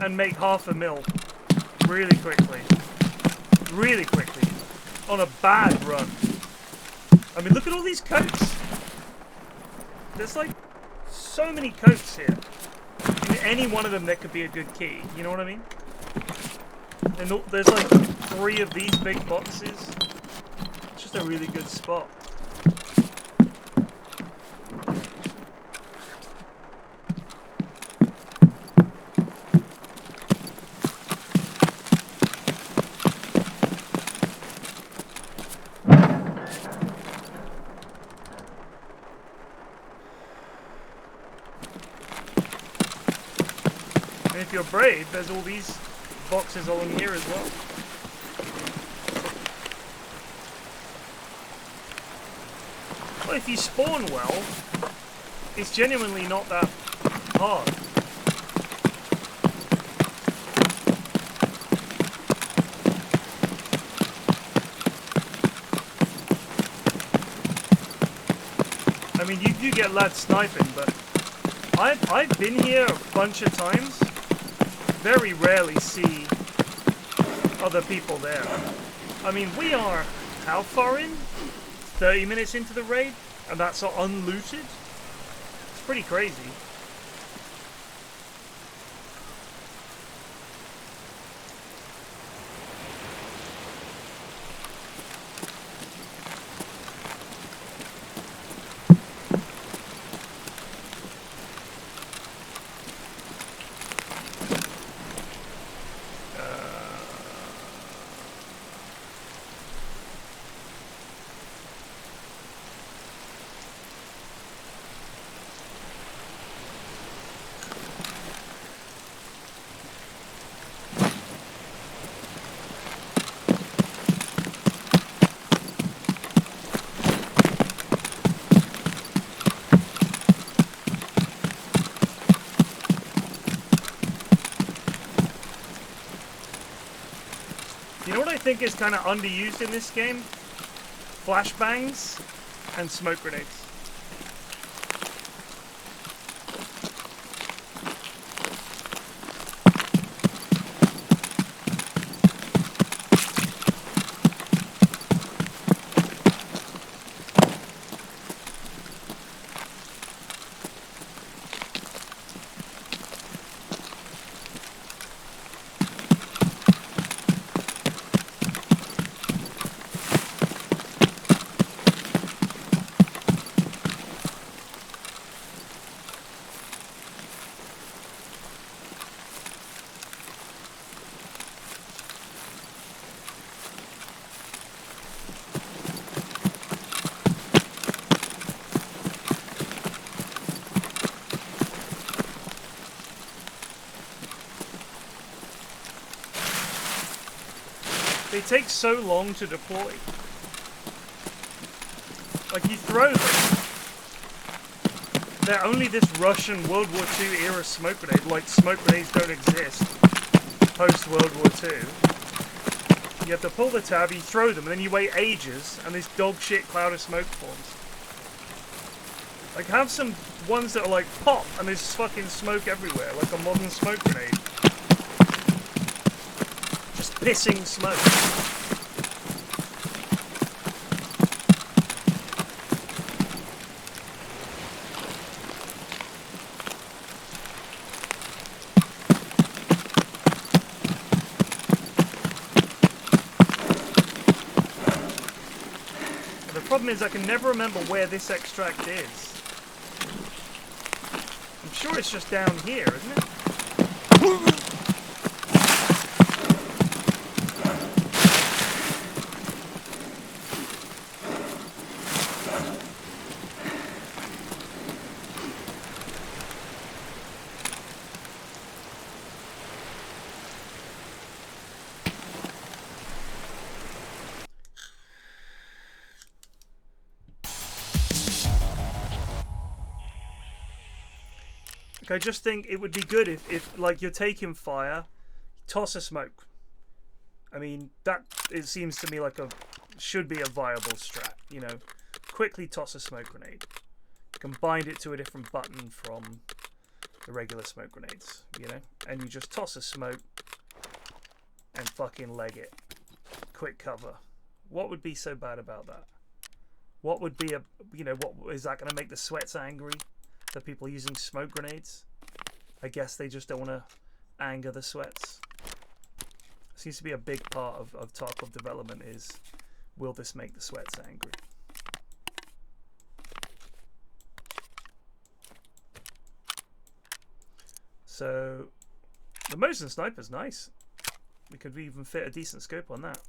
and make $500,000 really quickly. Really quickly. On a bad run. I mean, look at all these coats. There's like so many coats here. In any one of them there could be a good key. You know what I mean? And there's like 3 of these big boxes. It's just a really good spot. If you're brave, there's all these boxes along here as well. Well, if you spawn well, it's genuinely not that hard. I mean, you do get lads sniping, but I've been here a bunch of times. Very rarely see other people there. I mean, we are how far in? 30 minutes into the raid, and that's all unlooted? It's pretty crazy. think is kind of underused in this game? Flashbangs and smoke grenades. They take so long to deploy. Like, you throw them. They're only this Russian World War II era smoke grenade. Like, smoke grenades don't exist post World War II. You have to pull the tab, you throw them, and then you wait ages, and this dog shit cloud of smoke forms. Like, have some ones that are like pop, and there's fucking smoke everywhere, like a modern smoke grenade. Just pissing smoke. The problem is I can never remember where this extract is. I'm sure it's just down here, isn't it? I just think it would be good if like, you're taking fire, toss a smoke. I mean, that, it seems to me like should be a viable strat, you know. Quickly toss a smoke grenade. You can bind it to a different button from the regular smoke grenades, you know. And you just toss a smoke and fucking leg it. Quick cover. What would be so bad about that? What would be what is that going to make the sweats angry? That people are using smoke grenades? I guess they just don't want to anger the sweats. Seems to be a big part of Tarkov development is, will this make the sweats angry? So, the Mosin Sniper's nice. We could even fit a decent scope on that.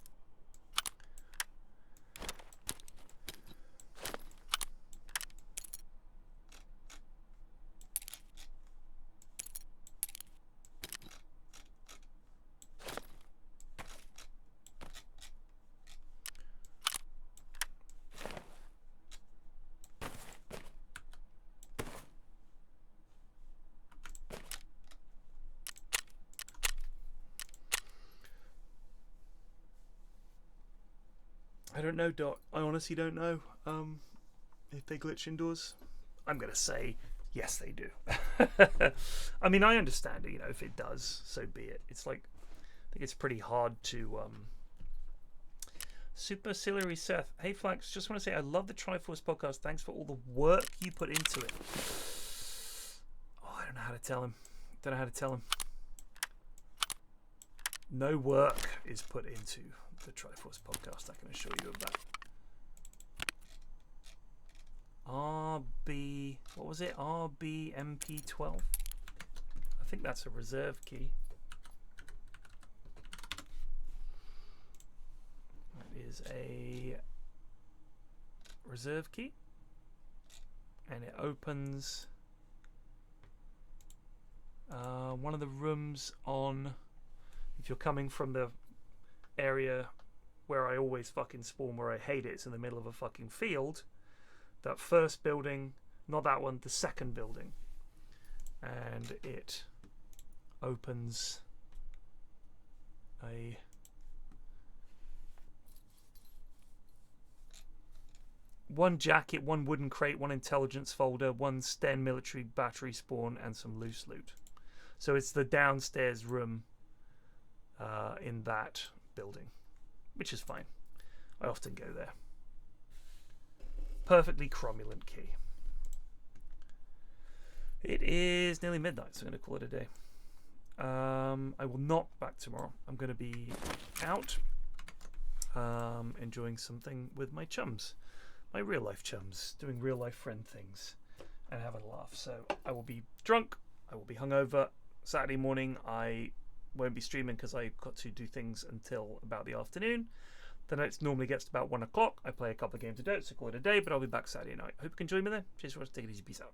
I don't know, Doc. I honestly don't know if they glitch indoors. I'm going to say yes, they do. I mean, I understand it, you know, if it does, so be it. It's like, I think it's pretty hard to... Super Celery Seth. Hey, Flax, just want to say I love the Triforce podcast. Thanks for all the work you put into it. Oh, I don't know how to tell him. Don't know how to tell him. No work is put into the Triforce podcast, I can assure you of that. RB, what was it? RBMP12. I think that's a reserve key. That is a reserve key, and it opens one of the rooms on, if you're coming from the area where I always fucking spawn, where I hate it, it's in the middle of a fucking field. That first building, not that one, the second building, and it opens a 1 jacket, 1 wooden crate, 1 intelligence folder, 1 Sten military battery spawn, and some loose loot. So it's the downstairs room in that building, which is fine. I often go there. Perfectly cromulent key. It is nearly midnight, so I'm going to call it a day. I will not be back tomorrow. I'm going to be out enjoying something with my chums. My real life chums. Doing real life friend things and having a laugh. So I will be drunk. I will be hungover. Saturday morning I won't be streaming because I've got to do things until about the afternoon. The night normally gets to about 1 o'clock. I play a couple of games a day, so call it a day, but I'll be back Saturday night. Hope you can join me then. Cheers for watching. Take it easy. Peace out.